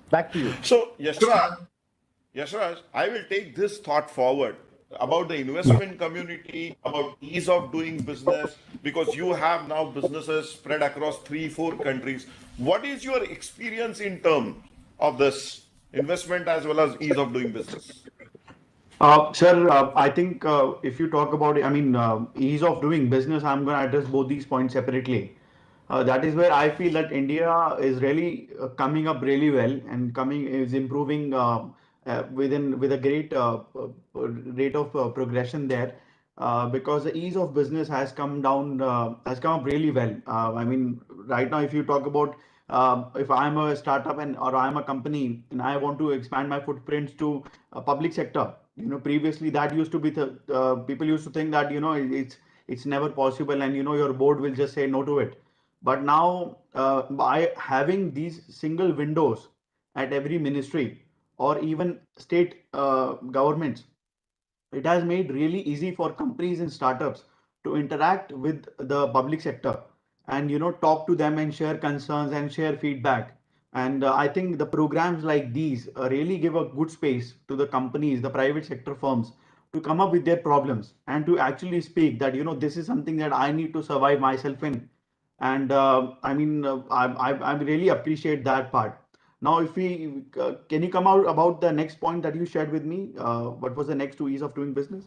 Back to you. So, Yashraj, I will take this thought forward about the investment community, about ease of doing business, because you have now businesses spread across 3-4 countries. What is your experience in terms of this investment as well as ease of doing business? Sir, I think if you talk about, ease of doing business, I'm going to address both these points separately. That is where I feel that India is really coming up really well and is improving with a great rate of progression there, because the ease of business has come up really well. Right now, if you talk about if I'm a startup or I'm a company and I want to expand my footprints to a public sector, previously that used to be people used to think that it's never possible, and your board will just say no to it. But now by having these single windows at every ministry or even state governments, it has made really easy for companies and startups to interact with the public sector and talk to them and share concerns and share feedback. And I think the programs like these really give a good space to the companies, the private sector firms, to come up with their problems and to actually speak that this is something that I need to survive myself in. And I really appreciate that part. Now, if we can you come out about the next point that you shared with me? What was the next to ease of doing business?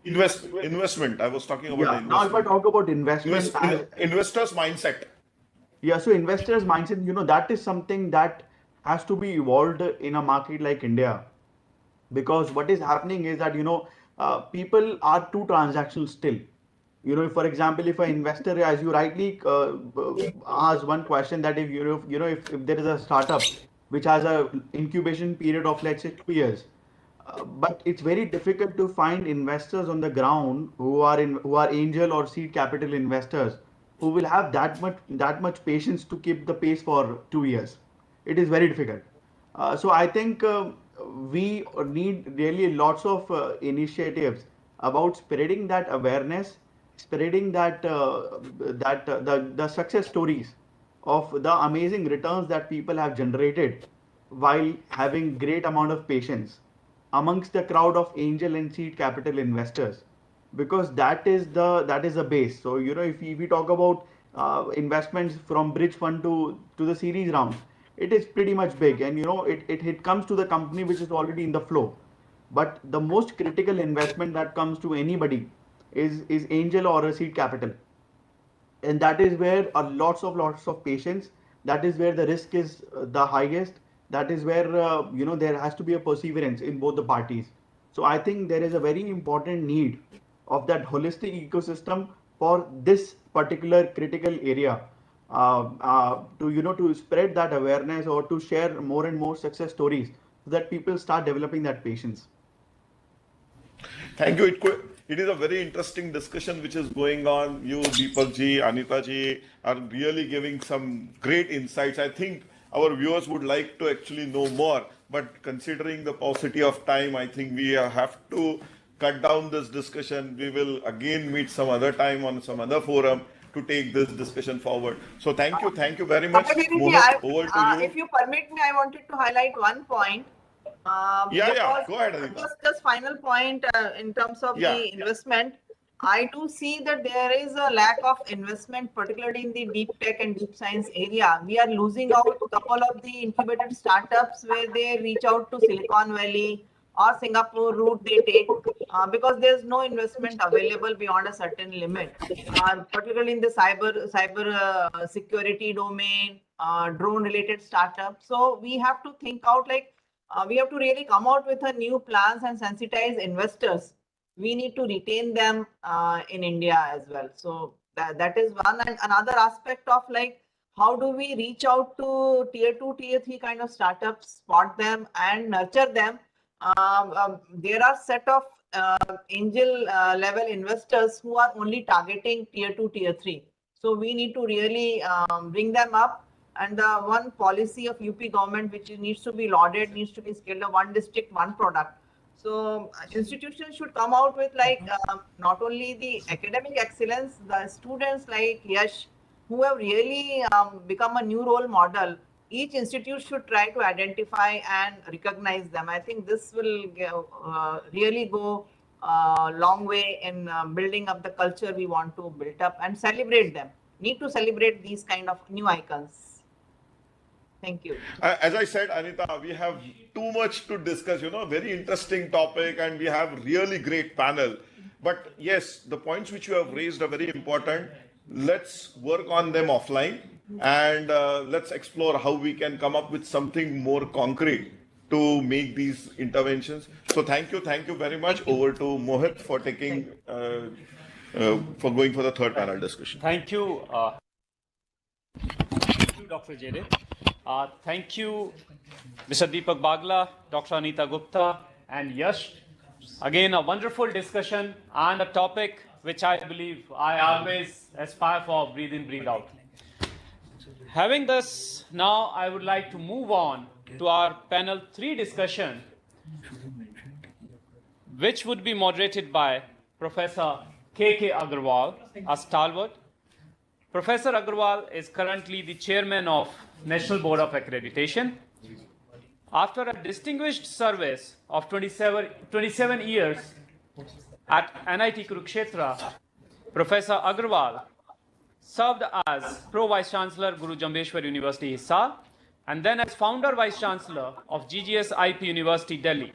Investment. I was talking about the investment. Now, if I talk about investment, investors' mindset. Yeah, so investors' mindset, that is something that has to be evolved in a market like India, because what is happening is that people are too transactional still. For example, if an investor, as you rightly asked one question, that if there is a startup which has a incubation period of, let's say, 2 years, but it's very difficult to find investors on the ground who are angel or seed capital investors who will have that much patience to keep the pace for 2 years. It is very difficult. So I think we need really lots of initiatives about spreading that awareness, spreading that the success stories of the amazing returns that people have generated while having great amount of patience amongst the crowd of angel and seed capital investors, because that is the base. So if we talk about investments from bridge fund to the series round, it is pretty much big, and it comes to the company which is already in the flow. But the most critical investment that comes to anybody is angel or a seed capital, and that is where lots of patience, that is where the risk is the highest, that is where there has to be a perseverance in both the parties. So I think there is a very important need of that holistic ecosystem for this particular critical area, to spread that awareness or to share more and more success stories so that people start developing that patience. Thank you. It is a very interesting discussion which is going on. You, Deepak ji, Anita ji are really giving some great insights. I think our viewers would like to actually know more, but considering the paucity of time, I think we have to cut down this discussion. We will again meet some other time on some other forum to take this discussion forward. So thank you very much. Mohit, over to you. If you permit me, I wanted to highlight one point. Go ahead, Anita. Just final point in terms of the investment. I do see that there is a lack of investment, particularly in the deep tech and deep science area. We are losing out a couple of the incubated startups where they reach out to Silicon Valley or Singapore route they take because there's no investment available beyond a certain limit, particularly in the cyber security domain, drone related startups. So we have to think out we have to really come out with a new plans and sensitize investors. We need to retain them in India as well. So that is one. And another aspect of how do we reach out to tier 2, tier 3 kind of startups, spot them and nurture them. There are set of angel level investors who are only targeting tier 2, tier 3. So we need to really bring them up. And the one policy of UP government which needs to be lauded, needs to be scaled up, one district, one product. So institutions should come out with not only the academic excellence, the students like Yash who have really become a new role model. Each institute should try to identify and recognize them. I think this will really go a long way in building up the culture we want to build up and celebrate them. Need to celebrate these kind of new icons. Thank you. As I said, Anita, we have too much to discuss, very interesting topic, and we have really great panel. But yes, the points which you have raised are very important. Let's work on them offline, and let's explore how we can come up with something more concrete to make these interventions. So thank you very much. Over to Mohit for taking, for going for the third panel discussion. Thank you, Dr. Jere. Thank you, Mr. Deepak Bagla, Dr. Anita Gupta, and Yash. Again, a wonderful discussion and a topic which I believe I always aspire for, breathe in, breathe out. Having this, now I would like to move on to our panel 3 discussion, which would be moderated by Professor K.K. Agarwal, a stalwart. Professor Agarwal is currently the chairman of National Board of Accreditation. After a distinguished service of 27 years at NIT Kurukshetra, Professor Agarwal served as Pro-Vice Chancellor, Guru Jambheshwar University, Hisar, and then as Founder Vice Chancellor of GGS IP University, Delhi.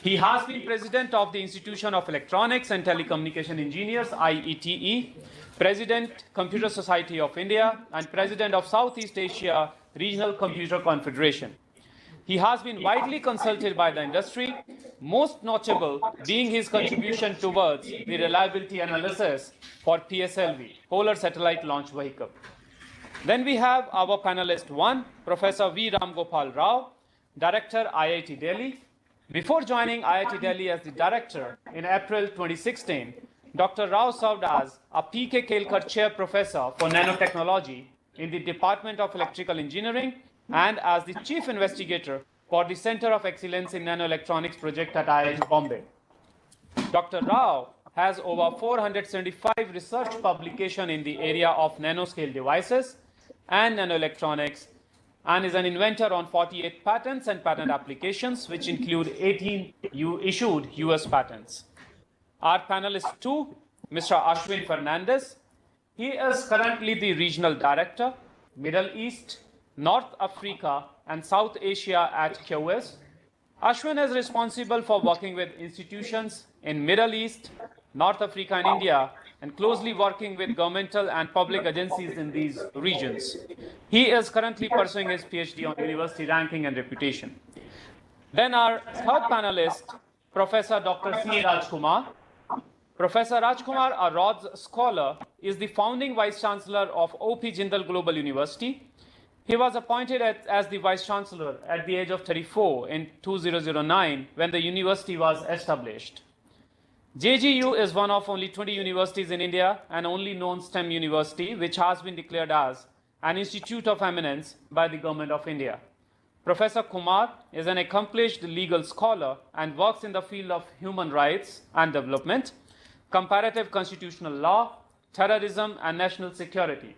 He has been President of the Institution of Electronics and Telecommunication Engineers, IETE, President, Computer Society of India, and President of Southeast Asia Regional Computer Confederation. He has been widely consulted by the industry, most notable being his contribution towards the reliability analysis for PSLV, Polar Satellite Launch Vehicle. Then we have our panelist 1, Professor V. Ram Gopal Rao, Director, IIT Delhi. Before joining IIT Delhi as the Director in April 2016, Dr. Rao served as a P.K. Kelkar Chair Professor for Nanotechnology in the Department of Electrical Engineering and as the Chief Investigator for the Center of Excellence in Nanoelectronics project at IIT Bombay. Dr. Rao has over 475 research publications in the area of nanoscale devices and nanoelectronics, and is an inventor on 48 patents and patent applications, which include 18 issued US patents. Our panelist two, Mr. Ashwin Fernandez. He is currently the Regional Director, Middle East, North Africa, and South Asia at QS. Ashwin is responsible for working with institutions in Middle East, North Africa, and India, and closely working with governmental and public agencies in these regions. He is currently pursuing his Ph.D. on university ranking and reputation. Then our third panelist, Professor Dr. C. Rajkumar. Professor Rajkumar, a Rhodes Scholar, is the founding Vice Chancellor of O.P. Jindal Global University. He was appointed as the Vice Chancellor at the age of 34 in 2009 when the university was established. JGU is one of only 20 universities in India and only known STEM university which has been declared as an Institute of Eminence by the Government of India. Professor Kumar is an accomplished legal scholar and works in the field of human rights and development, comparative constitutional law, terrorism and national security,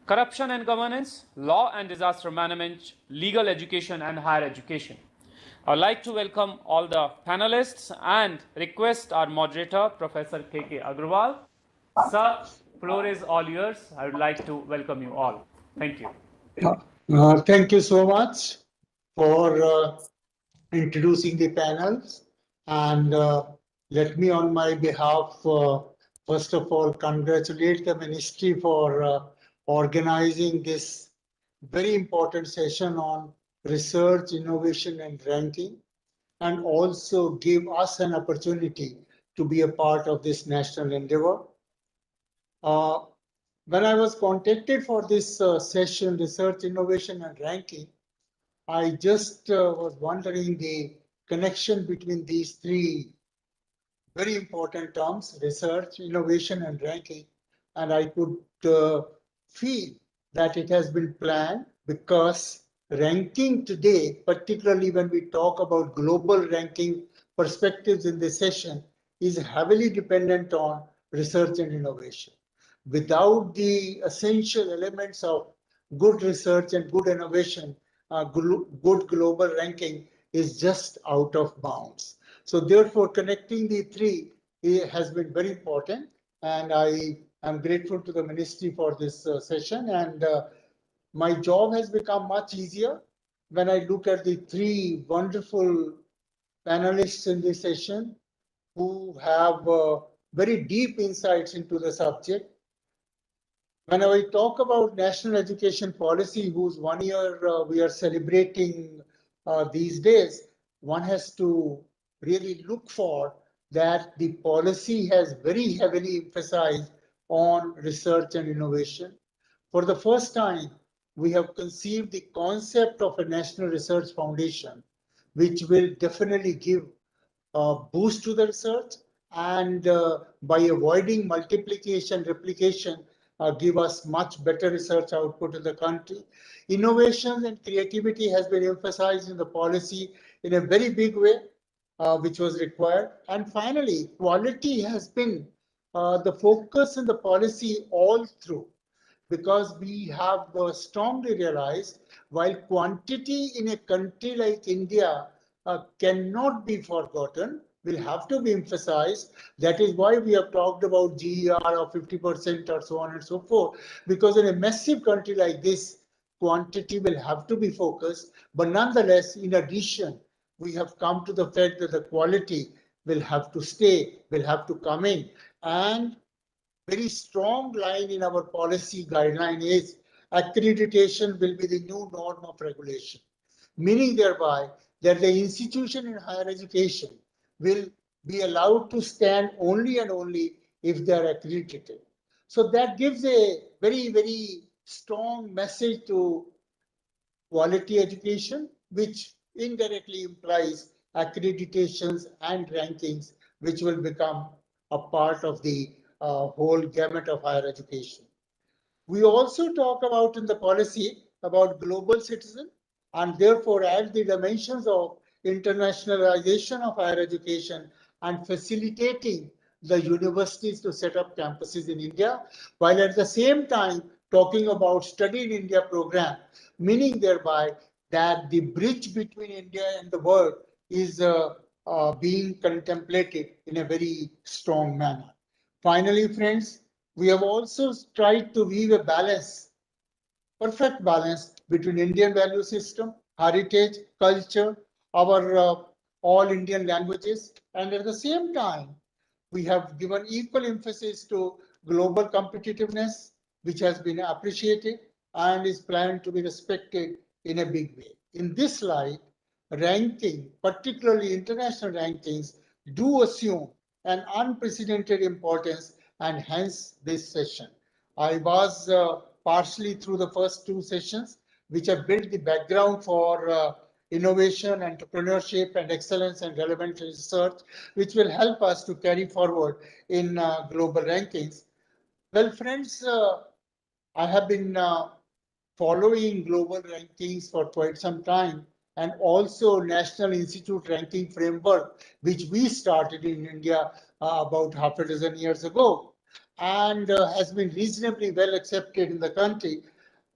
corruption and governance, law and disaster management, legal education and higher education. I'd like to welcome all the panelists and request our moderator, Professor K.K. Agrawal. Sir, floor is all yours. I would like to welcome you all. Thank you. Thank you so much for introducing the panels. And let me on my behalf, first of all, congratulate the Ministry for organizing this very important session on research, innovation, and ranking, and also give us an opportunity to be a part of this national endeavor. When I was contacted for this session, research, innovation, and ranking, I just was wondering the connection between these three very important terms, research, innovation, and ranking. And I could feel that it has been planned because ranking today, particularly when we talk about global ranking perspectives in this session, is heavily dependent on research and innovation. Without the essential elements of good research and good innovation, good global ranking is just out of bounds. So therefore, connecting the three has been very important. And I am grateful to the Ministry for this session. And my job has become much easier when I look at the three wonderful panelists in this session who have very deep insights into the subject. When I talk about national education policy, whose 1 year we are celebrating these days, one has to really look for that the policy has very heavily emphasized on research and innovation. For the first time, we have conceived the concept of a National Research Foundation, which will definitely give a boost to the research and by avoiding multiplication, replication, give us much better research output in the country. Innovation and creativity has been emphasized in the policy in a very big way, which was required. And finally, quality has been the focus in the policy all through, because we have strongly realized while quantity in a country like India cannot be forgotten, will have to be emphasized. That is why we have talked about GER of 50% or so on and so forth, because in a massive country like this, quantity will have to be focused. But nonetheless, in addition, we have come to the fact that the quality will have to stay, will have to come in. And very strong line in our policy guideline is accreditation will be the new norm of regulation, meaning thereby that the institution in higher education will be allowed to stand only and only if they are accredited. So that gives a very, very strong message to quality education, which indirectly implies accreditations and rankings, which will become a part of the whole gamut of higher education. We also talk about in the policy about global citizen, And therefore, as the dimensions of internationalization of higher education and facilitating the universities to set up campuses in India, while at the same time talking about Study in India program, meaning thereby that the bridge between India and the world is being contemplated in a very strong manner. Finally, friends, we have also tried to weave a balance, perfect balance between Indian value system, heritage, culture, our all Indian languages, and at the same time, we have given equal emphasis to global competitiveness, which has been appreciated and is planned to be respected in a big way. In this light, ranking, particularly international rankings, do assume an unprecedented importance, and hence this session. I was partially through the first two sessions, which have built the background for innovation, entrepreneurship, and excellence and relevant research, which will help us to carry forward in global rankings. Well, friends, I have been following global rankings for quite some time, and also National Institute ranking framework, which we started in India about half a dozen years ago, and has been reasonably well accepted in the country.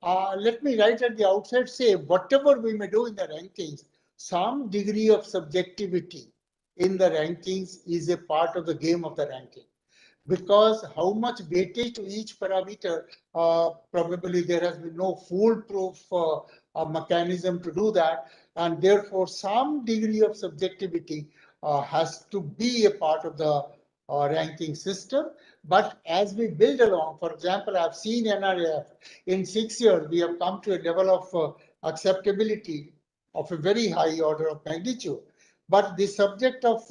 Let me right at the outset say, whatever we may do in the rankings, some degree of subjectivity in the rankings is a part of the game of the ranking. Because how much weightage to each parameter, probably there has been no foolproof mechanism to do that. And therefore, some degree of subjectivity has to be a part of the ranking system. But as we build along, for example, I've seen NRF in 6 years, we have come to a level of acceptability of a very high order of magnitude. But the subject of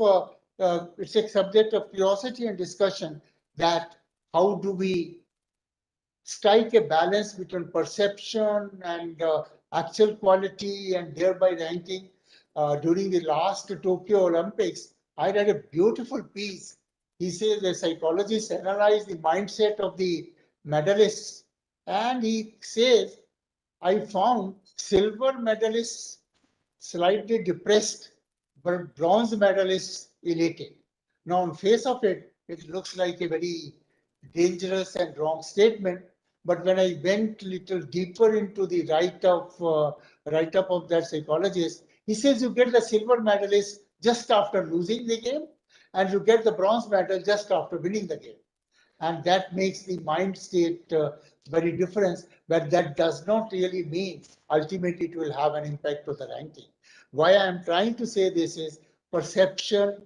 it's a subject of curiosity and discussion, that how do we strike a balance between perception and actual quality, and thereby ranking. During the last Tokyo Olympics, I read a beautiful piece. He says the psychologists analyze the mindset of the medalists, and he says, I found silver medalists slightly depressed, but bronze medalists elated. Now, on face of it, it looks like a very dangerous and wrong statement. But when I went a little deeper into the write-up of that psychologist, he says you get the silver medalist just after losing the game, and you get the bronze medal just after winning the game. And that makes the mind state very different, but that does not really mean ultimately it will have an impact on the ranking. Why I am trying to say this is perception,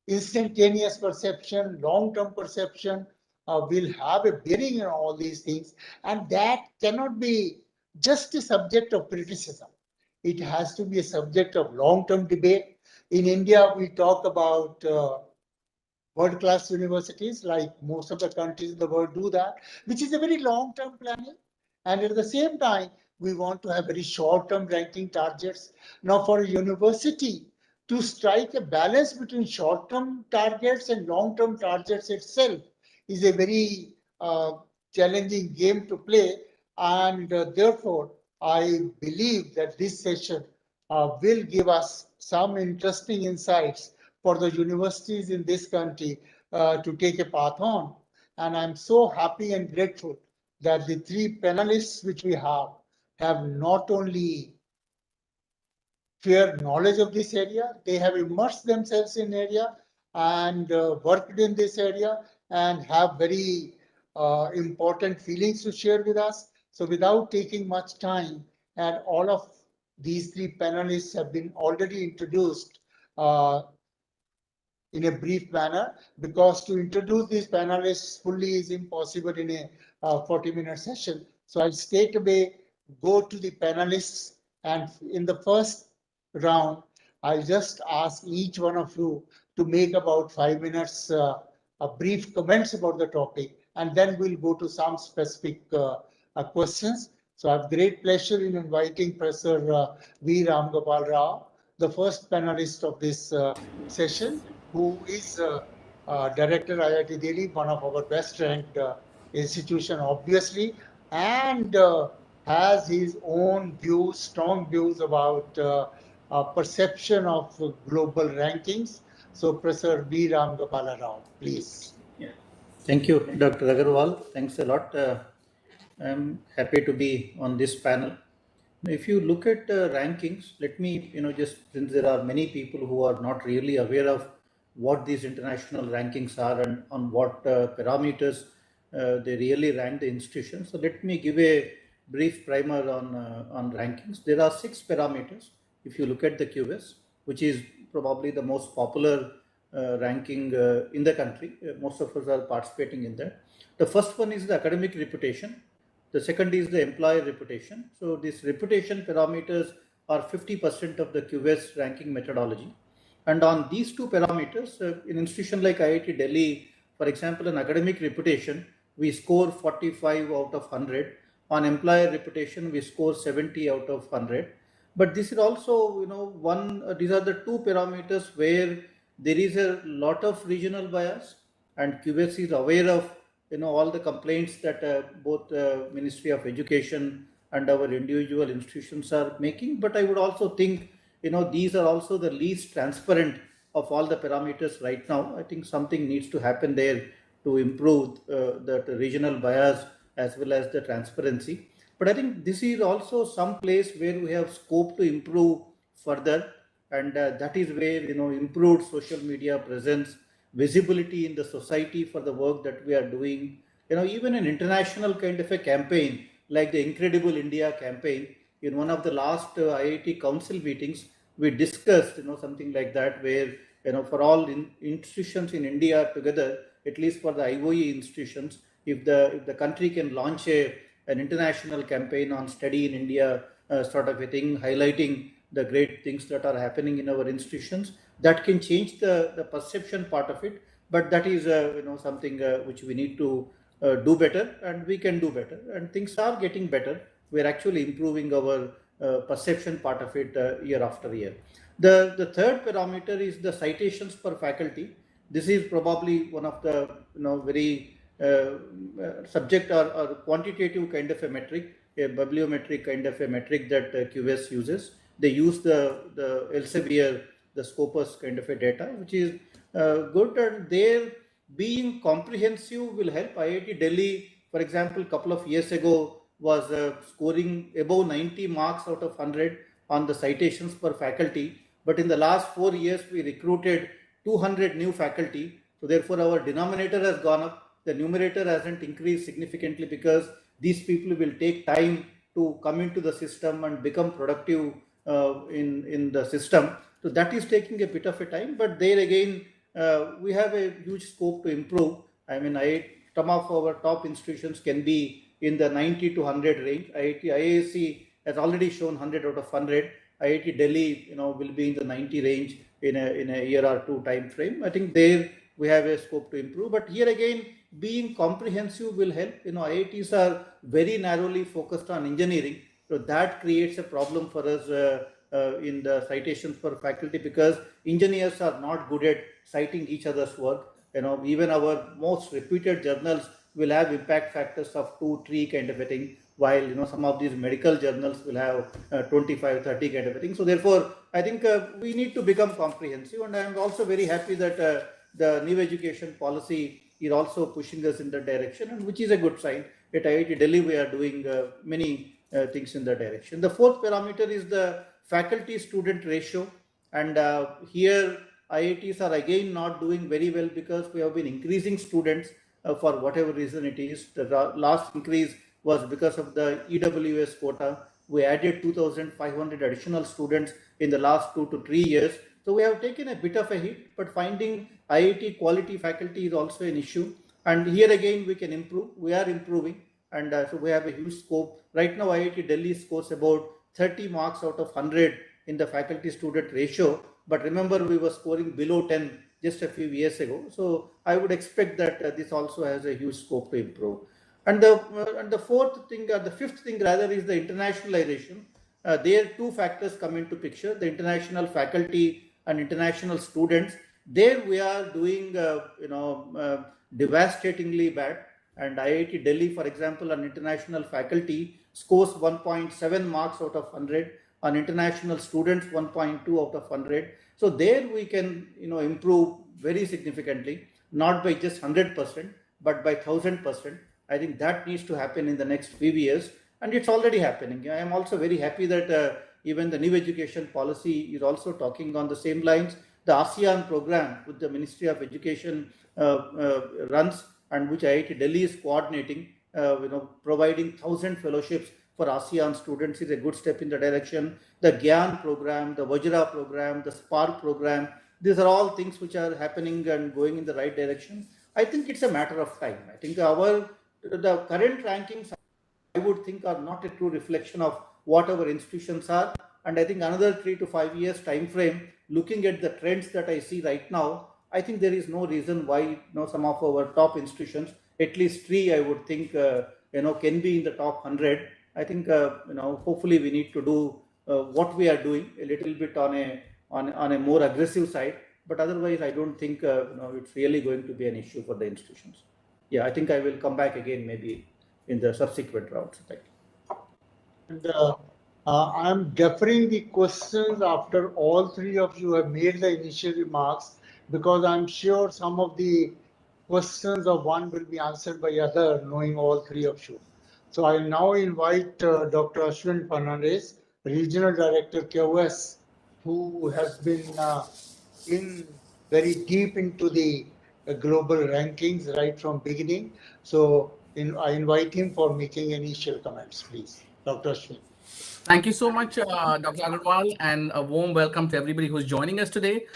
instantaneous perception, long-term perception will have a bearing on all these things, and that cannot be just a subject of criticism. It has to be a subject of long-term debate. In India, we talk about world-class universities, like most of the countries in the world do that, which is a very long-term planning. And at the same time, we want to have very short-term ranking targets. Now, for a university to strike a balance between short-term targets and long-term targets itself is a very challenging game to play. And therefore, I believe that this session will give us some interesting insights for the universities in this country to take a path on. And I'm so happy and grateful that the three panelists which we have not only fair knowledge of this area, they have immersed themselves in area and worked in this area and have very important feelings to share with us. So without taking much time, and all of these three panelists have been already introduced in a brief manner, because to introduce these panelists fully is impossible in a 40-minute session. So I'll straight away go to the panelists, and in the first round, I'll just ask each one of you to make about 5 minutes brief comments about the topic, and then we'll go to some specific questions. So I have great pleasure in inviting Professor V. Ram Gopal Rao, the first panelist of this session, who is Director IIT Delhi, one of our best ranked institution, obviously, and has his own views, strong views about perception of global rankings. So, Professor B. Ram Gopala Rao, please. Yeah. Thank you, Dr. Agarwal. Thanks a lot. I'm happy to be on this panel. If you look at rankings, let me, just since there are many people who are not really aware of what these international rankings are and on what parameters they really rank the institutions. So let me give a brief primer on rankings. There are 6 parameters. If you look at the QS, which is probably the most popular ranking in the country, most of us are participating in that. The first one is the academic reputation. The second is the employer reputation. So these reputation parameters are 50% of the QS ranking methodology. And on these 2 parameters, in an institution like IIT Delhi, for example, in academic reputation, we score 45 out of 100. On employer reputation, we score 70 out of 100. But this is also, these are the 2 parameters where there is a lot of regional bias, and QS is aware of all the complaints that both Ministry of Education and our individual institutions are making. But I would also think, these are also the least transparent of all the parameters right now. I think something needs to happen there to improve the regional bias as well as the transparency. But I think this is also some place where we have scope to improve further. And that is where, improved social media presence, visibility in the society for the work that we are doing, even an international kind of a campaign like the Incredible India campaign. In one of the last IIT Council meetings, we discussed, something like that, where, for all institutions in India together, at least for the IOE institutions, if the country can launch an international campaign on study in India, sort of a thing, highlighting the great things that are happening in our institutions, that can change the perception part of it. But that is something which we need to do better, and we can do better, and things are getting better. We're actually improving our perception part of it year after year. The third parameter is the citations per faculty. This is probably one of the very subject or quantitative kind of a metric, a bibliometric kind of a metric that QS uses. They use the Elsevier, the Scopus kind of a data, which is good, and their being comprehensive will help. IIT Delhi, for example, a couple of years ago was scoring above 90 marks out of 100 on the citations per faculty. But in the last 4 years, we recruited 200 new faculty. So therefore, our denominator has gone up. The numerator hasn't increased significantly because these people will take time to come into the system and become productive in the system. So that is taking a bit of a time, but there again, we have a huge scope to improve. I mean, some of our top institutions can be in the 90 to 100 range. IISc has already shown 100 out of 100. IIT Delhi, will be in the 90 range in a year or 2 time frame. I think there we have a scope to improve. But here again, being comprehensive will help. IITs are very narrowly focused on engineering. So that creates a problem for us in the citations per faculty, because engineers are not good at citing each other's work. Even our most reputed journals will have impact factors of 2, 3 kind of a thing, while some of these medical journals will have 25, 30 kind of a thing. So therefore, I think we need to become comprehensive, and I am also very happy that the new education policy is also pushing us in that direction, and which is a good sign. At IIT Delhi, we are doing many things in that direction. The fourth parameter is the faculty-student ratio, and here IITs are again not doing very well because we have been increasing students for whatever reason it is. The last increase was because of the EWS quota. We added 2,500 additional students in the last 2 to 3 years. So we have taken a bit of a hit, but finding IIT quality faculty is also an issue. And here again, we can improve. We are improving. And so we have a huge scope. Right now, IIT Delhi scores about 30 marks out of 100 in the faculty-student ratio. But remember, we were scoring below 10 just a few years ago. So I would expect that this also has a huge scope to improve. And the fourth thing, or the fifth thing rather, is the internationalization. There 2 factors come into picture: the international faculty and international students. There we are doing, devastatingly bad. And IIT Delhi, for example, on international faculty scores 1.7 marks out of 100. On international students, 1.2 out of 100. So there we can, improve very significantly, not by just 100%, but by 1000%. I think that needs to happen in the next few years, and it's already happening. I am also very happy that even the new education policy is also talking on the same lines. The ASEAN program, which the Ministry of Education runs, and which IIT Delhi is coordinating, providing 1,000 fellowships for ASEAN students is a good step in the direction. The GYAN program, the Vajra program, the Spark program, these are all things which are happening and going in the right direction. I think it's a matter of time. I think the current rankings, I would think, are not a true reflection of what our institutions are. And I think another 3 to 5 years time frame, looking at the trends that I see right now, I think there is no reason why some of our top institutions, at least 3, I would think, can be in the top 100. I think hopefully we need to do what we are doing a little bit on a more aggressive side, but otherwise I don't think it's really going to be an issue for the institutions. Yeah, I think I will come back again maybe in the subsequent rounds. Thank you. And I'm deferring the questions after all three of you have made the initial remarks, because I'm sure some of the questions of one will be answered by other, knowing all three of you. So I now invite Dr. Ashwin Fernandez, Regional Director, KOS, who has been in very deep into the global rankings right from beginning. So I invite him for making initial comments, please. Dr. Ashwin. Thank you so much, Dr. Agarwal, and a warm welcome to everybody who's joining us today.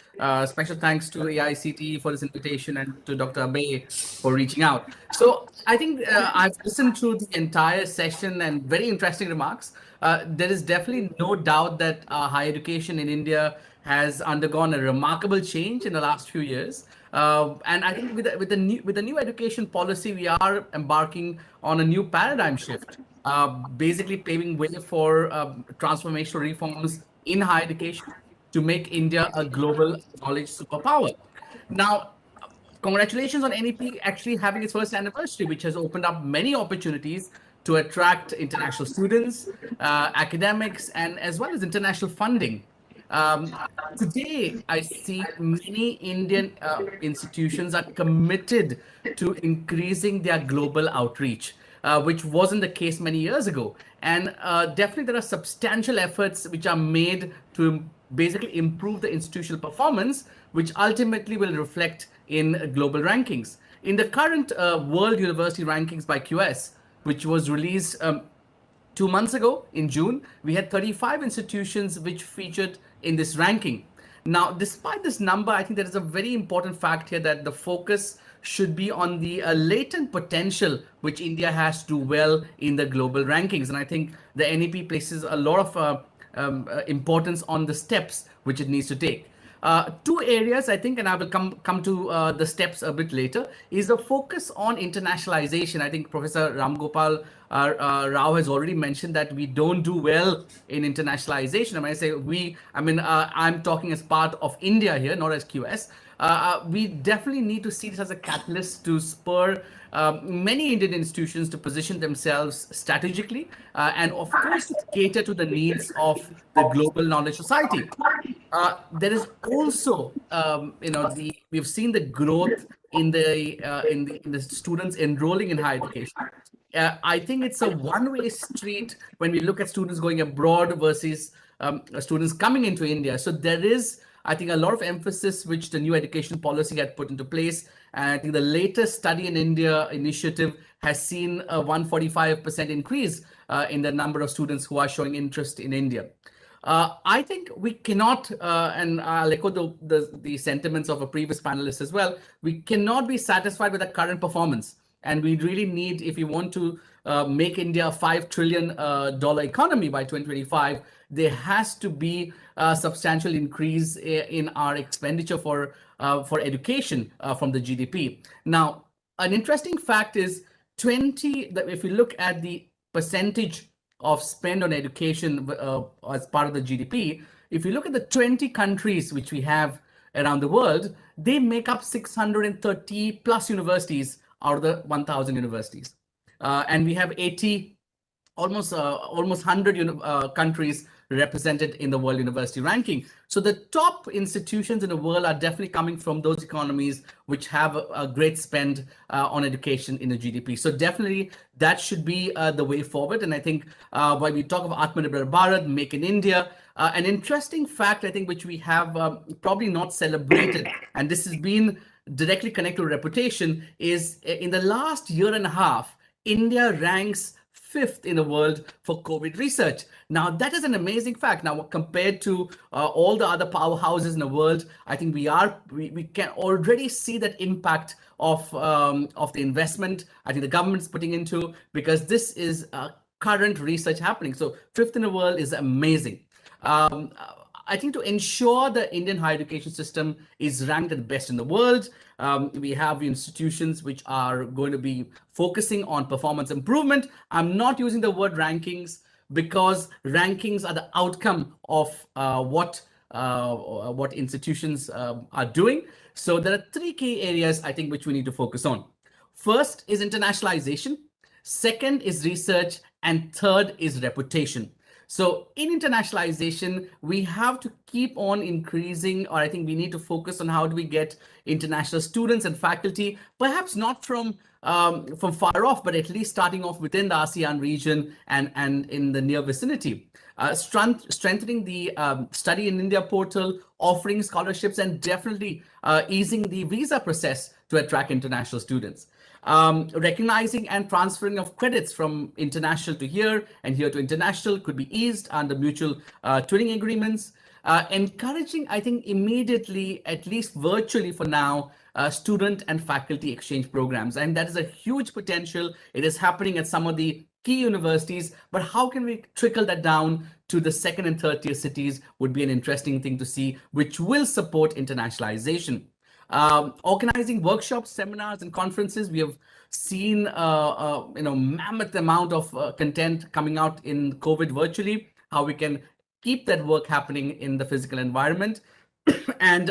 Special thanks to AICTE for this invitation and to Dr. Abe for reaching out. So I think I've listened to the entire session and very interesting remarks. There is definitely no doubt that higher education in India has undergone a remarkable change in the last few years. And I think with the new education policy, we are embarking on a new paradigm shift. Basically paving way for transformational reforms in higher education to make India a global knowledge superpower. Now, congratulations on NEP actually having its first anniversary, which has opened up many opportunities to attract international students, academics, and as well as international funding. Today, I see many Indian institutions are committed to increasing their global outreach, which wasn't the case many years ago. And definitely there are substantial efforts which are made to basically improve the institutional performance, which ultimately will reflect in global rankings. In the current World University Rankings by QS, which was released 2 months ago in June, we had 35 institutions which featured in this ranking. Now, despite this number, I think there is a very important fact here that the focus should be on the latent potential which India has to do well in the global rankings. And I think the NEP places a lot of importance on the steps which it needs to take. 2 areas, I think, and I will come to the steps a bit later, is the focus on internationalization. I think Professor Ram Gopal Rao has already mentioned that we don't do well in internationalization. And when I say we, I mean, I'm talking as part of India here, not as QS. We definitely need to see this as a catalyst to spur many Indian institutions to position themselves strategically and of course to cater to the needs of the global knowledge society. There is also, we've seen the growth in the students enrolling in higher education. I think it's a one-way street when we look at students going abroad versus students coming into India. So there is, I think, a lot of emphasis which the new education policy had put into place. And I think the latest Study in India initiative has seen a 145% increase in the number of students who are showing interest in India. I think we cannot, and I'll echo the sentiments of a previous panelist as well, we cannot be satisfied with the current performance. And we really need, if we want to make India a $5 trillion economy by 2025, there has to be a substantial increase in our expenditure for education from the GDP. Now, an interesting fact is if you look at the percentage of spend on education as part of the GDP, if you look at the 20 countries which we have around the world, they make up 630 plus universities out of the 1,000 universities. And we have 80 almost 100 countries represented in the World University Ranking. So the top institutions in the world are definitely coming from those economies which have a great spend on education in the GDP. So definitely that should be the way forward. And I think when we talk of Atmanirbhar Bharat, Make in India, an interesting fact, I think, which we have probably not celebrated, and this has been directly connected to reputation, is in the last year and a half, India ranks 5th in the world for COVID research. Now, that is an amazing fact. Now, compared to all the other powerhouses in the world, I think we can already see that impact of the investment I think the government's putting into, because this is current research happening. So 5th in the world is amazing. I think to ensure the Indian higher education system is ranked at the best in the world, we have institutions which are going to be focusing on performance improvement. I'm not using the word rankings because rankings are the outcome of what institutions are doing. So there are 3 key areas I think which we need to focus on. First is internationalization. Second is research, and third is reputation. So in internationalization, we have to keep on increasing, or I think we need to focus on how do we get international students and faculty, perhaps not from far off, but at least starting off within the ASEAN region and in the near vicinity. Strengthening the Study in India portal, offering scholarships, and definitely easing the visa process to attract international students. Recognizing and transferring of credits from international to here and here to international could be eased under mutual twinning agreements. Encouraging, I think, immediately, at least virtually for now, student and faculty exchange programs. And that is a huge potential. It is happening at some of the key universities, but how can we trickle that down to the 2nd and 3rd tier cities would be an interesting thing to see, which will support internationalization. Organizing workshops, seminars, and conferences. We have seen mammoth amount of content coming out in COVID virtually, how we can keep that work happening in the physical environment, and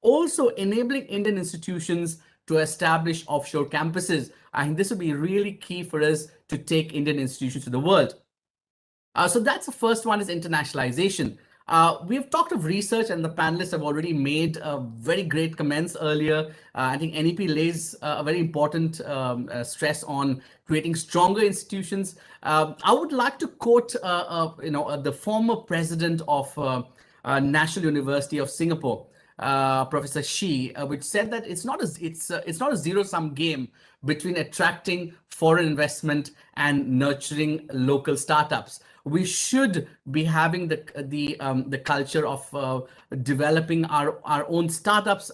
also enabling Indian institutions to establish offshore campuses. I think this would be really key for us to take Indian institutions to the world. So that's the first one, is internationalization. We've talked of research, and the panelists have already made very great comments earlier. I think NEP lays a very important stress on creating stronger institutions. I would like to quote the former president of National University of Singapore, Professor Shi, which said that it's not a zero-sum game between attracting foreign investment and nurturing local startups. We should be having the culture of developing our own startups,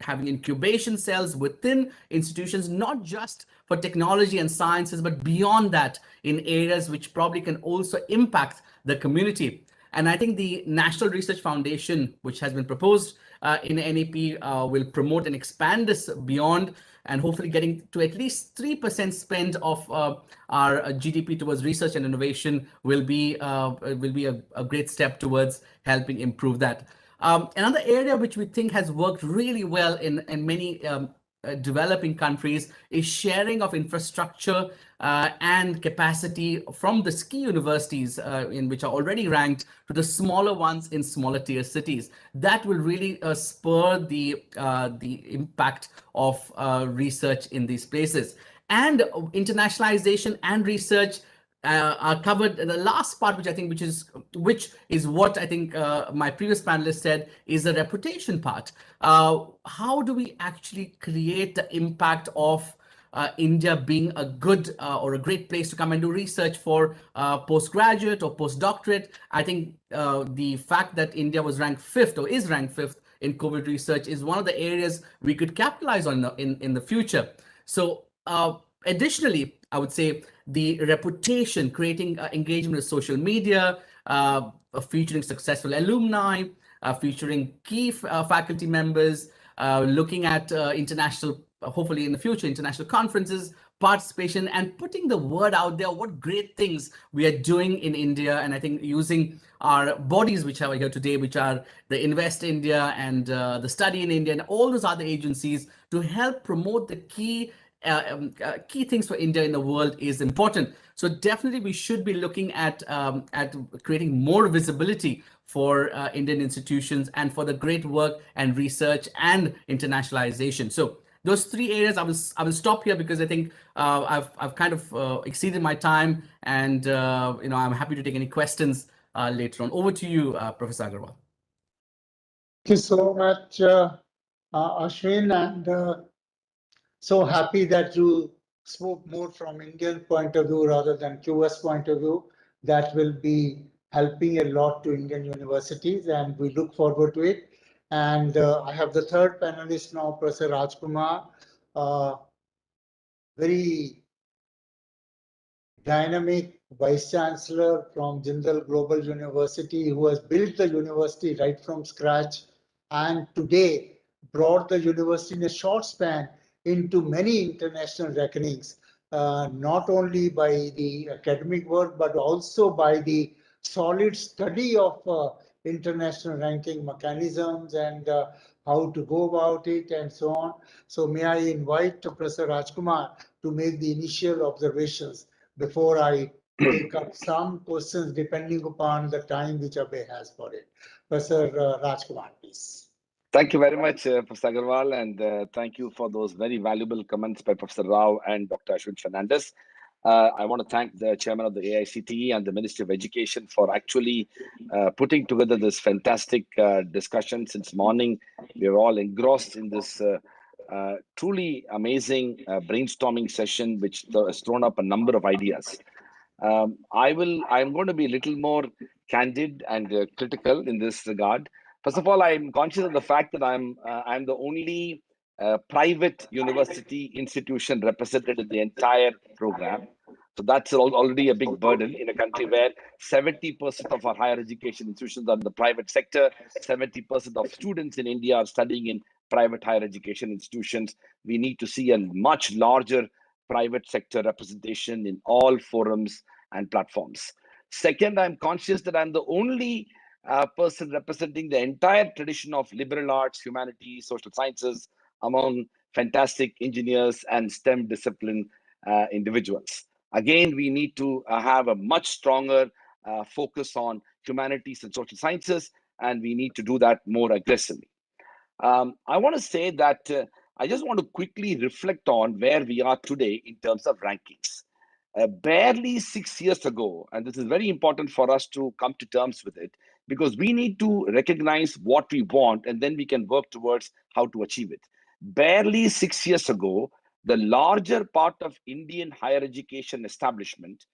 having incubation cells within institutions, not just for technology and sciences, but beyond that in areas which probably can also impact the community. And I think the National Research Foundation, which has been proposed in NEP, will promote and expand this beyond, and hopefully getting to at least 3% spend of our GDP towards research and innovation will be a great step towards helping improve that. Another area which we think has worked really well in many developing countries is sharing of infrastructure and capacity from the key universities in which are already ranked to the smaller ones in smaller tier cities. That will really spur the impact of research in these places. And internationalization and research are covered. The last part, which is what I think my previous panelist said, is the reputation part. How do we actually create the impact of India being a good or a great place to come and do research for postgraduate or postdoctorate? I think the fact that India was ranked 5th or is ranked 5th in COVID research is one of the areas we could capitalize on in the future. So additionally, I would say the reputation, creating engagement with social media, featuring successful alumni, featuring key faculty members, looking at international, hopefully in the future, international conferences, participation, and putting the word out there, what great things we are doing in India. And I think using our bodies which are here today, which are the Invest India and the Study in India and all those other agencies to help promote the key key things for India in the world is important. So definitely we should be looking at creating more visibility for Indian institutions and for the great work and research and internationalization. So those three areas, I will stop here because I think I've kind of exceeded my time, and I'm happy to take any questions later on. Over to you, Professor Agarwal. Thank you so much, Ashwin, and so happy that you spoke more from Indian point of view rather than QS point of view. That will be helping a lot to Indian universities, and we look forward to it. And I have the third panelist now, Professor Rajkumar, very dynamic Vice Chancellor from Jindal Global University, who has built the university right from scratch, and today brought the university in a short span into many international reckonings, not only by the academic work, but also by the solid study of international ranking mechanisms and how to go about it and so on. So may I invite Professor Rajkumar to make the initial observations before I take up some questions depending upon the time which Abhay has for it. Professor Rajkumar, please. Thank you very much, Professor Agarwal, and thank you for those very valuable comments by Professor Rao and Dr. Ashwin Fernandez. I want to thank the chairman of the AICTE and the Ministry of Education for actually putting together this fantastic discussion. Since morning, we are all engrossed in this truly amazing brainstorming session, which has thrown up a number of ideas. I'm going to be a little more candid and critical in this regard. First of all, I'm conscious of the fact that I'm the only private university institution represented in the entire program. So that's already a big burden in a country where 70% of our higher education institutions are in the private sector. 70% of students in India are studying in private higher education institutions. We need to see a much larger private sector representation in all forums and platforms. Second, I'm conscious that I'm the only person representing the entire tradition of liberal arts, humanities, social sciences among fantastic engineers and STEM discipline individuals. Again, we need to have a much stronger focus on humanities and social sciences, and we need to do that more aggressively. I want to say that I just want to quickly reflect on where we are today in terms of rankings. Barely 6 years ago, and this is very important for us to come to terms with it, because we need to recognize what we want and then we can work towards how to achieve it. Barely 6 years ago, the larger part of Indian higher education establishment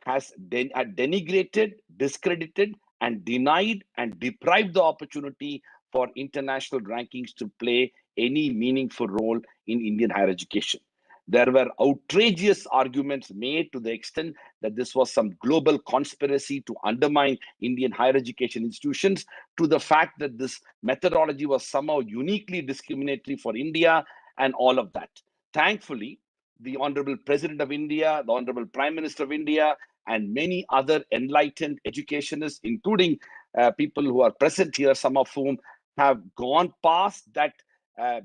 has denigrated, discredited, and denied and deprived the opportunity for international rankings to play any meaningful role in Indian higher education. There were outrageous arguments made to the extent that this was some global conspiracy to undermine Indian higher education institutions, to the fact that this methodology was somehow uniquely discriminatory for India and all of that. Thankfully, the Honorable President of India, the Honorable Prime Minister of India, and many other enlightened educationists, including people who are present here, some of whom have gone past that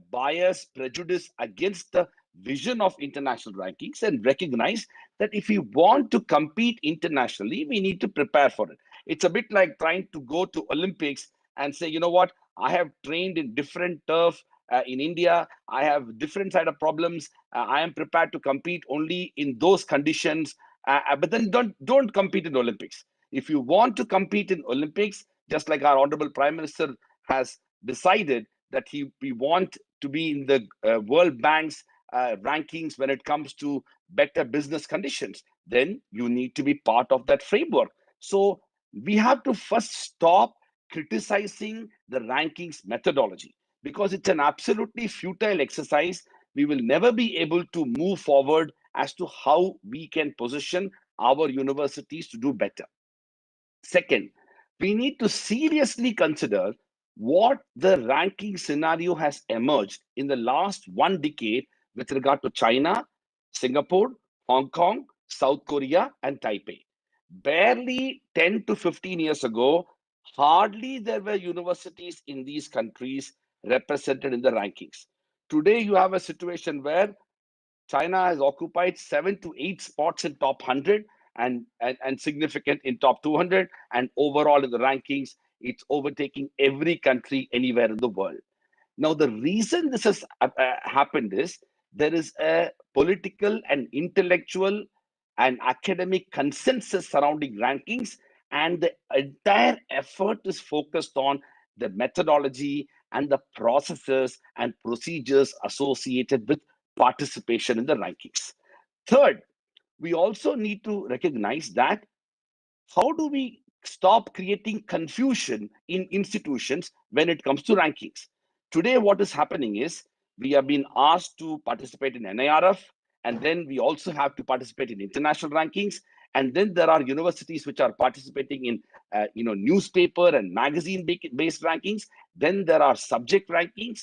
bias, prejudice against the vision of international rankings and recognize that if we want to compete internationally, we need to prepare for it. It's a bit like trying to go to Olympics and say, you know what, I have trained in different turf in India, I have different side of problems, I am prepared to compete only in those conditions, but then don't compete in Olympics. If you want to compete in Olympics, just like our Honorable Prime Minister has decided that we want to be in the World Bank's rankings when it comes to better business conditions, then you need to be part of that framework. So we have to first stop criticizing the rankings methodology, because it's an absolutely futile exercise. We will never be able to move forward as to how we can position our universities to do better. Second, we need to seriously consider what the ranking scenario has emerged in the last 1 decade with regard to China, Singapore, Hong Kong, South Korea, and Taipei. Barely 10 to 15 years ago, hardly there were universities in these countries represented in the rankings. Today, you have a situation where China has occupied 7 to 8 spots in top 100 and significant in top 200. And overall in the rankings, it's overtaking every country anywhere in the world. Now, the reason this has happened is there is a political and intellectual and academic consensus surrounding rankings, and the entire effort is focused on the methodology and the processes and procedures associated with participation in the rankings. Third, we also need to recognize that how do we stop creating confusion in institutions when it comes to rankings? Today, what is happening is we have been asked to participate in NIRF, and then we also have to participate in international rankings. And then there are universities which are participating in newspaper and magazine-based rankings. Then there are subject rankings.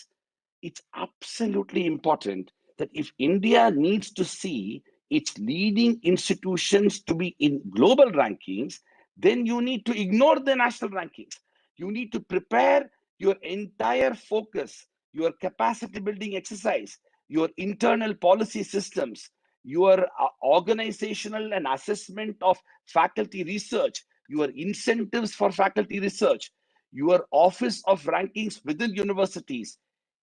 It's absolutely important that if India needs to see its leading institutions to be in global rankings, then you need to ignore the national rankings. You need to prepare your entire focus, your capacity building exercise, your internal policy systems, your organizational and assessment of faculty research, your incentives for faculty research, your office of rankings within universities.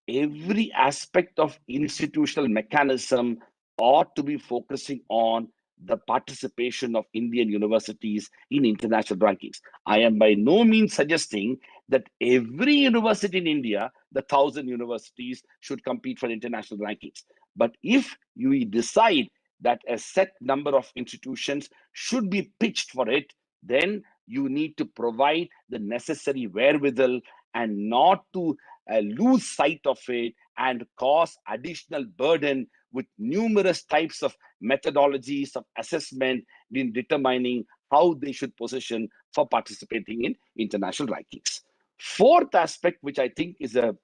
Every aspect of institutional mechanism ought to be focusing on the participation of Indian universities in international rankings. I am by no means suggesting that every university in India, the 1,000 universities, should compete for international rankings. But if you decide that a set number of institutions should be pitched for it, then you need to provide the necessary wherewithal and not to lose sight of it and cause additional burden with numerous types of methodologies of assessment in determining how they should position for participating in international rankings. Fourth aspect, which I think is a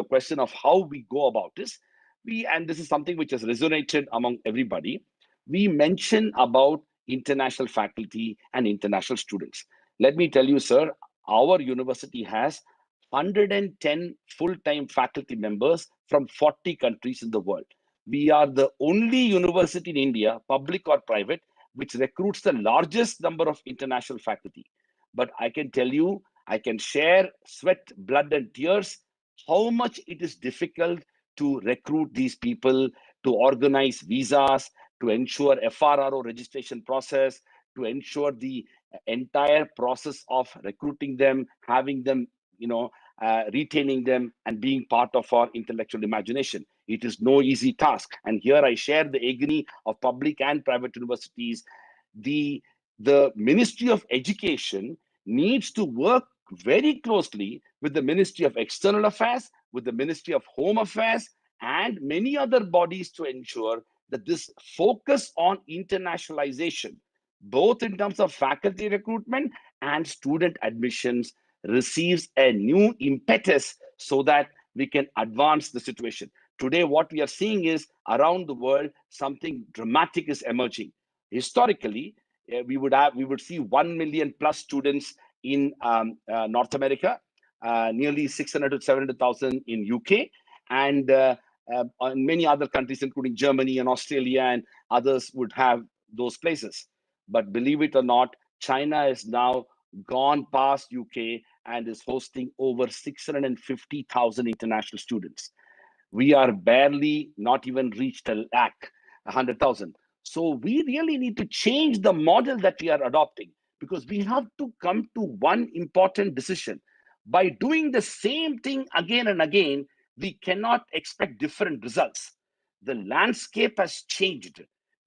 question of how we go about this, and this is something which has resonated among everybody, we mention about international faculty and international students. Let me tell you, sir, our university has 110 full-time faculty members from 40 countries in the world. We are the only university in India, public or private, which recruits the largest number of international faculty. But I can tell you, I can share sweat, blood, and tears, how much it is difficult to recruit these people, to organize visas, to ensure FRRO registration process, to ensure the entire process of recruiting them, having them, retaining them and being part of our intellectual imagination. It is no easy task. And here I share the agony of public and private universities. The Ministry of Education needs to work very closely with the Ministry of External Affairs, with the Ministry of Home Affairs, and many other bodies to ensure that this focus on internationalization, both in terms of faculty recruitment and student admissions, receives a new impetus so that we can advance the situation. Today, what we are seeing is around the world, something dramatic is emerging. Historically, we would see 1 million plus students in North America, nearly 600 to 700,000 in UK, and many other countries, including Germany and Australia and others, would have those places. But believe it or not, China is now gone past UK and is hosting over 650,000 international students. We are barely not even reached 100,000. So we really need to change the model that we are adopting, because we have to come to one important decision. By doing the same thing again and again, we cannot expect different results. The landscape has changed.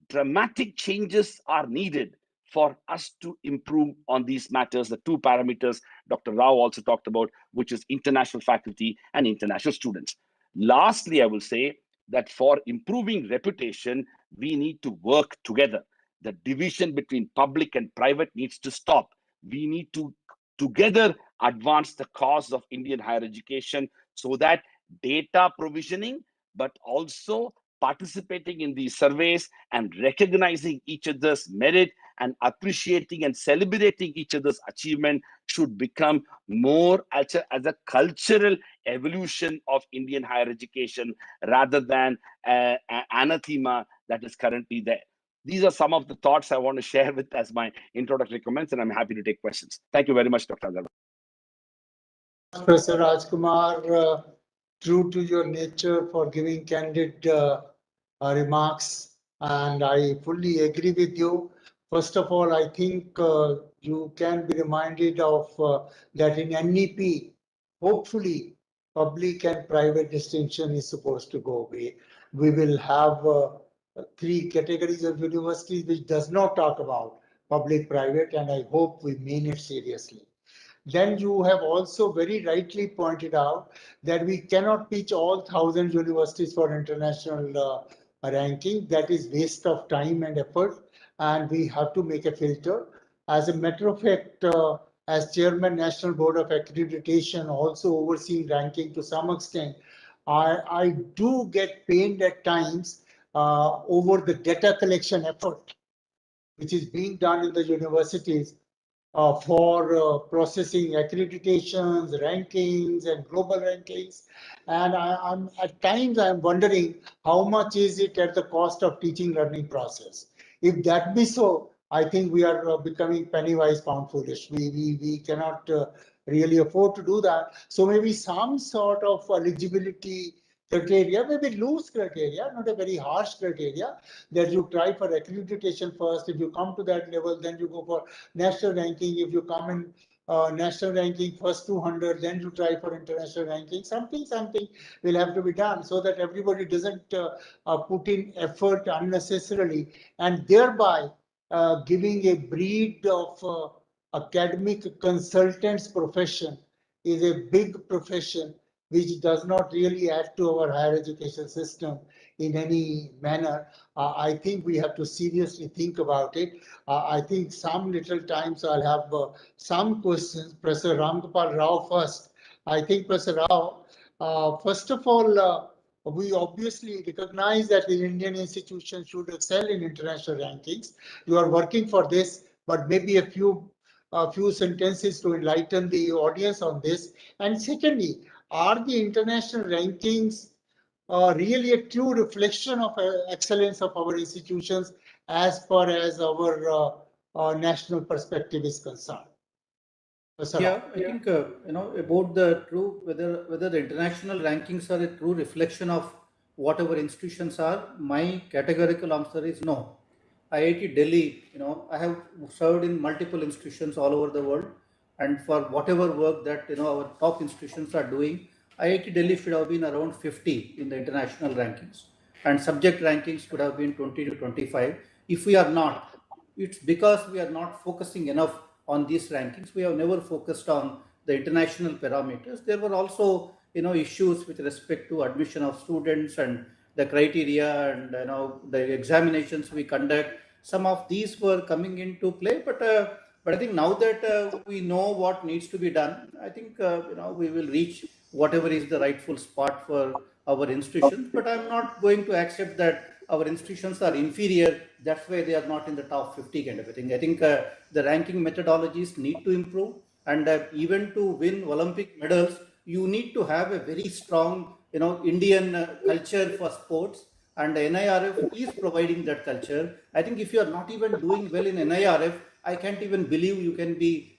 Dramatic changes are needed for us to improve on these matters, the two parameters Dr. Rao also talked about, which is international faculty and international students. Lastly, I will say that for improving reputation, we need to work together. The division between public and private needs to stop. We need to together advance the cause of Indian higher education so that data provisioning, but also participating in these surveys and recognizing each other's merit and appreciating and celebrating each other's achievement should become more as a cultural evolution of Indian higher education rather than anathema that is currently there. These are some of the thoughts I want to share with as my introductory comments, and I'm happy to take questions. Thank you very much, Dr. Agarwal. Professor Rajkumar, true to your nature for giving candid remarks, and I fully agree with you. First of all, I think you can be reminded of that in NEP, hopefully, public and private distinction is supposed to go away. We will have 3 categories of universities which does not talk about public-private, and I hope we mean it seriously. Then you have also very rightly pointed out that we cannot pitch all 1,000 universities for international ranking. That is waste of time and effort, and we have to make a filter. As a matter of fact, as Chairman National Board of Accreditation, also overseeing ranking to some extent, I do get pained at times over the data collection effort which is being done in the universities for processing accreditations, rankings, and global rankings. And I'm at times I'm wondering how much is it at the cost of teaching learning process. If that be so, I think we are becoming penny wise pound foolish. We cannot really afford to do that. So maybe some sort of eligibility criteria, maybe loose criteria, not a very harsh criteria, that you try for accreditation first. If you come to that level, then you go for national ranking. If you come in national ranking first 200, then you try for international ranking. Something will have to be done so that everybody doesn't put in effort unnecessarily, and thereby giving a breed of academic consultants profession is a big profession which does not really add to our higher education system in any manner. I think we have to seriously think about it. I think some little times I'll have some questions. Professor Ramgopal Rao first. I think, Professor Rao, first of all, we obviously recognize that the Indian institutions should excel in international rankings. You are working for this, but maybe a few sentences to enlighten the audience on this. And secondly, are the international rankings really a true reflection of excellence of our institutions as far as our national perspective is concerned? Yeah, I think about the true whether the international rankings are a true reflection of what our institutions are. My categorical answer is no. IIT Delhi, I have served in multiple institutions all over the world, and for whatever work that our top institutions are doing, IIT Delhi should have been around 50 in the international rankings, and subject rankings could have been 20 to 25. If we are not, it's because we are not focusing enough on these rankings. We have never focused on the international parameters. There were also issues with respect to admission of students and the criteria and the examinations we conduct. Some of these were coming into play, but I think now that we know what needs to be done, I think we will reach whatever is the rightful spot for our institutions. But I'm not going to accept that our institutions are inferior. That's why they are not in the top 50 kind of a thing. I think the ranking methodologies need to improve, and even to win Olympic medals, you need to have a very strong Indian culture for sports, and the NIRF is providing that culture. I think if you are not even doing well in NIRF, I can't even believe you can be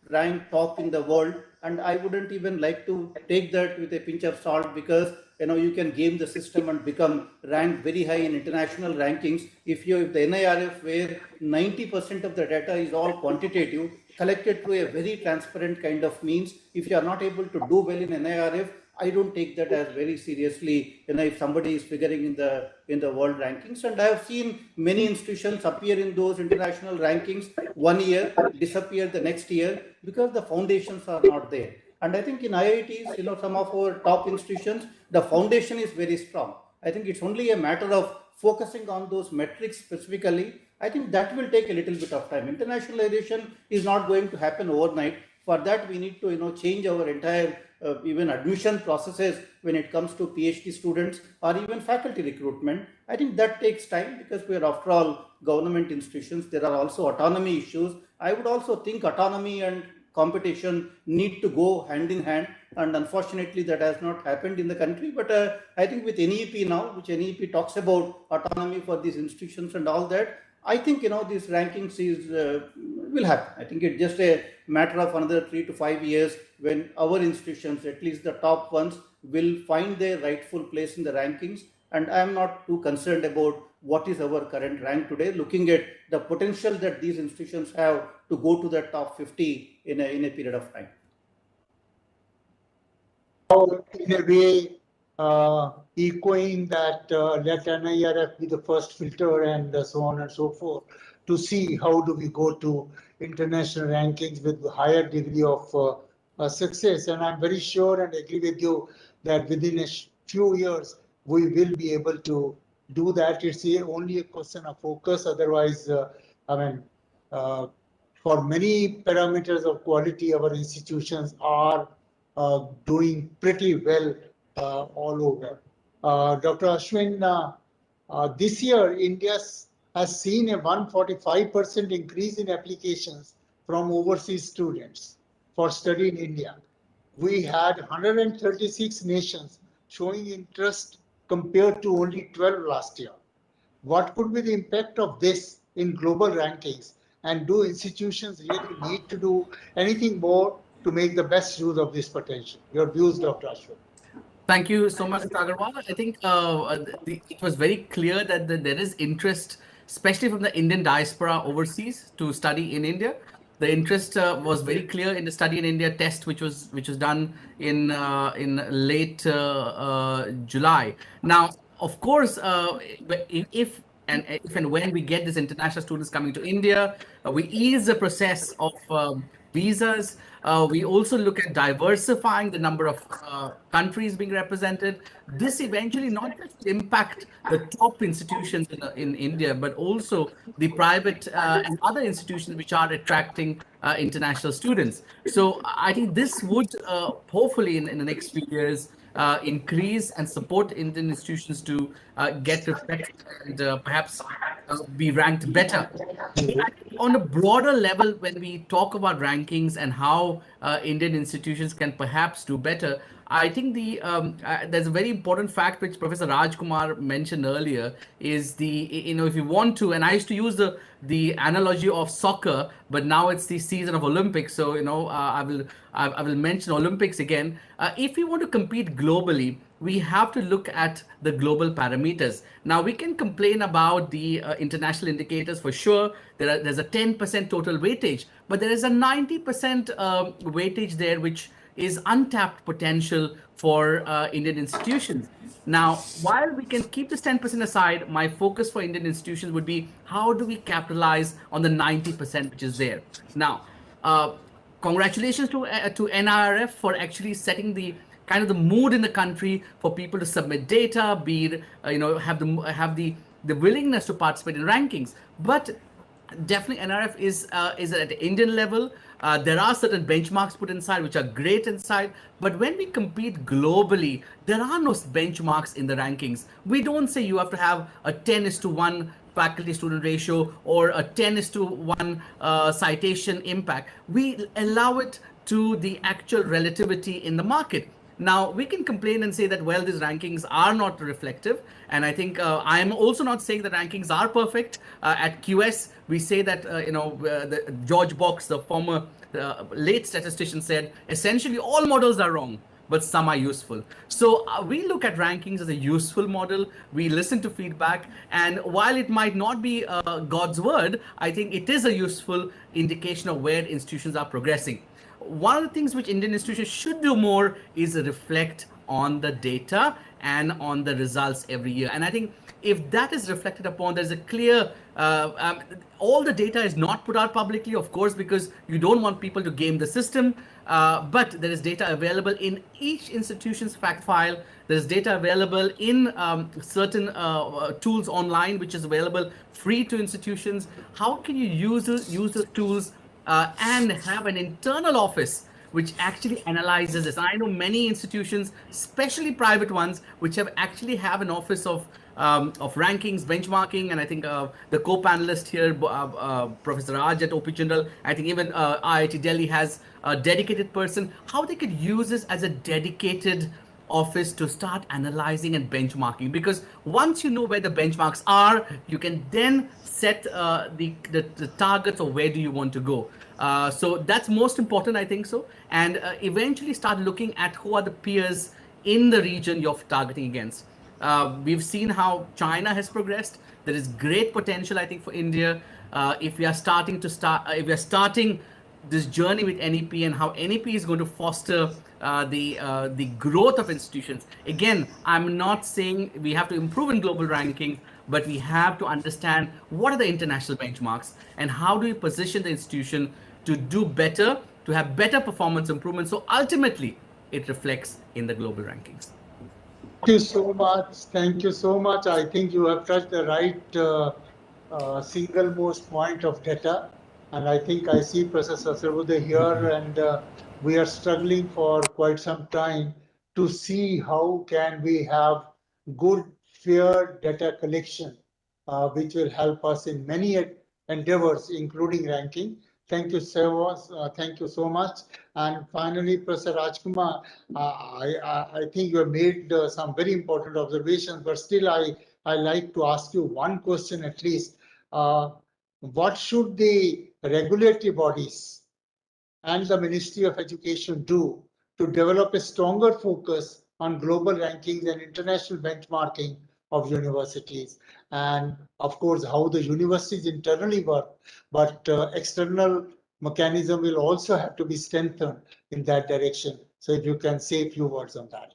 ranked top in the world. And I wouldn't even like to take that with a pinch of salt, because you can game the system and become ranked very high in international rankings. If the NIRF, where 90% of the data is all quantitative, collected through a very transparent kind of means, if you are not able to do well in NIRF, I don't take that as very seriously. If somebody is figuring in the world rankings, and I have seen many institutions appear in those international rankings 1 year, disappear the next year, because the foundations are not there. And I think in IITs, some of our top institutions, the foundation is very strong. I think it's only a matter of focusing on those metrics specifically. I think that will take a little bit of time. Internationalization is not going to happen overnight. For that, we need to change our entire even admission processes when it comes to PhD students or even faculty recruitment. I think that takes time, because we are, after all, government institutions. There are also autonomy issues. I would also think autonomy and competition need to go hand in hand. And unfortunately, that has not happened in the country. But I think with NEP now, which NEP talks about autonomy for these institutions and all that, I think, these rankings will happen. I think it's just a matter of another 3 to 5 years when our institutions, at least the top ones, will find their rightful place in the rankings. And I am not too concerned about what is our current rank today, looking at the potential that these institutions have to go to the top 50 in a period of time. In a way, echoing that let NIRF be the first filter and so on and so forth to see how do we go to international rankings with higher degree of success. And I'm very sure and agree with you that within a few years, we will be able to do that. It's only a question of focus. Otherwise, for many parameters of quality, our institutions are doing pretty well all over. Dr. Ashwin, this year, India has seen a 145% increase in applications from overseas students for study in India. We had 136 nations showing interest compared to only 12 last year. What could be the impact of this in global rankings? And do institutions really need to do anything more to make the best use of this potential? Your views, Dr. Ashwin. Thank you so much, Dr. Agarwal. I think it was very clear that there is interest, especially from the Indian diaspora overseas, to study in India. The interest was very clear in the Study in India test, which was done in late July. Now, of course, if and when we get these international students coming to India, we ease the process of visas. We also look at diversifying the number of countries being represented. This eventually not just impact the top institutions in India, but also the private and other institutions which are attracting international students. So I think this would hopefully in the next few years increase and support Indian institutions to get respect and perhaps be ranked better. On a broader level, when we talk about rankings and how Indian institutions can perhaps do better, I think there's a very important fact which Professor Rajkumar mentioned earlier is if you want to, and I used to use the analogy of soccer, but now it's the season of Olympics. So I will mention Olympics again. If we want to compete globally, we have to look at the global parameters. Now we can complain about the international indicators for sure. There's a 10% total weightage, but there is a 90% weightage there, which is untapped potential for Indian institutions. Now, while we can keep this 10% aside, my focus for Indian institutions would be how do we capitalize on the 90% which is there. Now, congratulations to NIRF for actually setting the kind of the mood in the country for people to submit data, have the willingness to participate in rankings. But definitely NRF is at the Indian level. There are certain benchmarks put inside which are great inside, but when we compete globally, there are no benchmarks in the rankings. We don't say you have to have a 10:1 faculty student ratio or a 10:1 citation impact. We allow it to the actual relativity in the market. Now, we can complain and say that, well, these rankings are not reflective. And I think I'm also not saying the rankings are perfect. At QS, we say that, the George Box, the former late statistician, said, essentially all models are wrong, but some are useful. So we look at rankings as a useful model. We listen to feedback. And while it might not be God's word, I think it is a useful indication of where institutions are progressing. One of the things which Indian institutions should do more is reflect on the data and on the results every year. And I think if that is reflected upon, there's a clear, all the data is not put out publicly, of course, because you don't want people to game the system. But there is data available in each institution's fact file. There's data available in certain tools online, which is available free to institutions. How can you use those tools and have an internal office which actually analyzes this. I know many institutions, especially private ones, which actually have an office of rankings, benchmarking, and I think the co-panelist here, Professor Raj at OP General, I think even IIT Delhi has a dedicated person, how they could use this as a dedicated office to start analyzing and benchmarking, because once you know where the benchmarks are, you can then set the targets of where do you want to go. So that's most important, I think so, and eventually start looking at who are the peers in the region you're targeting against. We've seen how China has progressed. There is great potential, I think, for India if we are starting this journey with NEP, and how NEP is going to foster the growth of institutions. Again, I'm not saying we have to improve in global rankings, but we have to understand what are the international benchmarks and how do we position the institution to do better, to have better performance improvement. So ultimately, it reflects in the global rankings. Thank you so much. Thank you so much. I think you have touched the right single most point of data. And I think I see Professor Sarvudaya here, and we are struggling for quite some time to see how can we have good, fair data collection, which will help us in many endeavors, including ranking. Thank you so much. And finally, Professor Rajkumar, I think you have made some very important observations, but still I like to ask you one question at least. What should the regulatory bodies and the Ministry of Education do to develop a stronger focus on global rankings and international benchmarking of universities? And of course, how the universities internally work, but external mechanism will also have to be strengthened in that direction. So if you can say a few words on that.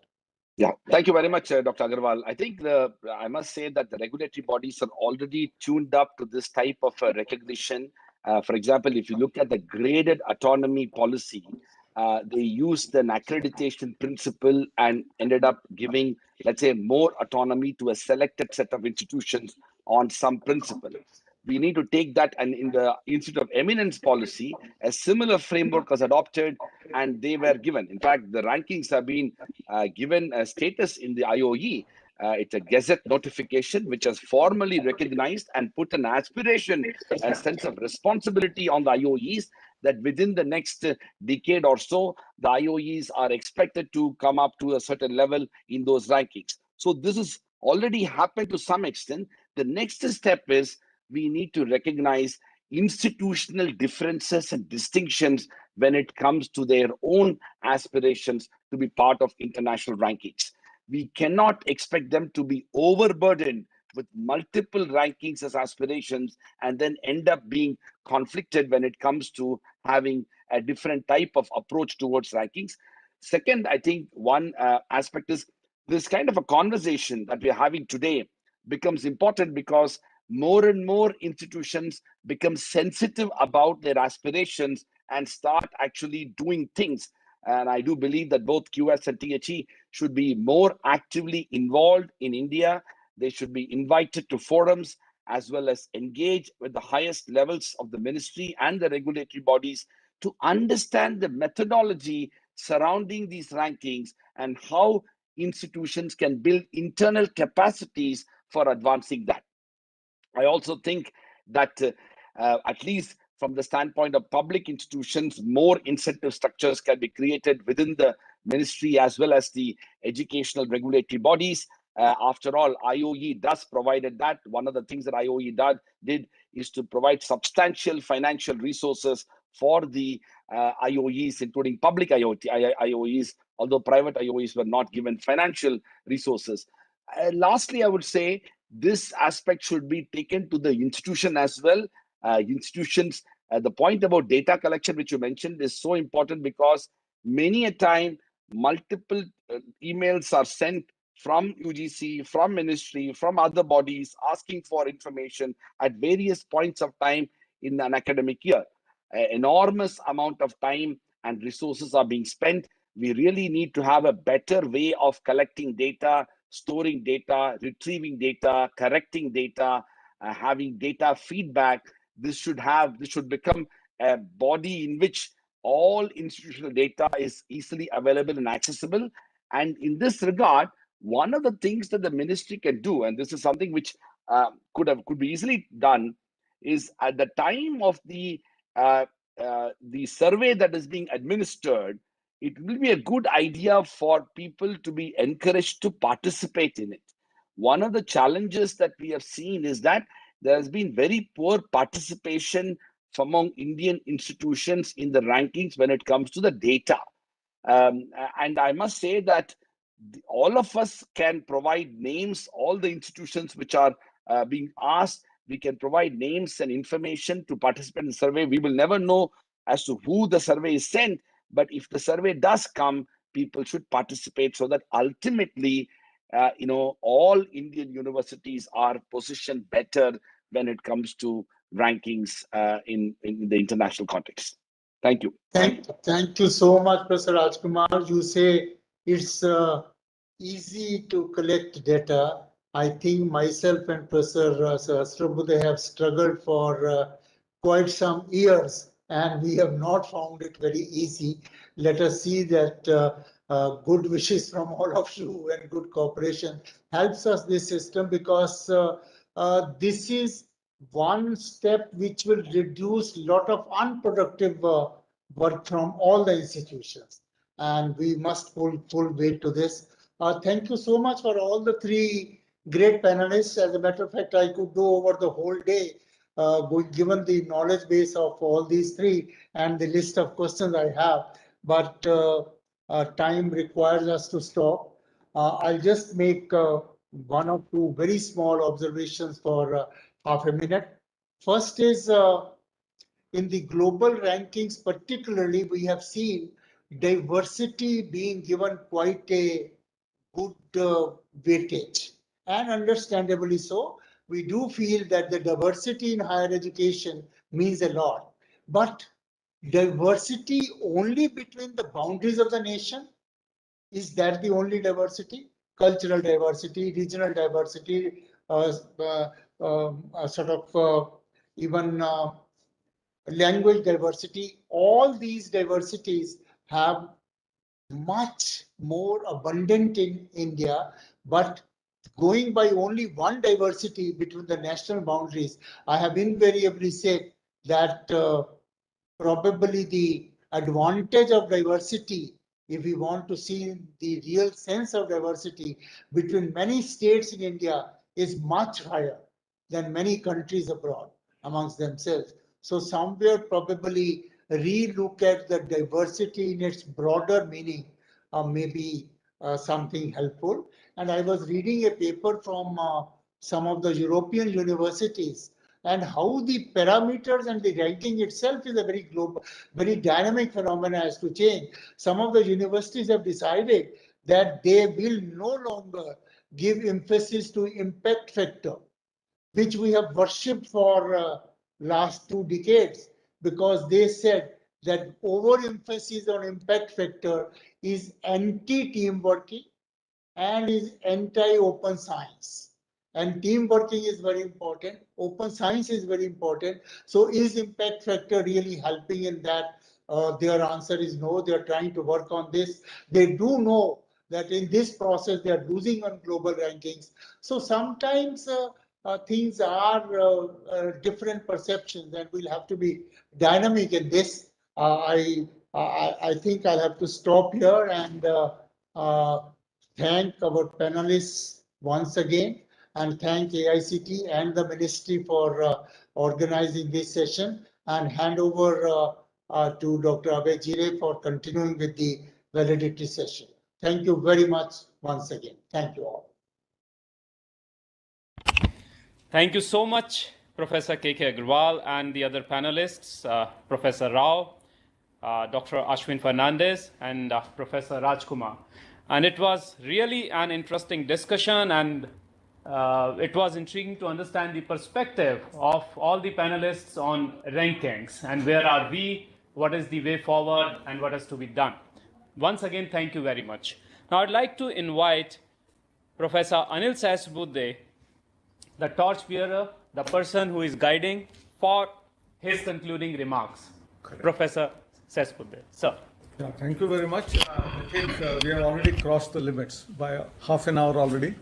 Yeah, thank you very much, Dr. Agarwal. I think I must say that the regulatory bodies are already tuned up to this type of recognition. For example, if you look at the graded autonomy policy, they used an accreditation principle and ended up giving, let's say, more autonomy to a selected set of institutions on some principle. We need to take that, and in the Institute of Eminence policy, a similar framework was adopted and they were given. In fact, the rankings have been given a status in the IOE. It's a Gazette notification which has formally recognized and put an aspiration, a sense of responsibility on the IOEs that within the next decade or so, the IOEs are expected to come up to a certain level in those rankings. So this has already happened to some extent. The next step is we need to recognize institutional differences and distinctions when it comes to their own aspirations to be part of international rankings. We cannot expect them to be overburdened with multiple rankings as aspirations and then end up being conflicted when it comes to having a different type of approach towards rankings. Second, I think one aspect is this kind of a conversation that we're having today becomes important because more and more institutions become sensitive about their aspirations and start actually doing things. And I do believe that both QS and THE should be more actively involved in India. They should be invited to forums as well as engage with the highest levels of the ministry and the regulatory bodies to understand the methodology surrounding these rankings and how institutions can build internal capacities for advancing that. I also think that at least from the standpoint of public institutions, more incentive structures can be created within the ministry as well as the educational regulatory bodies. After all, IOE does provided that. One of the things that IOE did is to provide substantial financial resources for the IOEs, including public IOEs, although private IOEs were not given financial resources. Lastly, I would say this aspect should be taken to the institution as well. Institutions, the point about data collection, which you mentioned, is so important because many a time multiple emails are sent from UGC, from ministry, from other bodies asking for information at various points of time in an academic year. An enormous amount of time and resources are being spent. We really need to have a better way of collecting data, storing data, retrieving data, correcting data, having data feedback. This should become a body in which all institutional data is easily available and accessible. And in this regard, one of the things that the ministry can do, and this is something which could be easily done, is at the time of the survey that is being administered, it will be a good idea for people to be encouraged to participate in it. One of the challenges that we have seen is that there has been very poor participation among Indian institutions in the rankings when it comes to the data. And I must say that all of us can provide names, all the institutions which are being asked, we can provide names and information to participate in the survey. We will never know as to who the survey is sent, but if the survey does come, people should participate so that ultimately, all Indian universities are positioned better when it comes to rankings in the international context. Thank you. Thank you so much, Professor Rajkumar. You say it's easy to collect data. I think myself and Professor Sahasrabudhe have struggled for quite some years, and we have not found it very easy. Let us see that good wishes from all of you and good cooperation helps us this system, because this is one step which will reduce a lot of unproductive work from all the institutions, and we must pull full weight to this. Thank you so much for all the three great panelists. As a matter of fact, I could go over the whole day, given the knowledge base of all these three and the list of questions I have, but time requires us to stop. I'll just make one or two very small observations for half a minute. First is, in the global rankings particularly, we have seen diversity being given quite a good weightage, and understandably so. We do feel that the diversity in higher education means a lot, but diversity only between the boundaries of the nation? Is that the only diversity? Cultural diversity, regional diversity, even language diversity, all these diversities have much more abundant in India, but going by only one diversity between the national boundaries, I have invariably said that probably the advantage of diversity, if we want to see the real sense of diversity between many states in India, is much higher than many countries abroad amongst themselves. So somewhere probably re-look at the diversity in its broader meaning, maybe something helpful. And I was reading a paper from some of the European universities, and how the parameters and the ranking itself is a very global, very dynamic phenomena has to change. Some of the universities have decided that they will no longer give emphasis to impact factor, which we have worshipped for last 2 decades, because they said that overemphasis on impact factor is anti-team working and is anti-open science. And team working is very important. Open science is very important. So is impact factor really helping in that? Their answer is no. They are trying to work on this. They do know that in this process they are losing on global rankings. So sometimes things are different perceptions, and we'll have to be dynamic in this. I think I'll have to stop here and thank our panelists once again, and thank AICT and the ministry for organizing this session, and hand over to Dr. Abhay Jire for continuing with the validity session. Thank you very much once again. Thank you all. Thank you so much, Professor K.K. Agarwal and the other panelists, Professor Rao, Dr. Ashwin Fernandez, and Professor Rajkumar. And it was really an interesting discussion, and it was intriguing to understand the perspective of all the panelists on rankings and where are we, what is the way forward, and what has to be done. Once again, thank you very much. Now, I'd like to invite Professor Anil Sahasrabudhe, the torchbearer, the person who is guiding, for his concluding remarks. Correct. Professor Cesspade. Sir. Yeah, thank you very much. I think we have already crossed the limits by half an hour already.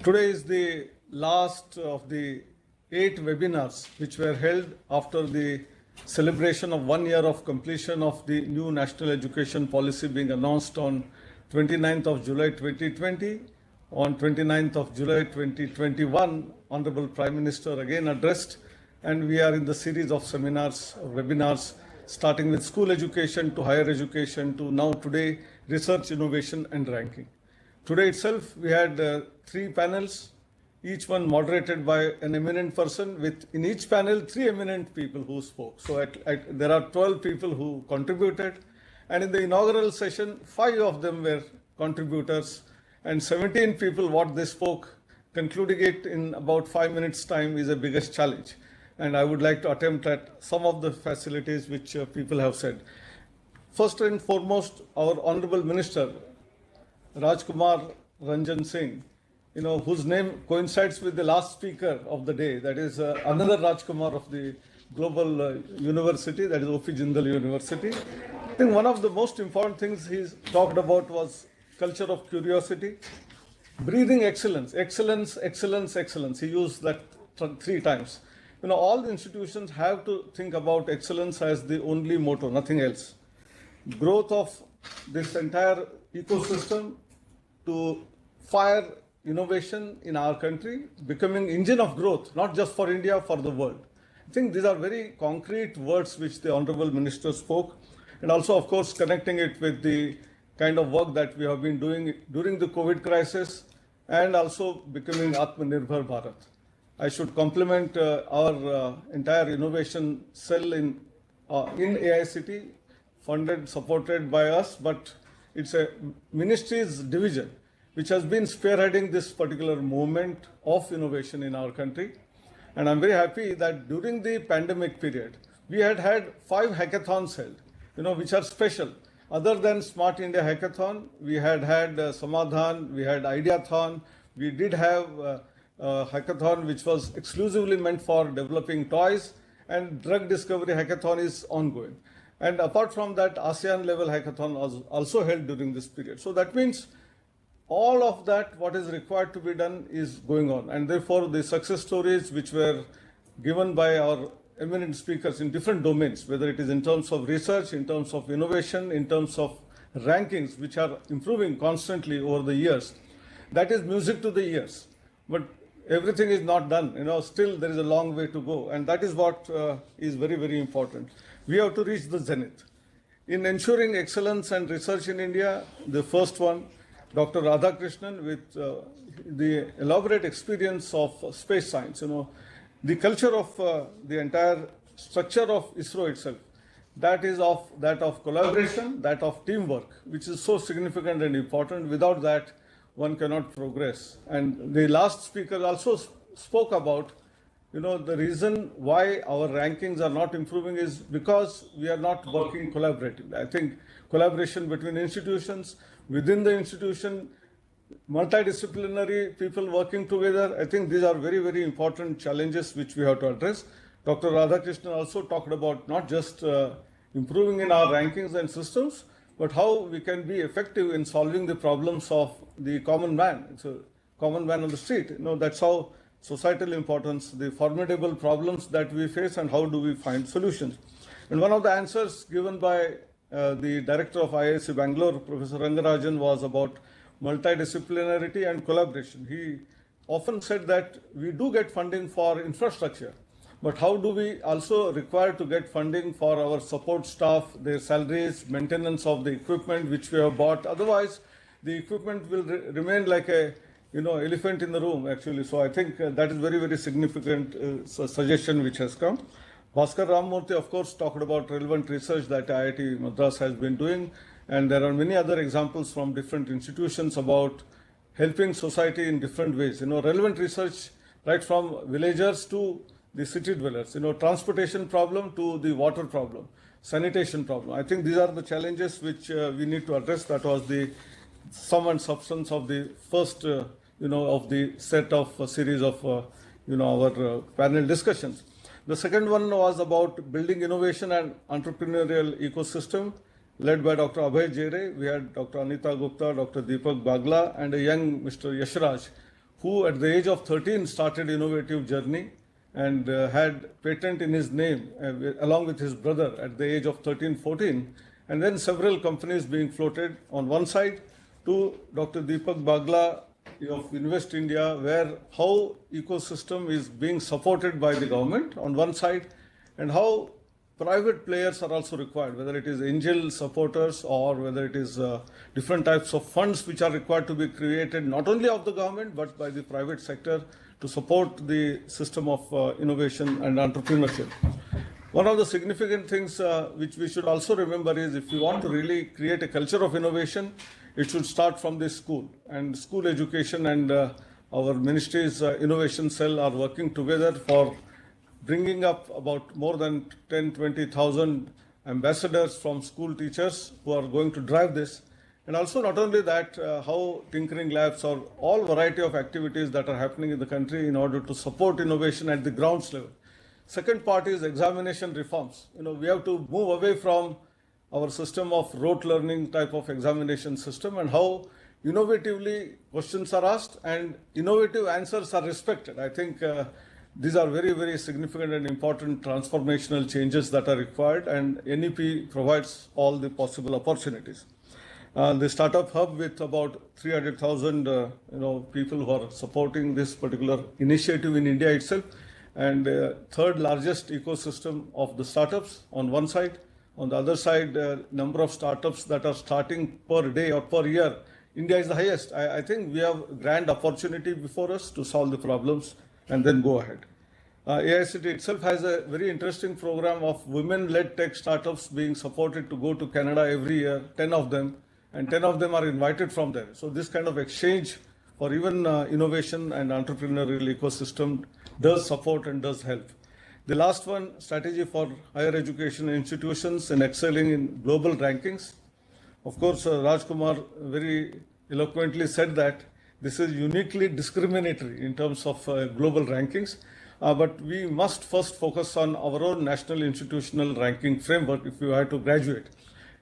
Today is the last of the 8 webinars which were held after the celebration of 1 year of completion of the new national education policy being announced on 29th of July 2020. On 29th of July 2021, Honorable Prime Minister again addressed, and we are in the series of seminars, webinars, starting with school education to higher education to now today, research, innovation and ranking. Today itself, we had 3 panels, each one moderated by an eminent person, with in each panel 3 eminent people who spoke. So there are 12 people who contributed, and in the inaugural session, 5 of them were contributors, and 17 people what they spoke, concluding it in about 5 minutes time is the biggest challenge. And I would like to attempt at some of the facilities which people have said. First and foremost, our Honorable Minister, Rajkumar Ranjan Singh, whose name coincides with the last speaker of the day, that is another Rajkumar of the global university, that is O.P. Jindal University. I think one of the most important things he talked about was culture of curiosity, breathing excellence, excellence, excellence, excellence. He used that 3 times. All the institutions have to think about excellence as the only motto, nothing else. Growth of this entire ecosystem to fire innovation in our country, becoming engine of growth, not just for India, for the world. I think these are very concrete words which the Honorable Minister spoke, and also, of course, connecting it with the kind of work that we have been doing during the COVID crisis and also becoming Atmanirbhar Bharat. I should compliment our entire innovation cell in AICT, funded, supported by us, but it's a ministry's division which has been spearheading this particular movement of innovation in our country. And I'm very happy that during the pandemic period, we had 5 hackathons held, which are special. Other than Smart India Hackathon, we had Samadhan, we had Ideathon, we did have hackathon which was exclusively meant for developing toys, and drug discovery hackathon is ongoing. And apart from that, ASEAN level hackathon was also held during this period. So that means all of that, what is required to be done, is going on. And therefore, the success stories which were given by our eminent speakers in different domains, whether it is in terms of research, in terms of innovation, in terms of rankings, which are improving constantly over the years, that is music to the ears. But everything is not done. Still there is a long way to go. And that is what is very, very important. We have to reach the zenith. In ensuring excellence and research in India, the first one, Dr. Radhakrishnan, with the elaborate experience of space science, the culture of the entire structure of ISRO itself, that is that of collaboration, that of teamwork, which is so significant and important. Without that, one cannot progress. And the last speaker also spoke about, the reason why our rankings are not improving is because we are not working collaboratively. I think collaboration between institutions, within the institution, multidisciplinary people working together, I think these are very, very important challenges which we have to address. Dr. Radhakrishnan also talked about not just improving in our rankings and systems, but how we can be effective in solving the problems of the common man. It's a common man on the street. That's how societal importance, the formidable problems that we face, and how do we find solutions. And one of the answers given by the director of IIC Bangalore, Professor Rangarajan, was about multidisciplinarity and collaboration. He often said that we do get funding for infrastructure, but how do we also require to get funding for our support staff, their salaries, maintenance of the equipment which we have bought? Otherwise, the equipment will remain like a elephant in the room, actually. So I think that is very, very significant suggestion which has come. Bhaskar Ramamurthy, of course, talked about relevant research that IIT Madras has been doing. And there are many other examples from different institutions about helping society in different ways. Relevant research right from villagers to the city dwellers, transportation problem to the water problem, sanitation problem. I think these are the challenges which we need to address. That was the sum and substance of the first, of the set of series of, our panel discussions. The second one was about building innovation and entrepreneurial ecosystem, led by Dr. Abhay Jere. We had Dr. Anita Gupta, Dr. Deepak Bagla, and a young Mr. Yashraj, who at the age of 13 started innovative journey and had patent in his name along with his brother at the age of 13, 14. And then several companies being floated on one side, to Dr. Deepak Bagla of Invest India, where how ecosystem is being supported by the government on one side, and how private players are also required, whether it is angel supporters or whether it is different types of funds which are required to be created not only of the government but by the private sector to support the system of innovation and entrepreneurship. One of the significant things which we should also remember is, if you want to really create a culture of innovation, it should start from the school. And school education and our ministry's innovation cell are working together for bringing up about more than 10-20,000 ambassadors from school teachers who are going to drive this. And also not only that, how tinkering labs or all variety of activities that are happening in the country in order to support innovation at the ground level. Second part is examination reforms. We have to move away from our system of rote learning type of examination system, and how innovatively questions are asked and innovative answers are respected. I think these are very, very significant and important transformational changes that are required, and NEP provides all the possible opportunities. The startup hub with about 300,000 people who are supporting this particular initiative in India itself, and third largest ecosystem of the startups on one side. On the other side, number of startups that are starting per day or per year, India is the highest. I think we have grand opportunity before us to solve the problems and then go ahead. AICT itself has a very interesting program of women-led tech startups being supported to go to Canada every year, 10 of them, and 10 of them are invited from there. So this kind of exchange for even innovation and entrepreneurial ecosystem does support and does help. The last one, strategy for higher education institutions in excelling in global rankings. Of course, Rajkumar very eloquently said that this is uniquely discriminatory in terms of global rankings. But we must first focus on our own national institutional ranking framework if you have to graduate.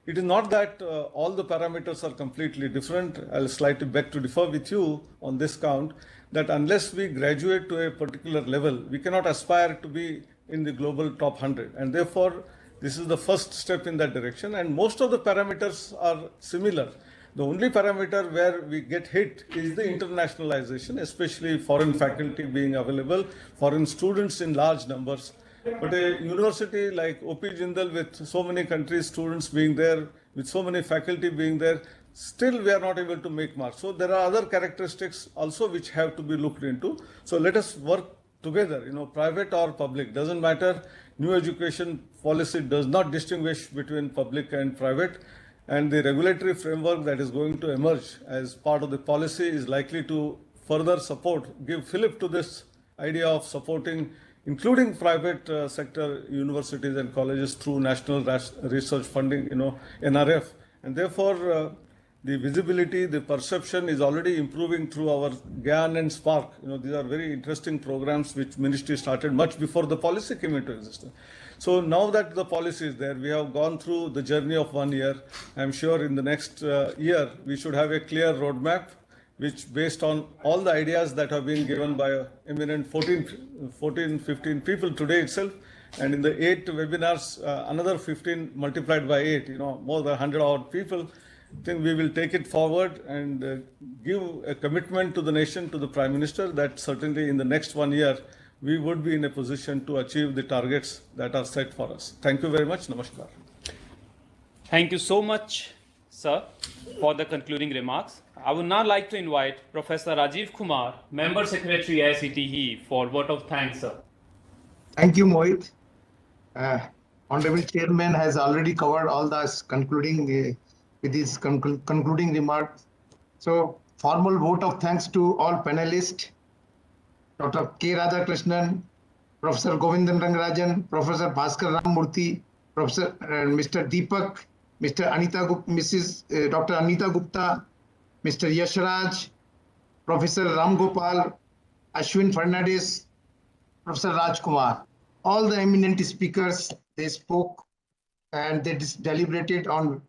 It is not that all the parameters are completely different. I'll slightly beg to differ with you on this count, that unless we graduate to a particular level, we cannot aspire to be in the global top 100. And therefore, this is the first step in that direction. And most of the parameters are similar. The only parameter where we get hit is the internationalization, especially foreign faculty being available, foreign students in large numbers. But a university like OP Jindal with so many countries, students being there, with so many faculty being there, still we are not able to make marks. So there are other characteristics also which have to be looked into. So let us work together, private or public, doesn't matter. New education policy does not distinguish between public and private. And the regulatory framework that is going to emerge as part of the policy is likely to further support, give fillip to this idea of supporting, including private sector universities and colleges through national research funding, NRF. And therefore, the visibility, the perception is already improving through our GAN and Spark. These are very interesting programs which ministry started much before the policy came into existence. So now that the policy is there, we have gone through the journey of 1 year. I'm sure in the next year, we should have a clear roadmap, which based on all the ideas that have been given by eminent 14, 15 people today itself, and in the 8 webinars, another 15 multiplied by 8, more than 100 odd people. I think we will take it forward and give a commitment to the nation, to the Prime Minister, that certainly in the next 1 year, we would be in a position to achieve the targets that are set for us. Thank you very much. Namaskar. Thank you so much, sir, for the concluding remarks. I would now like to invite Professor Rajiv Kumar, Member Secretary IICT, for vote of thanks, sir. Thank you, Mohit. Honorable Chairman has already covered all the concluding with his concluding remarks. So, formal vote of thanks to all panelists, Dr. K. Radhakrishnan, Professor Govindan Rangarajan, Professor Bhaskar Ramamurthy, Professor Mr. Deepak, Dr. Anita Gupta, Mr. Yashraj, Professor Ram Gopal, Ashwin Fernandez, Professor Rajkumar. all the eminent speakers, they spoke and they deliberated on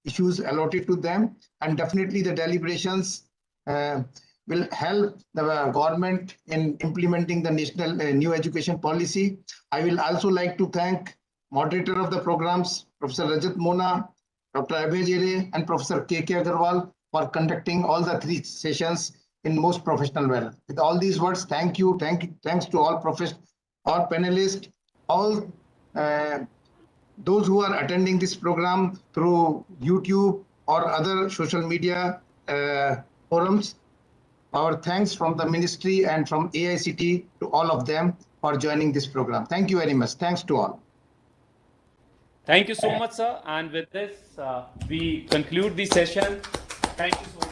issues allotted to them. And definitely the deliberations will help the government in implementing the national new education policy. I will also like to thank moderator of the programs, Professor Rajat Mona, Dr. Abhay Jere, and Professor K.K. Agarwal for conducting all the 3 sessions in most professional manner. With all these words, thank you. Thanks to all panelists, all those who are attending this program through YouTube or other social media forums. Our thanks from the ministry and from AICT to all of them for joining this program. Thank you very much. Thanks to all. Thank you so much, sir. And with this, we conclude the session. Thank you so much.